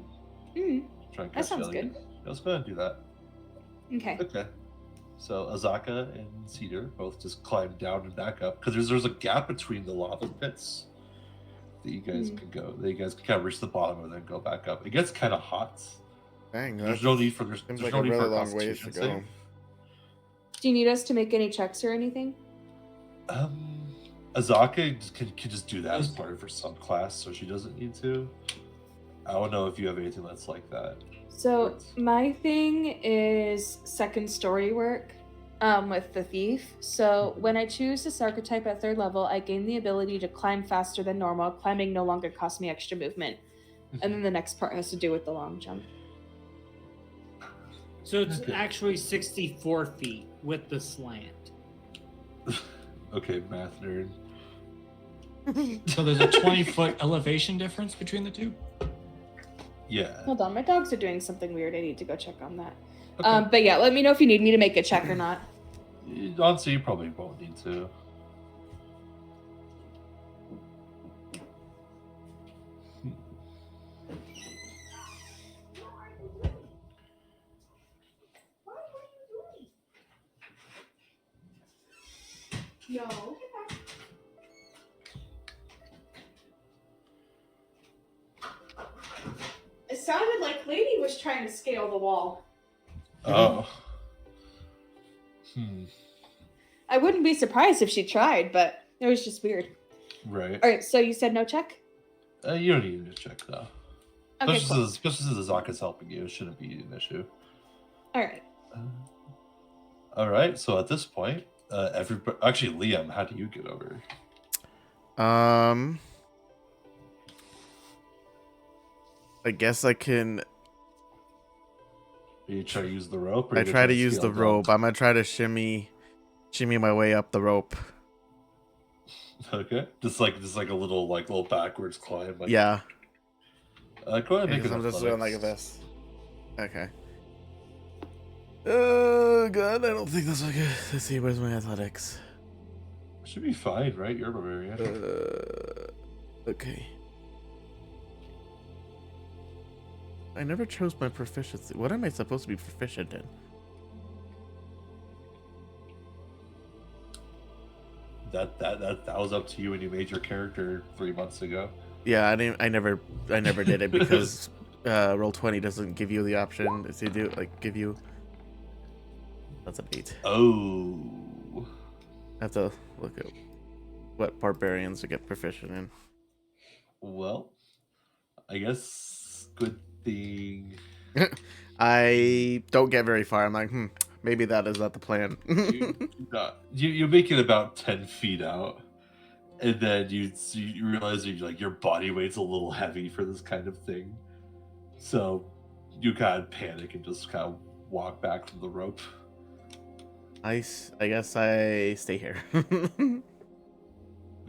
can try and That catch sounds the other good. guy. Let's go ahead and do that. Okay. Okay. So Azaka and Cedar both just climb down and back up because there's a gap between the lava pits that you guys can go. That you guys can kind of reach the bottom and then go back up. It gets kind of hot. Dang, There's no need for there's seems no like a need really for a long ways to constitution go. save. Do you need us to make any checks or anything? Azaka can just do that as part of her subclass, so she doesn't need to. I don't know if you have anything that's like that. So my thing is second story work with the thief. So when I choose this archetype at 3rd level, I gain the ability to climb faster than normal. Climbing no longer costs me extra movement. And then the next part has to do with the long jump. So it's Okay. actually 64 feet with the slant. Okay, math nerd. So there's a 20-foot elevation difference between the two. Yeah. Hold on, my dogs are doing something weird. I need to go check on that. Okay. But yeah, let me know if you need me to make a check or not. Honestly, you probably won't need to. No. It sounded like Lady was trying to scale the wall. Oh. I wouldn't be surprised if she tried, but it was just weird. Right. All right, so you said no check? You don't need to check though. Okay, cool. Especially since Azaka's helping you, it shouldn't be an issue. All right. All right. So at this point, everybody. Actually, Liam, how do you get over? I guess I can. You try to use the rope. Or I you try to use scale the down? rope. I'm gonna try to shimmy my way up the rope. Okay. Just like a little backwards climb. Like, Yeah. Go ahead and make Because an I'm just going like athletics. this. Okay. Oh god, I don't think that's okay. Let's see, where's my athletics? Should be fine, right? You're a barbarian. Okay. I never chose my proficiency. What am I supposed to be proficient in? That was up to you when you made your character 3 months ago. Yeah, I never did it because Roll20 doesn't give you the option to do give you. That's an 8. Oh. I have to look at what barbarians to get proficient in. Well, I guess good thing. I don't get very far. I'm like, maybe that is not the plan. You make it about 10 feet out, and then you realize your body weight's a little heavy for this kind of thing, so you kind of panic and just kind of walk back from the rope. I guess I stay here.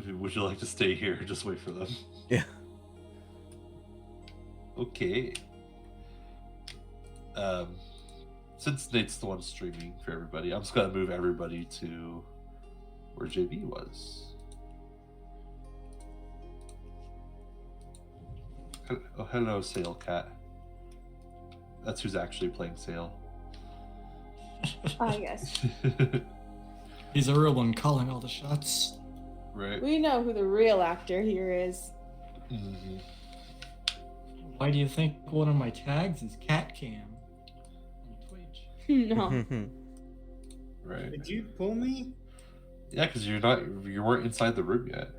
Would you like to stay here or just wait for them? Yeah. Okay. Since Nate's the one streaming for everybody, I'm just gonna move everybody to where JB was. Oh, hello, Sail Cat. That's who's actually playing Sail. Ah, yes. He's a real one calling all the shots. Right. We know who the real actor here is. Mm-hmm. Why do you think one of my tags is Cat Cam on Twitch? No. Right. Did you pull me? Yeah, because you weren't inside the room yet.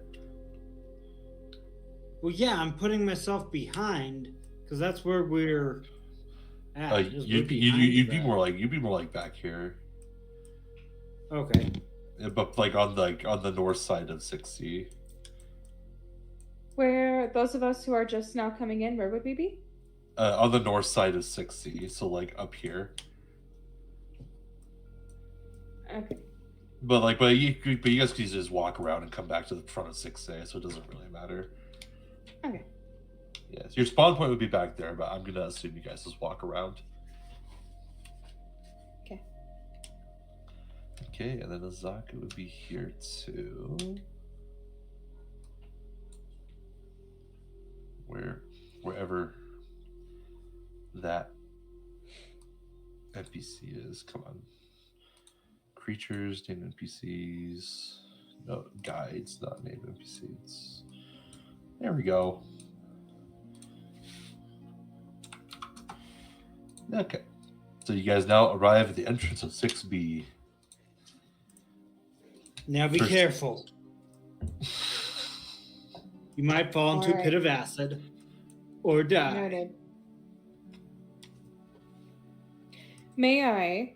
Well, yeah, I'm putting myself behind because that's where we're at. is we're You'd be behind more that. like back here. Okay. Yeah, but on the north side of 6C. Where those of us who are just now coming in, where would we be? On the north side of 6C, so up here. Okay. But you guys can just walk around and come back to the front of 6A, so it doesn't really matter. Okay. Yeah, so your spawn point would be back there, but I'm gonna assume you guys just walk around. Okay. Okay, and then Azaka would be here too. Wherever that NPC is. Come on. Creatures, named NPCs. No, guides, not named NPCs. There we go. Okay. So you guys now arrive at the entrance of 6B. Now be First- careful. You might fall into a Alright. pit of acid or die. Noted. May I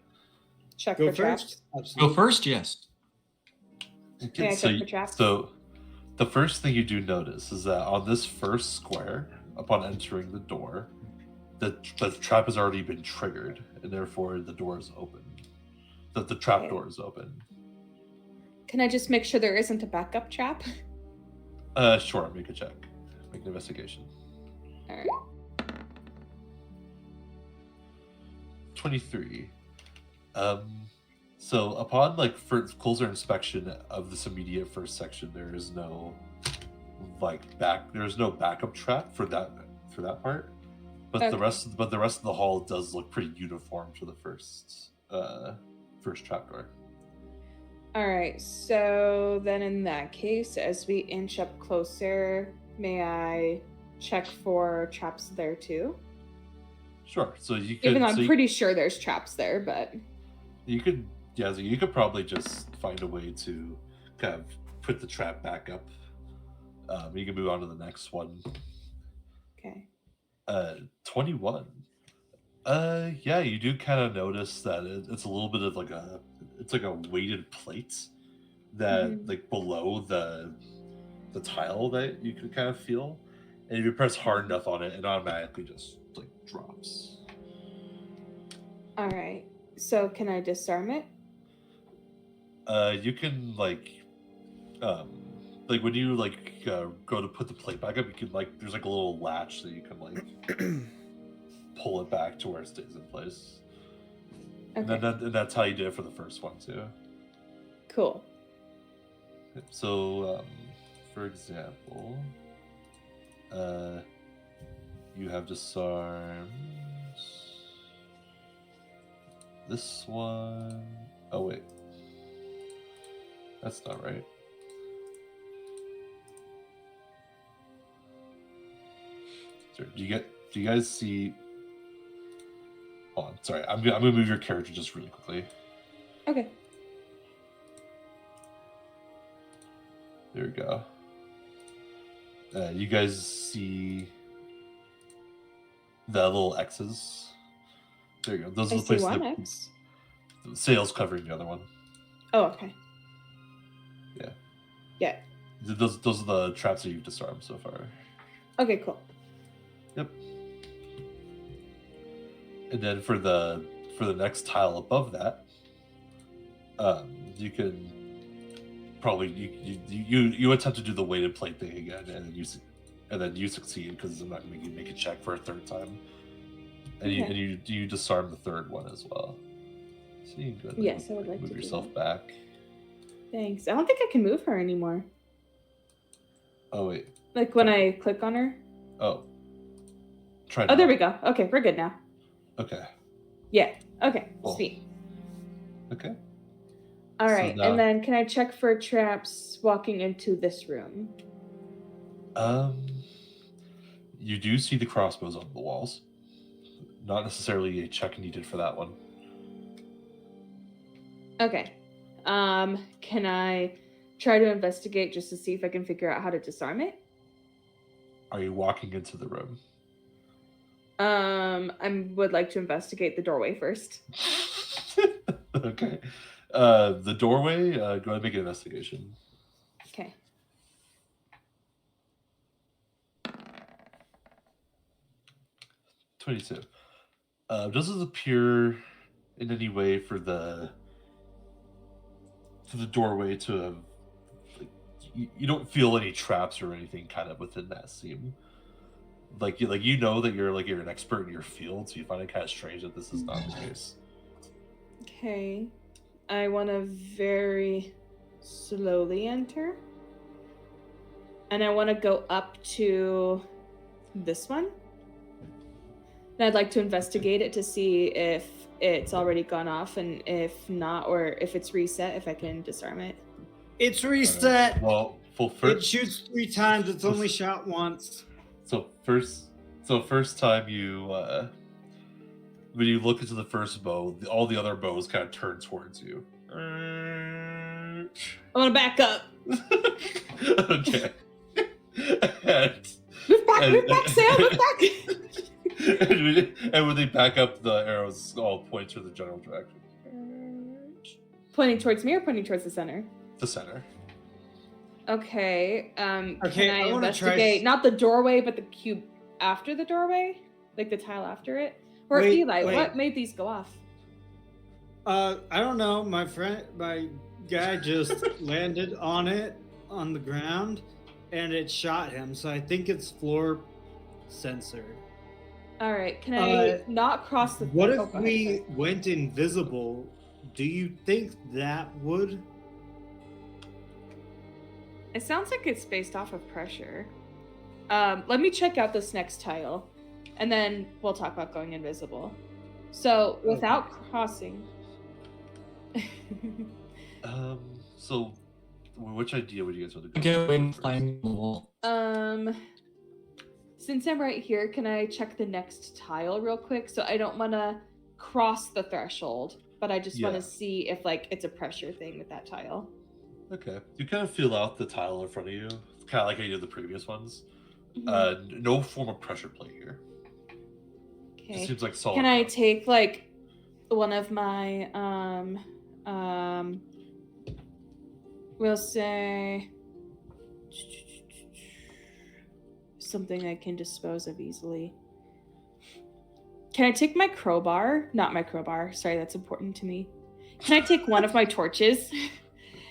check Go for traps? first. Go Absolutely. first, yes. Okay, May I so, check for traps? so the first thing you do notice is that on this first square, upon entering the door, the trap has already been triggered, and therefore the door is open. The trap Okay. door is open. Can I just make sure there isn't a backup trap? Sure, make a check. Make an investigation. All right. 23. So upon for closer inspection of this immediate first section, there is no there's no backup trap for that part. But Okay. the rest of the hall does look pretty uniform for the first trapdoor. All right. So then, in that case, as we inch up closer, may I check for traps there too? Sure. So you could Even though I'm so you- pretty sure there's traps there, but You could, yeah. So you could probably just find a way to kind of put the trap back up. You can move on to the next one. okay. 21. Yeah, you do kind of notice that it's a little bit of it's like a weighted plate that Mhm. below the tile that you can kind of feel, and if you press hard enough on it, it automatically just drops. All right. So can I disarm it? You can like when you like go to put the plate back up, you can like there's like a little latch that you can like pull it back to where it stays in place. Okay. And that's how you did it for the first one too. Cool. So, for example, you have disarmed this one. Oh wait, that's not right. Sorry, do you guys see? Hold on, sorry, I'm gonna move your character just really quickly. Okay. There we go. You guys see the little X's? There you go. Those I are the see places one that X. the sails covering the other one. Oh, okay. Yeah. Yeah. Those are the traps that you've disarmed so far. Okay, cool. Yep. And then for the next tile above that, you can probably you attempt to do the weighted plate thing again, and then you succeed because I'm not going to make you make a check for a third time, and Okay. you disarm the third one as well. So you can go ahead and Yes, I would like to move do yourself that. back. Thanks. I don't think I can move her anymore. Oh wait. Like when I click on her. Oh. Try. Oh, there we go. Okay, we're good now. Okay. Yeah. Okay. Cool. Sweet. Okay. All So right, now- and then can I check for traps walking into this room? You do see the crossbows on the walls. Not necessarily a check needed for that one. Okay. Can I try to investigate just to see if I can figure out how to disarm it? Are you walking into the room? I would like to investigate the doorway first. Okay. The doorway, go ahead and make an investigation. Okay. $22. Doesn't appear in any way for the doorway to have, like, you don't feel any traps or anything kind of within that seam. Like you know that you're an expert in your field, so you find it kind of strange that this is not the case. Okay. I want to very slowly enter. And I want to go up to this one. And I'd like to investigate it to see if it's already gone off, and if not, or if it's reset, if I can disarm it. It's reset. Well, It first, shoots 3 times. It's only shot once. so first time you when you look into the first bow, all the other bows kind of turn towards you. I want to back up. Okay. And, Move back, Sam, move back. and when they back up, the arrows all point to the general direction. Pointing towards me or pointing towards the center? The center. Okay. Okay, Can I I wanna try investigate not the doorway, but the cube after the doorway, like the tile after it? Or Wait, Eli, wait. what made these go off? I don't know. My guy just landed on it on the ground, and it shot him. So I think it's floor censored. All right. Can I not cross the? What oh, if go ahead, we sorry. went invisible? Do you think that would? It sounds like it's based off of pressure. Let me check out this next tile, and then we'll talk about going invisible. So without crossing. So which idea would you guys want to Go in, first? climb the wall. Since I'm right here, can I check the next tile real quick? So I don't want to cross the threshold, but I just want Yeah. to see if like it's a pressure thing with that tile. Okay. You kind of feel out the tile in front of you. It's kind of like how you did the previous ones. Mhm. No form of pressure plate here. It Okay. seems like solid. Can I ground. take like one of my we'll say something I can dispose of easily. Can I take my crowbar? Not my crowbar. Sorry, that's important to me. Can I take one of my torches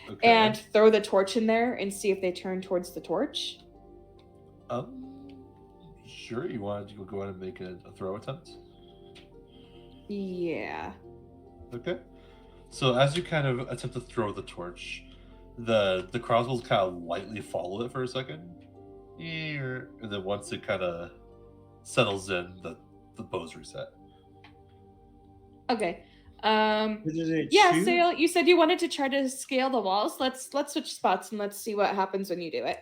Okay. and throw the torch in there and see if they turn towards the torch. Sure. You want to go ahead and make a throw attempt? Yeah. Okay. So as you kind of attempt to throw the torch, the crossbows kind of lightly follow it for a second, and then once it kind of settles in, the bows reset. Okay. Did it Yeah, shoot? Sale, you said you wanted to try to scale the walls. Let's switch spots and let's see what happens when you do it.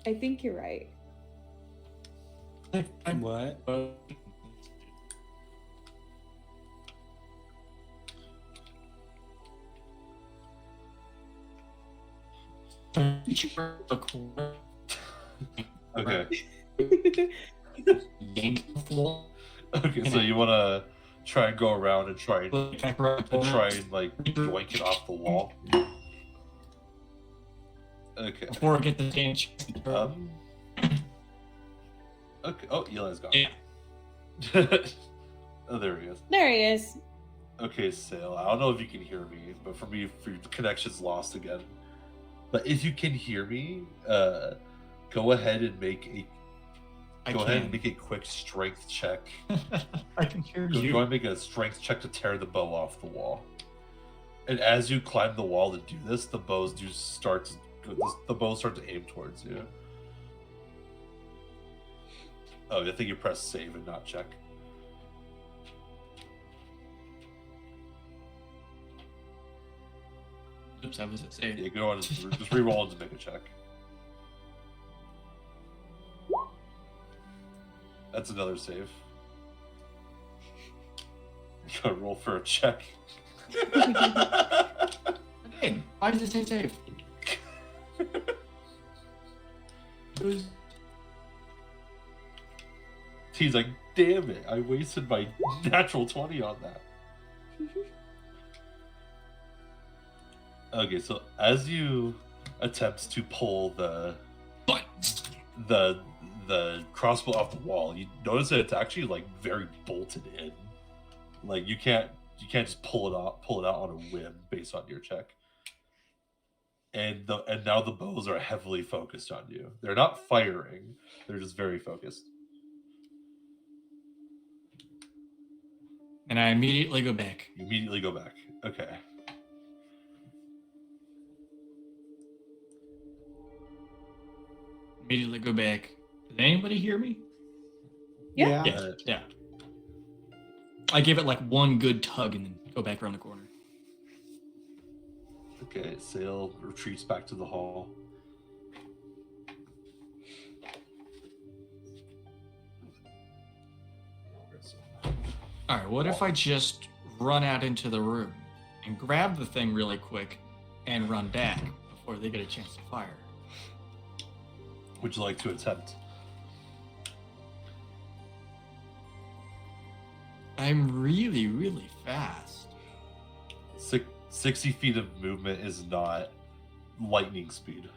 I think you're right. What? Okay. Game floor. Okay. So you want to try and go around and try and like yoink it off the wall. Okay. Before I get the change. Okay. Oh, Eli's gone. Yeah. Oh, there he is. There he is. Okay, Sale. I don't know if you can hear me, but for me, the connection's lost again. But if you can hear me, go ahead and make a quick strength check. I can hear Go you. ahead and make a strength check to tear the bow off the wall. And as you climb the wall to do this, the bows start to aim towards you. Oh, I think you press save and not check. Oops, that was it. Saved. Yeah, go on, just re-roll and just make a check. That's another save. You gotta roll for a check. Hey, why does it say save? He's like, damn it, I wasted my natural 20 on that. Okay, so as you attempt to pull the crossbow off the wall, you notice that it's actually like very bolted in. Like you can't just pull it out on a whim based on your check. And now the bows are heavily focused on you. They're not firing; they're just very focused. And I immediately go back. You immediately go back. Okay. Immediately go back. Did anybody hear me? Yeah. Yeah. I give it like one good tug and then go back around the corner. Okay, Sale retreats back to the hall. Alright, what if I just run out into the room and grab the thing really quick and run back before they get a chance to fire? Would you like to attempt? I'm really, really fast. 60 feet of movement is not lightning speed.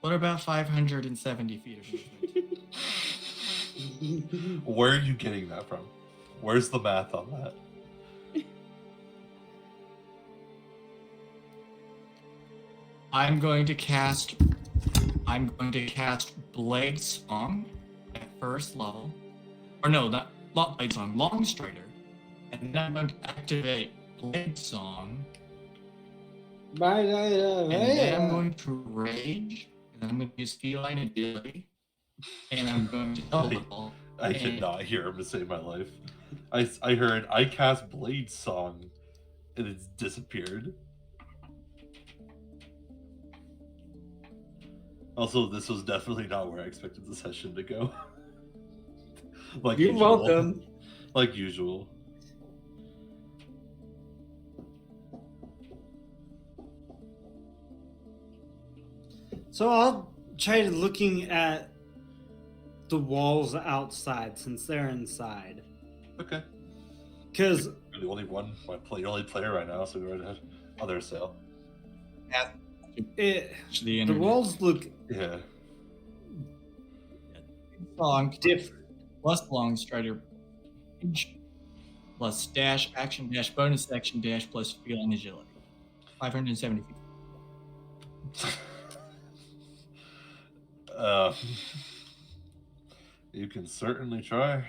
What about 570 feet of movement? Where are you getting that from? Where's the math on that? I'm going to cast Blade Song at first level. Or no, not Blade Song, Long Strider. And then I'm going to activate Blade Song. And then I'm going to Rage. And then I'm going to use Feline Agility. And I'm going to double. I did not hear him to save my life. I heard I cast Blade Song and it's disappeared. Also, this was definitely not where I expected the session to go. Like You're usual. welcome. Like usual. So I'll try looking at the walls outside since they're inside. Okay. Because You're the only one, your only player right now, so go right ahead. Other Sale. the The internet. walls look Yeah. long Different. plus long strider range plus dash action dash bonus action dash plus feeling agility. 570 feet. You can certainly try.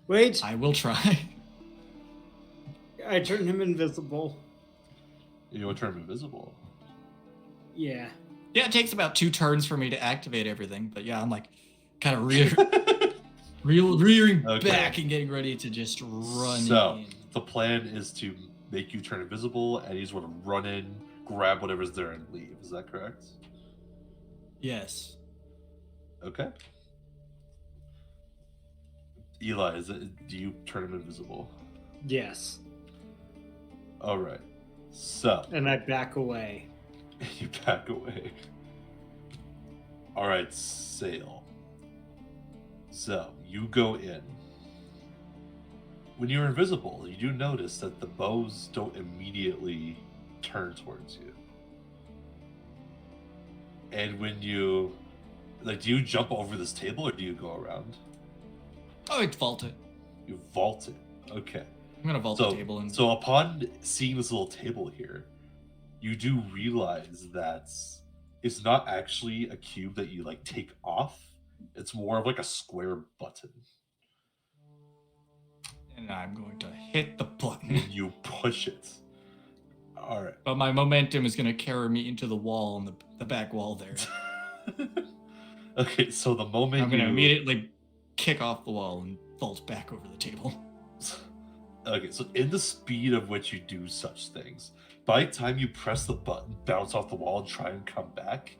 Wait, I will try. I turned him invisible. You will turn invisible. Yeah. Yeah, it takes about 2 turns for me to activate everything, but yeah, I'm like kind of rearing Okay. back and getting ready to just run So in. the plan is to make you turn invisible, and you just want to run in, grab whatever's there, and leave. Is that correct? Yes. Okay. Eli, do you turn him invisible? Yes. All right. So And I back away. you back away. All right, Sail. So you go in. When you're invisible, you do notice that the bows don't immediately turn towards you. And when you, like, do you jump over this table or do you go around? Oh, it's vaulted. You vault it. Okay. I'm gonna vault the table and So upon seeing this little table here, you do realize that it's not actually a cube that you like take off. It's more of like a square button. and I'm going to hit the button. And you push it. All right. But my momentum is gonna carry me into the wall on the back wall there. Okay, so the moment I'm gonna immediately kick off the wall and vault back over the table. Okay, so in the speed of which you do such things, by the time you press the button, bounce off the wall, and try and come back,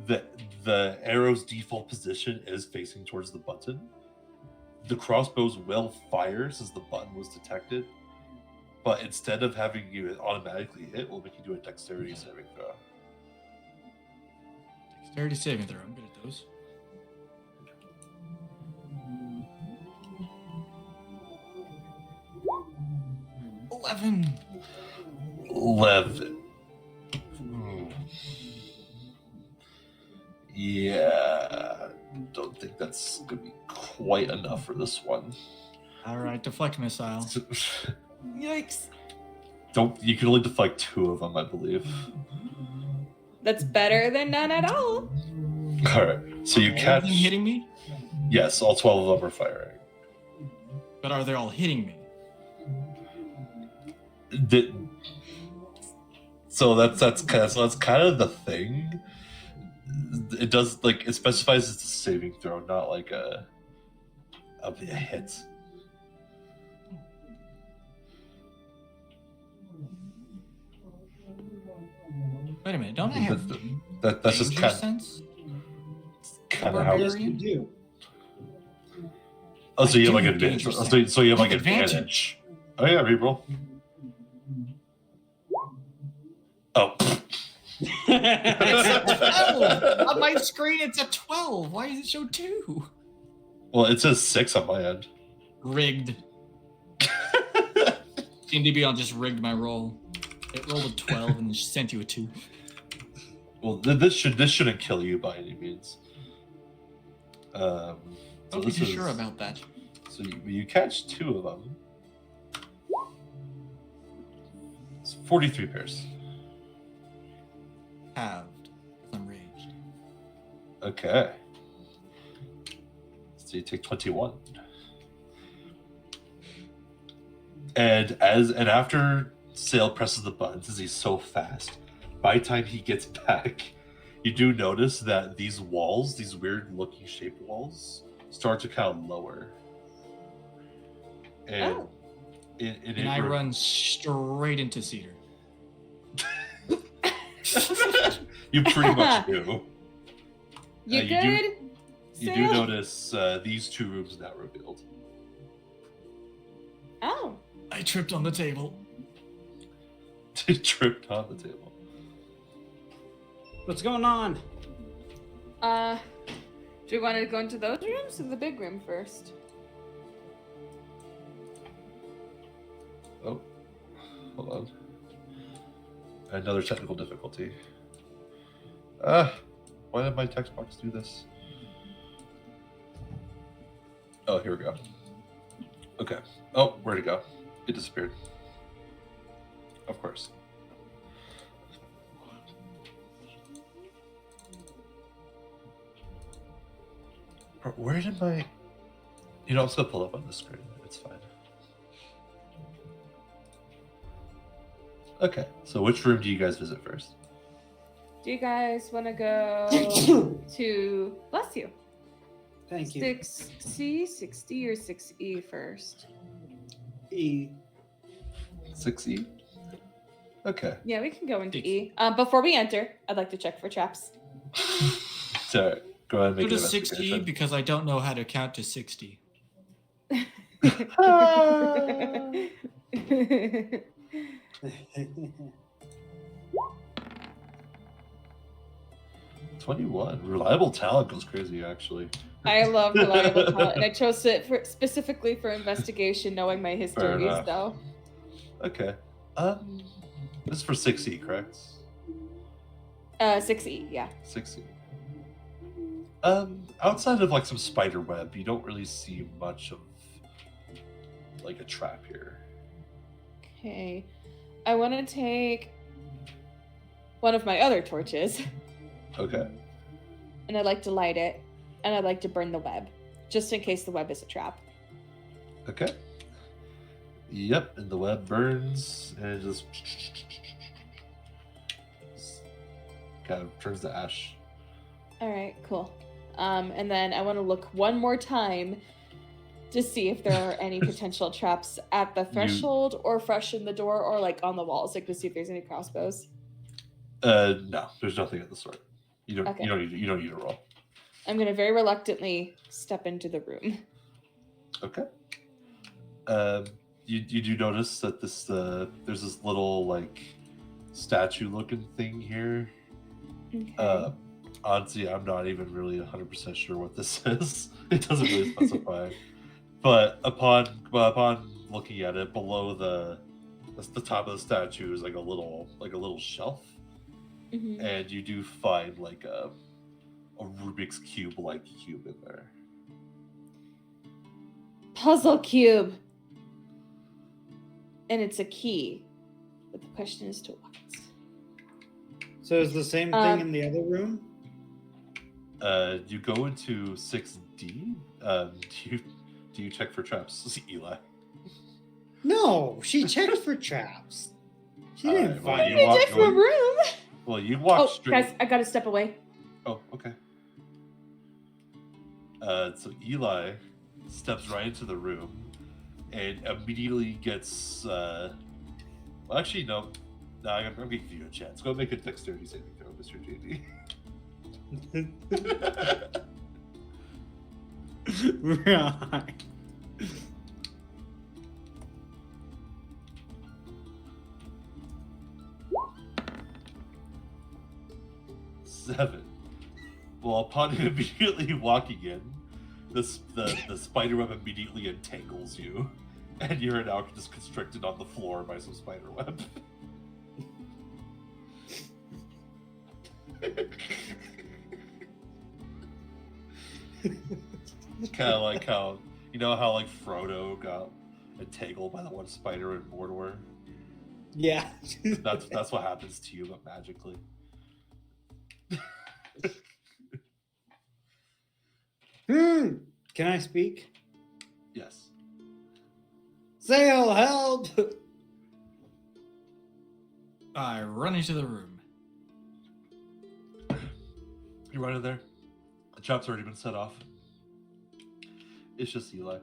the arrow's default position is facing towards the button. The crossbows will fire since the button was detected, but instead of having you automatically hit, we'll make you do a dexterity saving throw. Dexterity saving throw. I'm good at those. $11. 11. Yeah, don't think that's gonna be quite enough for this one. All right, deflect missile. Yikes. You can only deflect 2 of them, I believe. That's better than none at all. All right, so you All catch. of them hitting me? Yes, all 12 of them are firing. But are they all hitting me? So that's kind of the thing. It does it specifies it's a saving throw, not like a hit. Wait a minute, don't I have That's just danger sense? kind of how. Yes, you do. Oh, so I you have do like have advantage. danger So you have like Like advantage. Oh yeah, reroll. Oh. It's a 12! On my screen, it's a 12. Why does it show 2? Well, it says 6 on my end. Rigged. DB just rigged my roll. It rolled a 12 and then sent you a 2. Well, this shouldn't kill you by any means. So Don't be this too is, sure about that. So you catch 2 of them. It's 43 pairs. Halved. Because I'm raged. Okay. So you take 21. And after Sail presses the buttons, as he's so fast, by the time he gets back, you do notice that these walls, these weird looking shaped walls, start to kind of lower. And Oh. And I run straight into Cedar. You pretty much do. You you good? You do notice these 2 rooms now revealed. Oh. I tripped on the table. Tripped on the table. What's going on? Do we want to go into those rooms or the big room first? Oh, hold on. Another technical difficulty. Why did my text box do this? Oh, here we go. Okay. Oh, where'd it go? It disappeared. Of course. Where did my... You know, I'm just going to pull up on the screen. It's fine. Okay, so which room do you guys visit first? Do you guys want to go to... Bless you. Thank you. 6C, 6D, or 6E first? E. 6E? Okay. Yeah, we can go into Six. E. Before we enter, I'd like to check for traps. So, go ahead and make Go an to 60 investigation. because I don't know how to count to 60. Ah! 21. Reliable talent goes crazy, actually. I love reliable talent, and I chose it specifically for investigation, knowing my history. enough. So Okay. This is for 6E, correct? 6E, yeah. 6E. Outside of like some spider web, you don't really see much of like a trap here. Okay, I want to take one of my other torches, Okay. and I'd like to light it, and I'd like to burn the web, just in case the web is a trap. Okay. Yep, and the web burns and it just kind of turns to ash. All right, cool. And then I want to look one more time to see if there are any potential traps at the threshold or fresh in the door or like on the walls, like to see if there's any crossbows. No, there's nothing of the sort. You don't. Okay. You don't need to roll. I'm gonna very reluctantly step into the room. Okay. You do notice that this there's this little like statue looking thing here. Okay. Honestly, I'm not even really 100% sure what this is. It doesn't really specify. But upon looking at it, below the top of the statue is like a little shelf, Mhm. and you do find like a Rubik's cube like cube in there. Puzzle cube. And it's a key. But the question is to what? So is the same thing in the other room? You go into 6D. Do you check for traps, Eli? No, she checked for traps. She didn't Alright, well, find you it. walk- Different room. Well, you walk Oh, straight. guys, I gotta step away. Oh, okay. So Eli steps right into the room and immediately gets. Well, actually, no. No, I'm gonna give you a chance. Go make a dexterity saving throw, Mr. JD. Right. Seven. Well, upon immediately walking in, the spider web immediately entangles you, and you're now just constricted on the floor by some spider web. Kind of like how how like Frodo got entangled by the one spider in Mordor. Yeah. That's what happens to you, but magically. Can I speak? Yes. Sail, help! I run into the room. You run in there. The trap's already been set off. It's just Eli.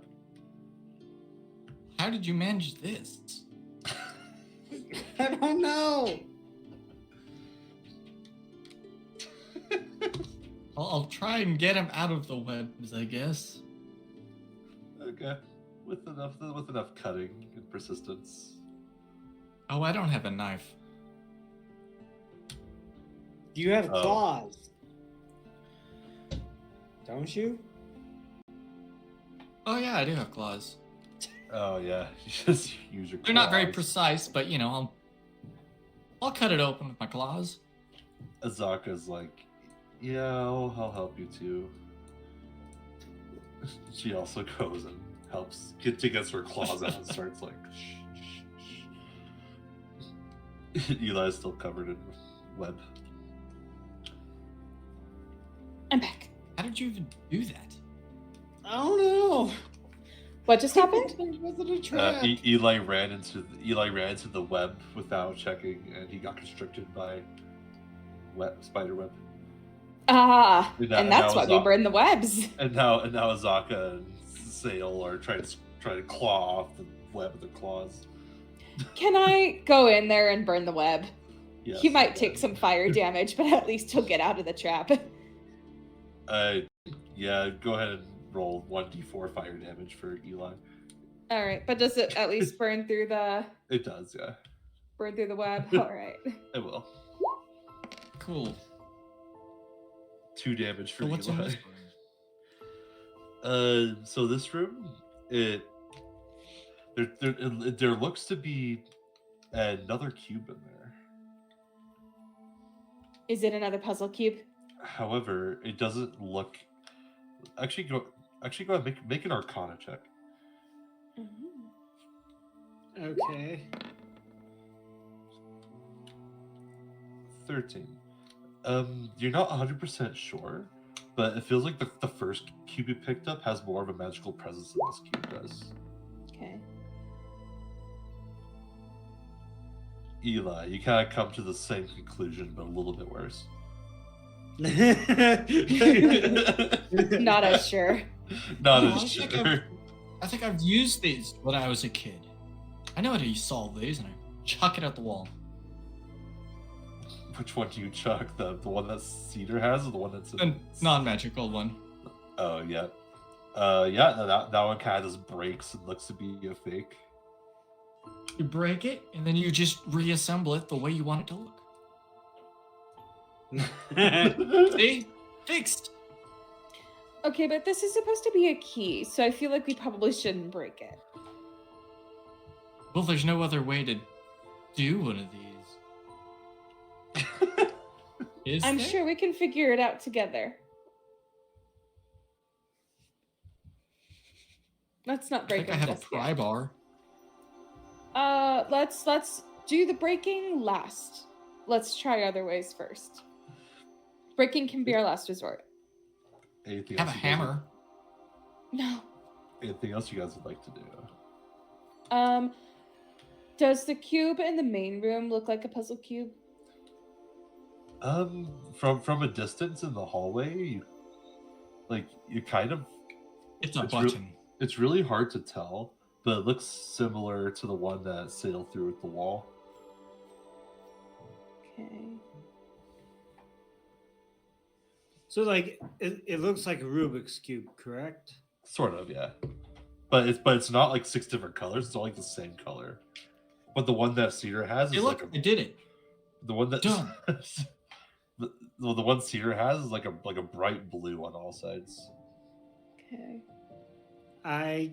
How did you manage this? I don't know. I'll try and get him out of the webs, I guess. Okay. With enough cutting and persistence. Oh, I don't have a knife. You have Oh. claws. Don't you? Oh yeah, I do have claws. Oh yeah, you just use your. They're not very claws. precise, but you know, I'll cut it open with my claws. Azaka's like, yeah, I'll help you too. She also goes and helps gets her claws out and starts like. Eli's still covered in web. I'm back. How did you even do that? I don't know. What just happened? There wasn't a trap. Eli ran into the web without checking, and he got constricted by spider web. Ah, And and now that's why we Azaka- burn the webs. And now Azaka and Sail are trying to claw off the web with their claws. Can I go in there and burn the web? Yes, He might you take can. some fire damage, but at least he'll get out of the trap. Yeah, go ahead and roll 1d4 fire damage for Eli. All right, but does it at least burn through the It does, yeah. web? All right. It will. Cool. 2 damage for So what's in Eli. this room? So this room, there looks to be another cube in there. Is it another puzzle cube? However, it doesn't look. Actually, go ahead, make an Arcana check. Okay. 13. You're not 100% sure, but it feels like the first cube you picked up has more of a magical presence than this cube does. Okay. Eli, you kind of come to the same conclusion, but a little bit worse. Not as sure. Not Oh, as I think I've used these when I was a kid. I know how to solve these, and I chuck it at the wall. Which one do you chuck? The one that Cedar has, or the one that's A non-magical one. Oh yeah, yeah. That one kind of just breaks and looks to be a fake. You break it, and then you just reassemble it the way you want it to look. See? Fixed. Okay, but this is supposed to be a key, so I feel like we probably shouldn't break it. Well, there's no other way to do one of these. Is I'm there? sure we can figure it out together. Let's not I break think I it have a just pry yet. bar. Let's do the breaking last. Let's try other ways first. Breaking can be our last resort. Anything Have a else you guys hammer. No. anything else you guys would like to do? Does the cube in the main room look like a puzzle cube? From a distance in the hallway, you kind of. It's a It's button. It's really hard to tell, but it looks similar to the one that Sail threw at the wall. Okay. So, like, it looks like a Rubik's Cube, correct? Sort of, yeah. But it's not like 6 different colors. It's all like the same color. But the one that Cedar has Hey, is look, like I did it. the one that Done. the one Cedar has is like a bright blue on all sides. Okay. I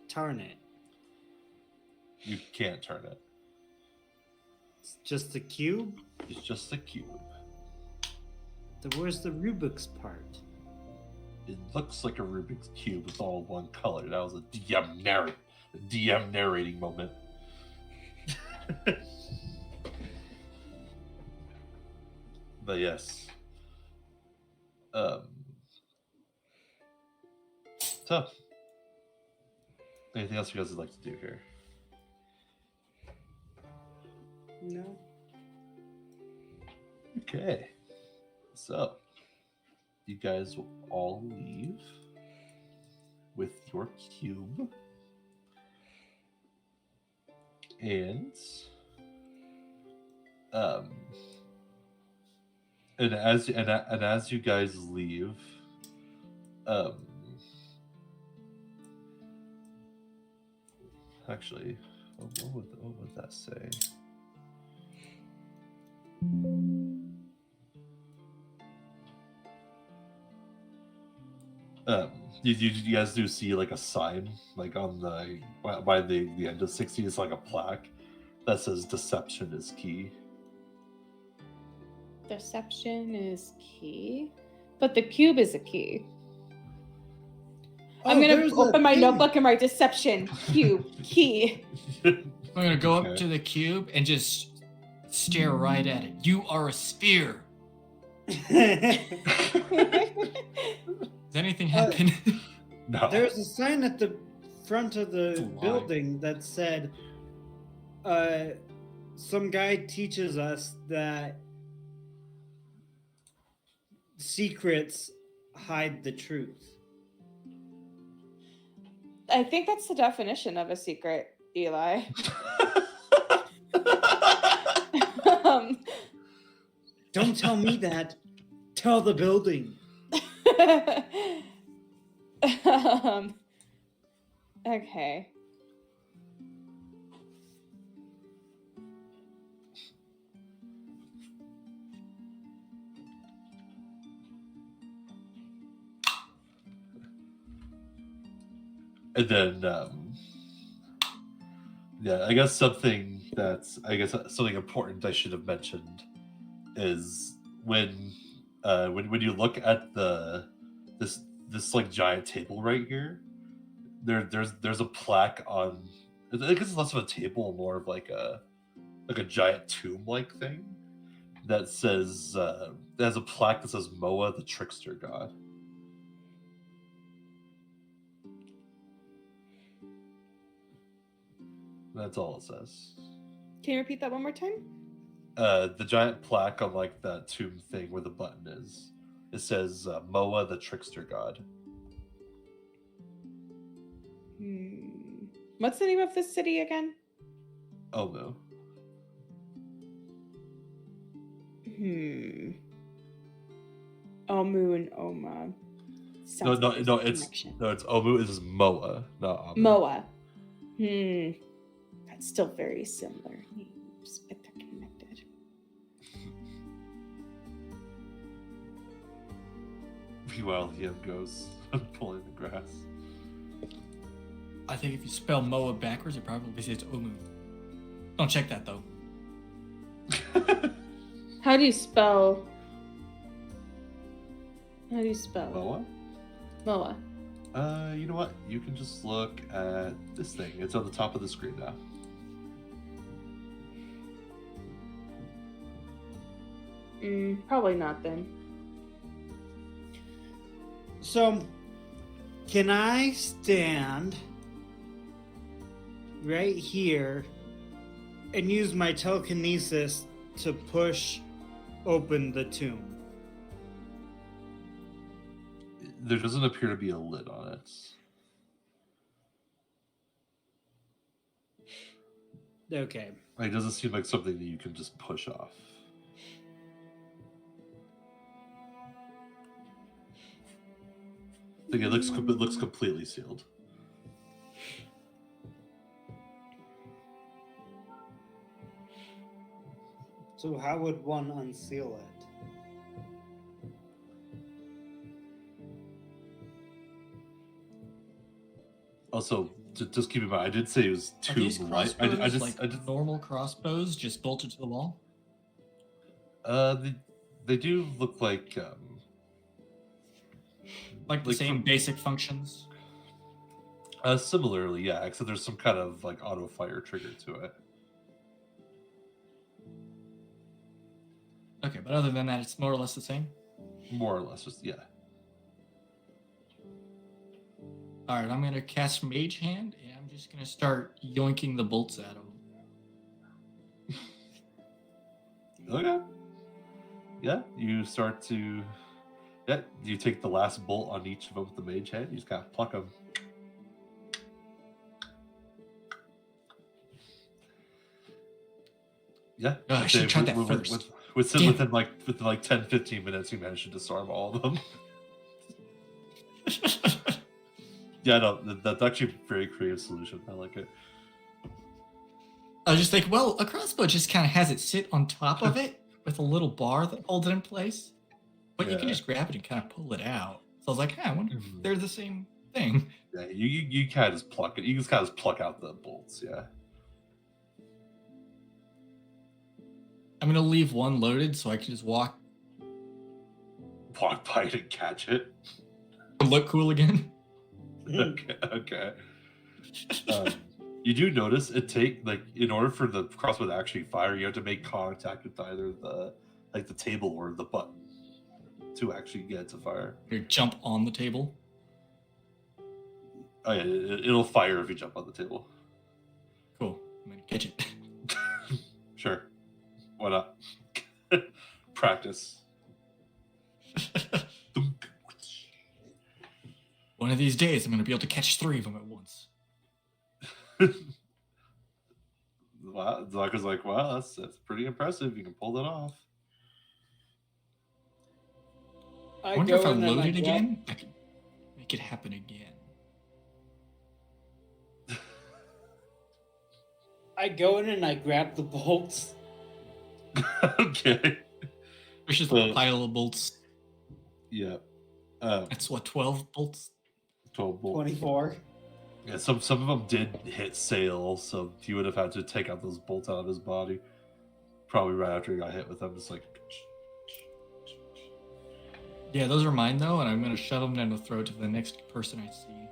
turn it. You can't turn it. It's just a cube. It's just a cube. So where's the Rubik's part? It looks like a Rubik's cube with all one color. That was a DM narrating moment. But yes. So, anything else you guys would like to do here? No. Okay. So, you guys will all leave with your cube. And as you guys leave, actually, what would that say? You guys do see like a sign, like on the by the end of 60, it's like a plaque that says "Deception is key." Deception is key, but the cube is a key. I'm gonna there's a open my thing. notebook and write deception, cube, key. I'm gonna go up Okay. to the cube and just stare right at it. You are a sphere. Does anything happen? No. There's a sign at the front of It's a the lie. building that said, some guy teaches us that secrets hide the truth. I think that's the definition of a secret, Eli. um, Don't tell me that. Tell the building. okay. And then, yeah, I guess something important I should have mentioned is when you look at this like giant table right here, there's a plaque on. I guess it's less of a table, more of like a giant tomb like thing that says that has a plaque that says Moa the trickster god. That's all it says. Can you repeat that one more time? The giant plaque on like that tomb thing where the button is. It says Moa the trickster god. What's the name of this city again? Omu. Omu and Oma. Sounds No, like there's no, a it's connection. no, it's Omu. This is Moa, not Omu. Moa. That's still very similar names, but they're connected. Meanwhile, Yim goes pulling the grass. I think if you spell Moa backwards, it probably says Omu. Don't check that though. How do you spell? Moa? Moa. You know what? You can just look at this thing. It's on the top of the screen now. Probably not then. So, can I stand right here and use my telekinesis to push open the tomb? There doesn't appear to be a lid on it. Okay. Like, it doesn't seem like something that you can just push off. Like it looks completely sealed. So how would one unseal it? Also, just keep in mind, I did say it was Are too these light. crossbows I just like normal crossbows just bolted to the wall? they do look like Like the Like same from- basic functions? similarly, yeah, except there's some kind of like auto fire trigger to it. Okay, but other than that, it's more or less the same? More or less, just yeah. Alright, I'm gonna cast Mage Hand, and I'm just gonna start yoinking the bolts at them. Okay. Yeah, you start to. Yeah, you take the last bolt on each of them with the mage hand. You just kind of pluck them. Yeah. Oh, I I'd should say try that first. Damn. within like 10-15 minutes, you managed to disarm all of them. Yeah, no, that's actually a very creative solution. I like it. I was just like, well, a crossbow just kind of has it sit on top of it with a little bar that holds it in place. But you can Yeah. just grab it and kind of pull it out. So I was like, hey, I wonder if Mhm. they're the same thing. Yeah, you kind of just pluck it. You just kind of pluck out the bolts. Yeah. I'm going to leave one loaded so I can just walk Walk by it and catch it. and look cool again. Okay. You do notice in order for the crossbow to actually fire, you have to make contact with either the table or the button to actually get it to fire. You jump on the table. Oh yeah, it'll fire if you jump on the table. Cool. I'm gonna catch it. Sure, why not? Practice. One of these days, I'm gonna be able to catch 3 of them at once. Wow, Zaka's like, wow, that's pretty impressive. You can pull that off. I wonder if I load it again, I can make it happen again. I go in and I grab the bolts. Okay. There's just a pile of bolts. Yeah. That's what, 12 bolts? 12 bolts. 24. Yeah, some of them did hit Sail, so you would have had to take out those bolts out of his body. Probably right after he got hit with them, just like. Yeah, those are mine though, and I'm gonna shove them down the throat of the next person I see.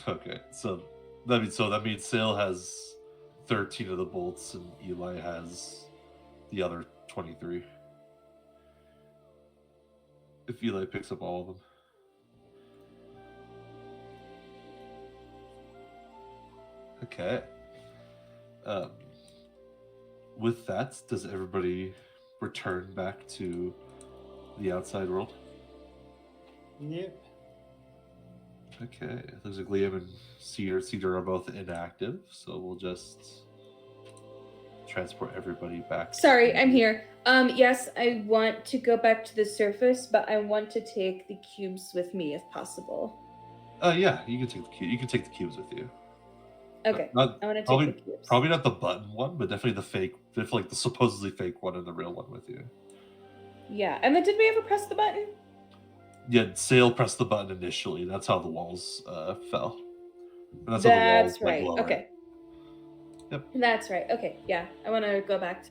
Okay, so that means Sail has 13 of the bolts, and Eli has the other 23. If Eli picks up all of them. Okay. With that, does everybody return back to the outside world? Yep. Okay. It looks like Liam and Cedar are both inactive, so we'll just transport everybody back. Sorry, I'm here. Yes, I want to go back to the surface, but I want to take the cubes with me if possible. Yeah, you can take the cube. You can take the cubes with you. Okay, Not, I want to probably, take the cubes. Probably not the button one, but definitely the fake, like the supposedly fake one and the real one with you. Yeah, and then did we ever press the button? Yeah, Sail pressed the button initially. That's how the walls fell. And That's how the walls right. lowered. Okay. Yep. That's right. Okay. Yeah, I want to go back.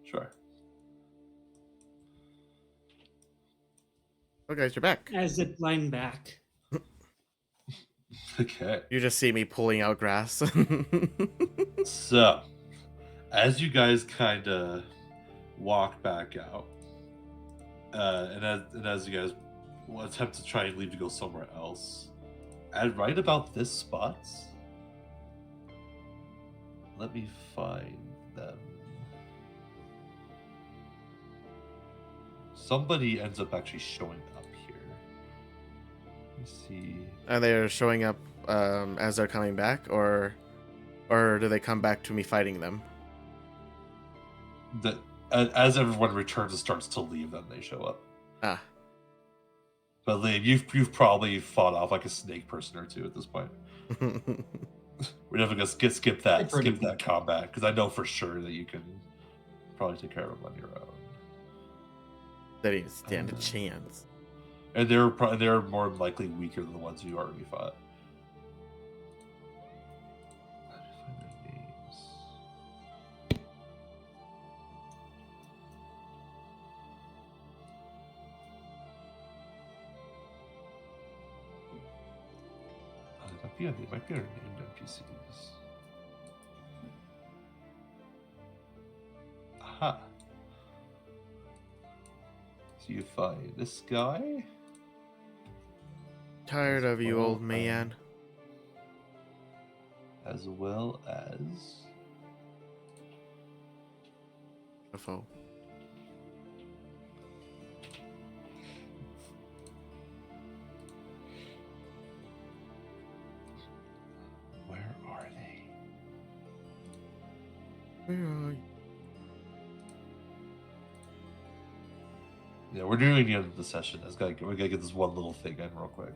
Sure. Oh, guys, you're back. I zip line back. Okay. You just see me pulling out grass. So, as you guys kind of walk back out, and as you guys will attempt to try and leave to go somewhere else, at right about this spot, let me find them. Somebody ends up actually showing up here. Let me see. Are they showing up as they're coming back, or do they come back to me fighting them? That as everyone returns and starts to leave, then they show up. Ah. But Liam, you've probably fought off like a snake person or two at this point. We're definitely gonna skip that combat because I know for sure that you can probably take care of them on your own. They didn't stand a chance. And they're more likely weaker than the ones you already fought. Let me find their names. They might be our named NPCs. Aha. So you find this guy? Tired of you, old man. As well as A foe. where are they? Where are you? Yeah, we're doing the end of the session. We gotta get this one little thing in real quick.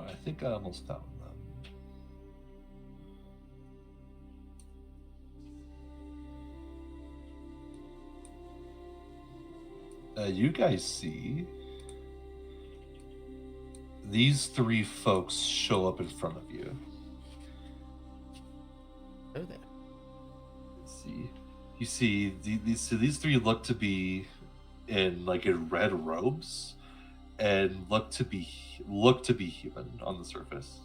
I think I almost found them. You guys see these three folks show up in front of you. Oh, there. You see these three look to be in red robes and look to be human on the surface.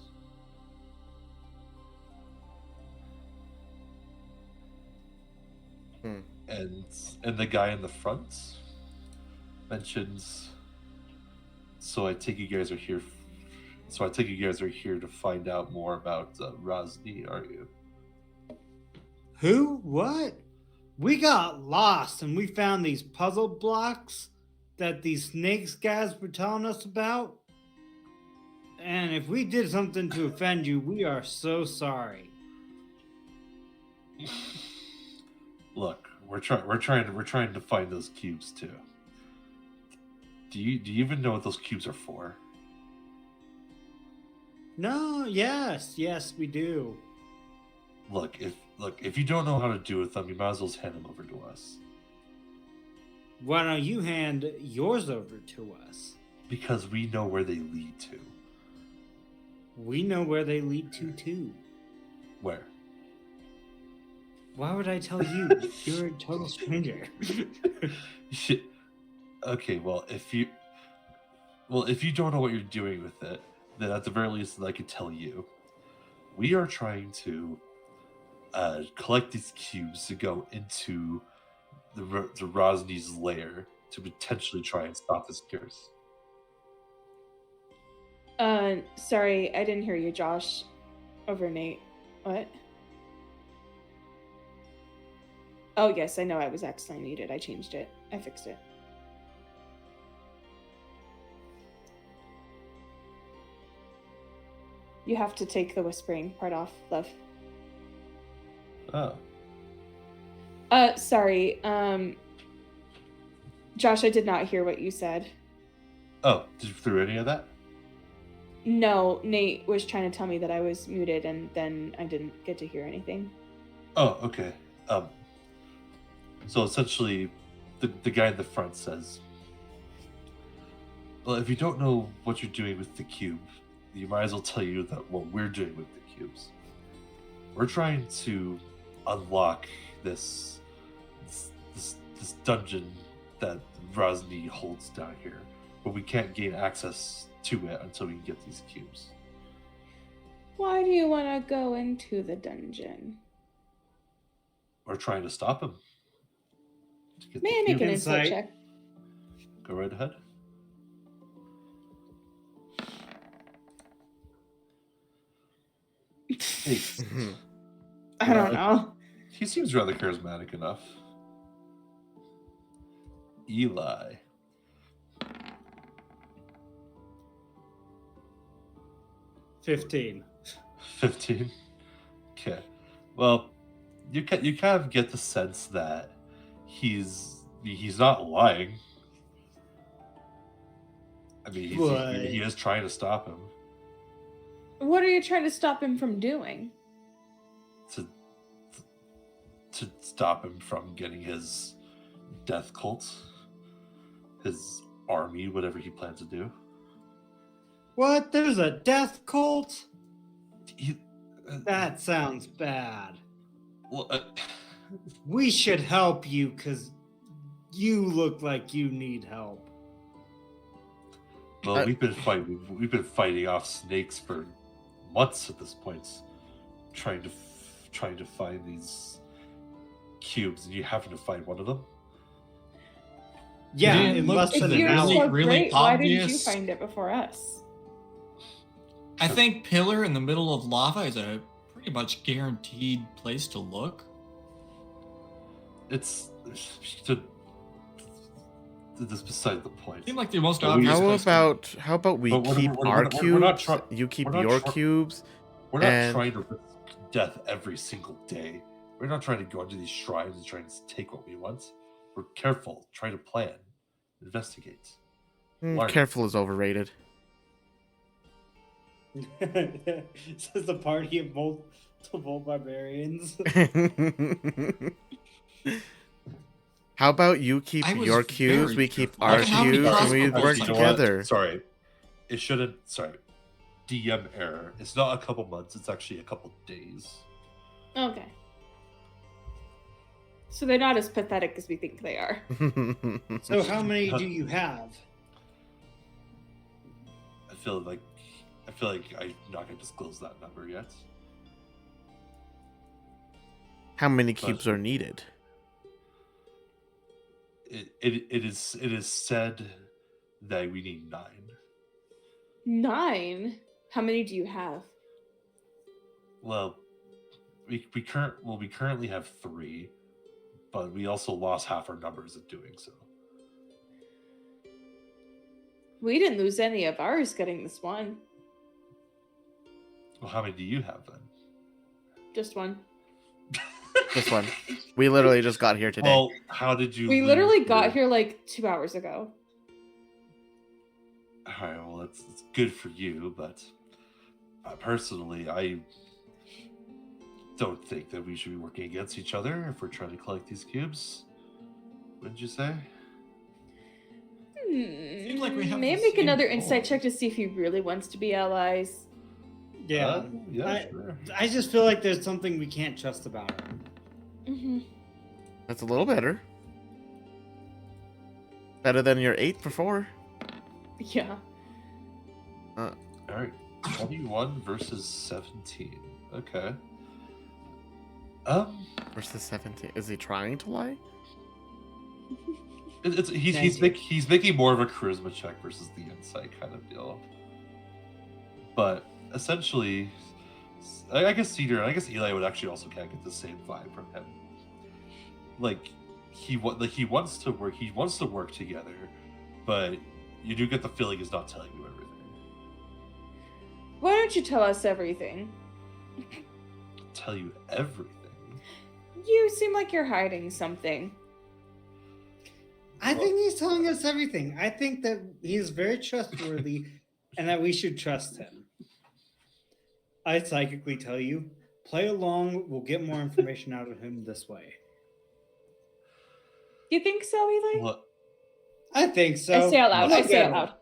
And the guy in the front mentions, so I take you guys are here to find out more about Rosny, are you? Who? What? We got lost and we found these puzzle blocks that these snakes guys were telling us about. And if we did something to offend you, we are so sorry. Look, we're trying to find those cubes too. Do you even know what those cubes are for? No, yes, we do. Look, if you don't know how to do with them, you might as well hand them over to us. Why don't you hand yours over to us? Because we know where they lead to. We know where they lead to too. Where? Why would I tell you? You're a total stranger. Shit. Okay, well, if you don't know what you're doing with it, then at the very least, I could tell you. We are trying to collect these cubes to go into the Rosny's lair to potentially try and stop this curse. Sorry, I didn't hear you, Josh. Over Nate. What? Oh, yes, I know I was accidentally muted. I changed it. I fixed it. You have to take the whispering part off, love. Oh. Sorry. Josh, I did not hear what you said. Oh, did you through any of that? No, Nate was trying to tell me that I was muted, and then I didn't get to hear anything. Oh, okay. So essentially, the guy in the front says, well, if you don't know what you're doing with the cube, you might as well tell you that what we're doing with the cubes. We're trying to unlock this dungeon that Rosny holds down here, but we can't gain access to it until we can get these cubes. Why do you want to go into the dungeon? We're trying to stop him. To get May the I make cube. an insight Insight. check? Go right ahead. Hey, I don't know. he seems rather charismatic enough. Eli. 15. 15. Okay. Well, you kind of get the sense that he's not lying. I mean, he is trying to stop him What are you trying to stop him from doing? to stop him from getting his death cult, his army, whatever he plans to do. What? There's a death cult? He, That sounds bad. well, We should help you because you look like you need help. well, we've been fighting off snakes for months at this point, trying to find these cubes, and you happen to find one of them. Yeah, Didn't it look must to have If the been you're really, so out. really great, why didn't you obvious. find it before us? I think pillar in the middle of lava is a pretty much guaranteed place to look. It's this beside the point. Seemed like the most But we- obvious. How about we But we're- keep we're- our we're not cubes? try- You keep we're not your try- cubes. We're not and- trying to risk death every single day. We're not trying to go into these shrines and try to take what we want. We're careful, trying to plan, investigate. Learn. Careful is overrated. This is a party of multiple barbarians. How about you keep I was your cues, very we keep careful. our Look at how many cues, and we crossbow work bolts I You know got. what? together? Sorry. It shouldn't. Sorry. DM error. It's not a couple months. It's actually a couple days. Okay. So they're not as pathetic as we think they are. So how many do you have? I feel like I'm not gonna disclose that number yet. How many cubes are needed? It is said that we need 9. 9? How many do you have? Well, we currently have 3, but we also lost half our numbers in doing so. We didn't lose any of ours getting this one. Well, how many do you have then? Just one. This one. We literally just got here today. Well, how did you? We lose literally got your- here like 2 hours ago. All right, well, it's good for you, but personally, I don't think that we should be working against each other if we're trying to collect these cubes. What did you say? Seems like we have Maybe the make same another goal. insight check to see if he really wants to be allies. Yeah. Yeah, sure. I just feel like there's something we can't trust about him. Mm-hmm. That's a little better. Better than your 8 before. Yeah. All right, 21 versus 17. Okay. Versus 17. Is he trying to lie? He's making more of a charisma check versus the insight kind of deal. But essentially, I guess Cedar and I guess Eli would actually also kind of get the same vibe from him. Like he wants to work. He wants to work together, but you do get the feeling he's not telling you everything. Why don't you tell us everything? Tell you everything. You seem like you're hiding something. I think he's telling us everything. I think that he's very trustworthy and that we should trust him. I psychically tell you, play along, we'll get more information out of him this way. You think so, Eli? Look, I think so. I say out loud. I Look say at out loud. him.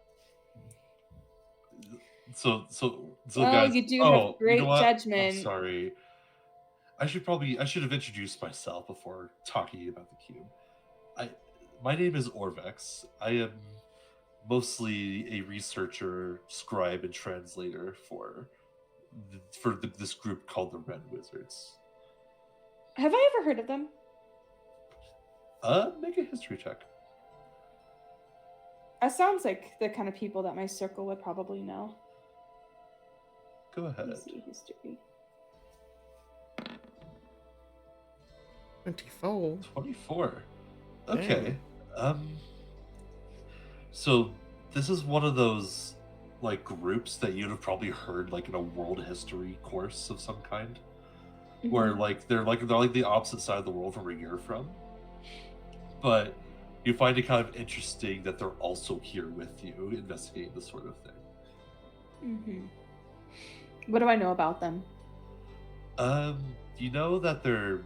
so Well, guys. you do have great you know what? judgment. I'm sorry. I should have introduced myself before talking about the cube. My name is Orvex. I am mostly a researcher, scribe, and translator for this group called the Red Wizards. Have I ever heard of them? Make a history check. That sounds like the kind of people that my circle would probably know. Go Let ahead. me see history. 24. 24. Okay. So this is one of those like groups that you'd have probably heard like in a world history course of some kind, where like they're like the opposite side of the world from where you're from. But you find it kind of interesting that they're also here with you, investigating this sort of thing. What do I know about them? You know that they're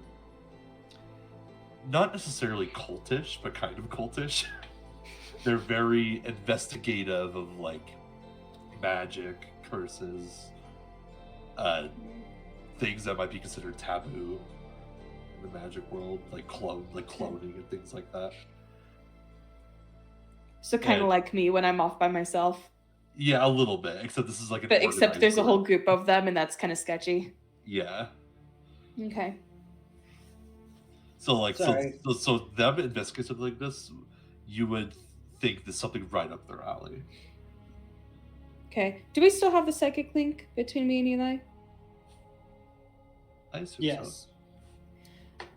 not necessarily cultish, but kind of cultish. They're very investigative of like magic, curses, things that might be considered taboo in the magic world, like cloning and things like that. So kind of Yeah. like me when I'm off by myself. Yeah, a little bit. Except this is like an But except organized there's a whole group. group of them and that's kind of sketchy. Yeah. Okay. So like Sorry. so them investigating something like this, you would think there's something right up their alley. Okay. Do we still have the psychic link between me and Eli? I assume so. Yes.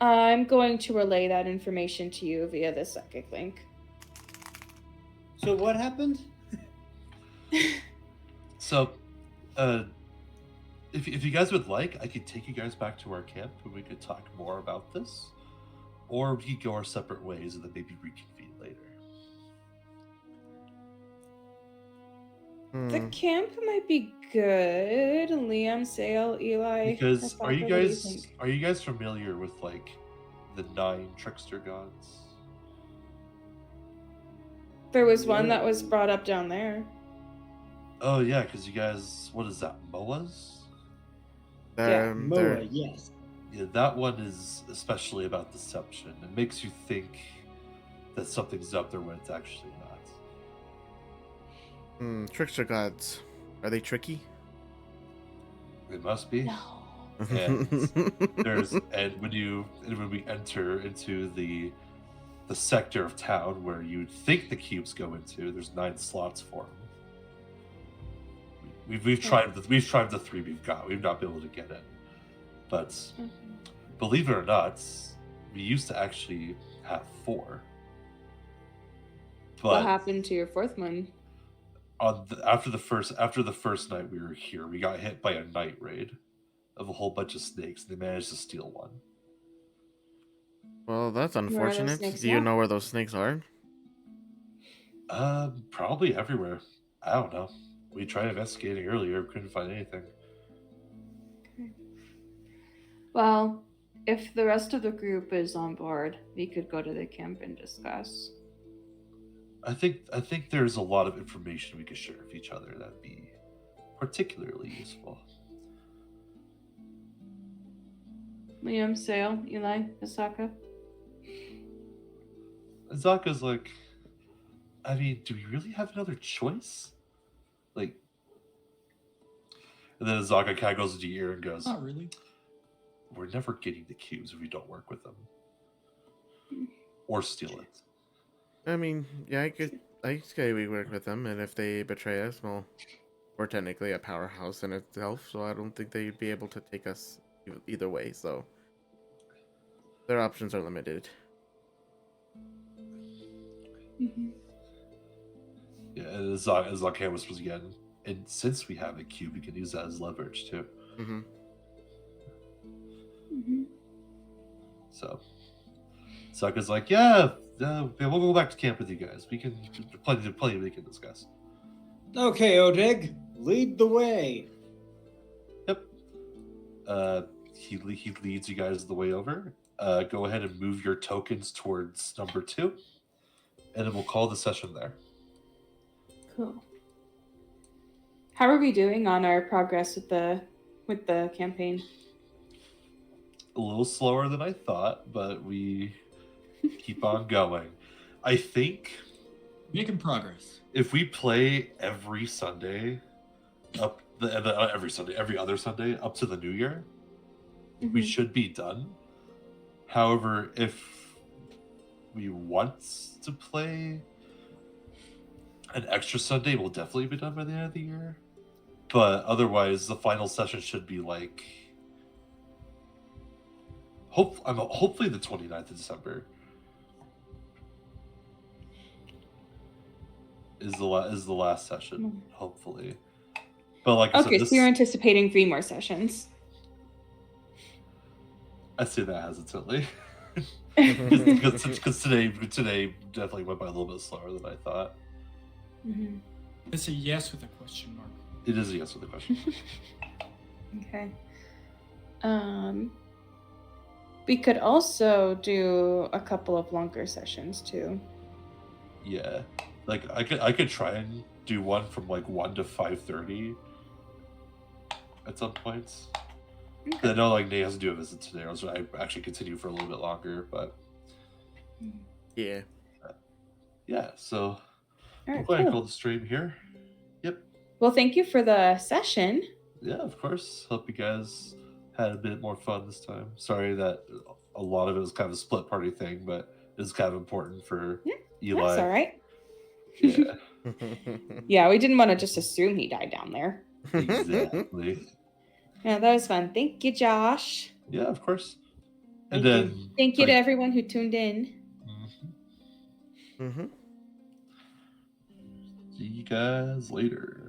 I'm going to relay that information to you via the psychic link. So what happened? So, if you guys would like, I could take you guys back to our camp and we could talk more about this, or we could go our separate ways and then maybe reconvene later. The camp might be good. Liam, Sale, Eli. Because Asaka, what do you think? are you guys familiar with like the 9 trickster gods? There was one that was brought up down there. Oh yeah, because you guys, what is that? Moas? Yeah, Moa, They're- yes. Yeah, that one is especially about deception. It makes you think that something's up there when it's actually not. Trickster gods. Are they tricky? It must be. No. And when we enter into the sector of town where you'd think the cubes go into, there's 9 slots for them. We've tried the 3 we've got. We've not been able to get in, but believe it or not, we used to actually have 4. But What happened to your 4th one? after the first night we were here, we got hit by a night raid of a whole bunch of snakes. They managed to steal one. Well, that's Where are those unfortunate. snakes Do you now? know where those snakes are? Probably everywhere. I don't know. We tried investigating earlier, couldn't find anything. Well, if the rest of the group is on board, we could go to the camp and discuss. I think there's a lot of information we could share with each other that'd be particularly useful. Liam, Sale, Eli, Asaka. Zaka's like, I mean, do we really have another choice? Like, and then Zaka kind of goes into your ear and goes, Not really. "We're never getting the cubes if we don't work with them or steal it." I mean, yeah, I could say we work with them, and if they betray us, well, we're technically a powerhouse in itself, so I don't think they'd be able to take us either way, so their options are limited. Mm-hmm. Yeah, and Zaka whispers again, and since we have a cube, we can use that as leverage too. Mm-hmm. Mm-hmm. So Zaka's like, yeah, we'll go back to camp with you guys. We can plenty we can discuss. Okay, Odig, lead the way. Yep. He leads you guys the way over. Go ahead and move your tokens towards number 2, and then we'll call the session there. Cool. How are we doing on our progress with the campaign? A little slower than I thought, but we keep on going. I think Making progress. if we play every Sunday, every other Sunday up to the New Year, we Mhm. should be done. However, if we want to play an extra Sunday, we'll definitely be done by the end of the year. But otherwise, the final session should be like hopefully the 29th of December is the last session, hopefully. But like I Okay, said, so you're anticipating 3 more sessions. I say that hesitantly. Because today definitely went by a little bit slower than I thought. Mhm. It's a yes with a question mark. It is a yes with a question. Okay. We could also do a couple of longer sessions too. Yeah, like I could try and do one from like 1 to 5:30 at some points. Okay. I know like Nate has to do a visit today, so I actually continue for a little bit longer. But Yeah. yeah, so All we'll right, go ahead and cool. call the stream here. Yep. Well, thank you for the session. Yeah, of course. Hope you guys had a bit more fun this time. Sorry that a lot of it was kind of a split party thing, but it was kind of important for Eli. That's all right. Yeah, Yeah, we didn't want to just assume he died down there. exactly. Yeah, that was fun. Thank you, Josh. Yeah, of course. And Thank you. then Thank you to everyone who tuned in. Mhm. Mm-hmm. See you guys later.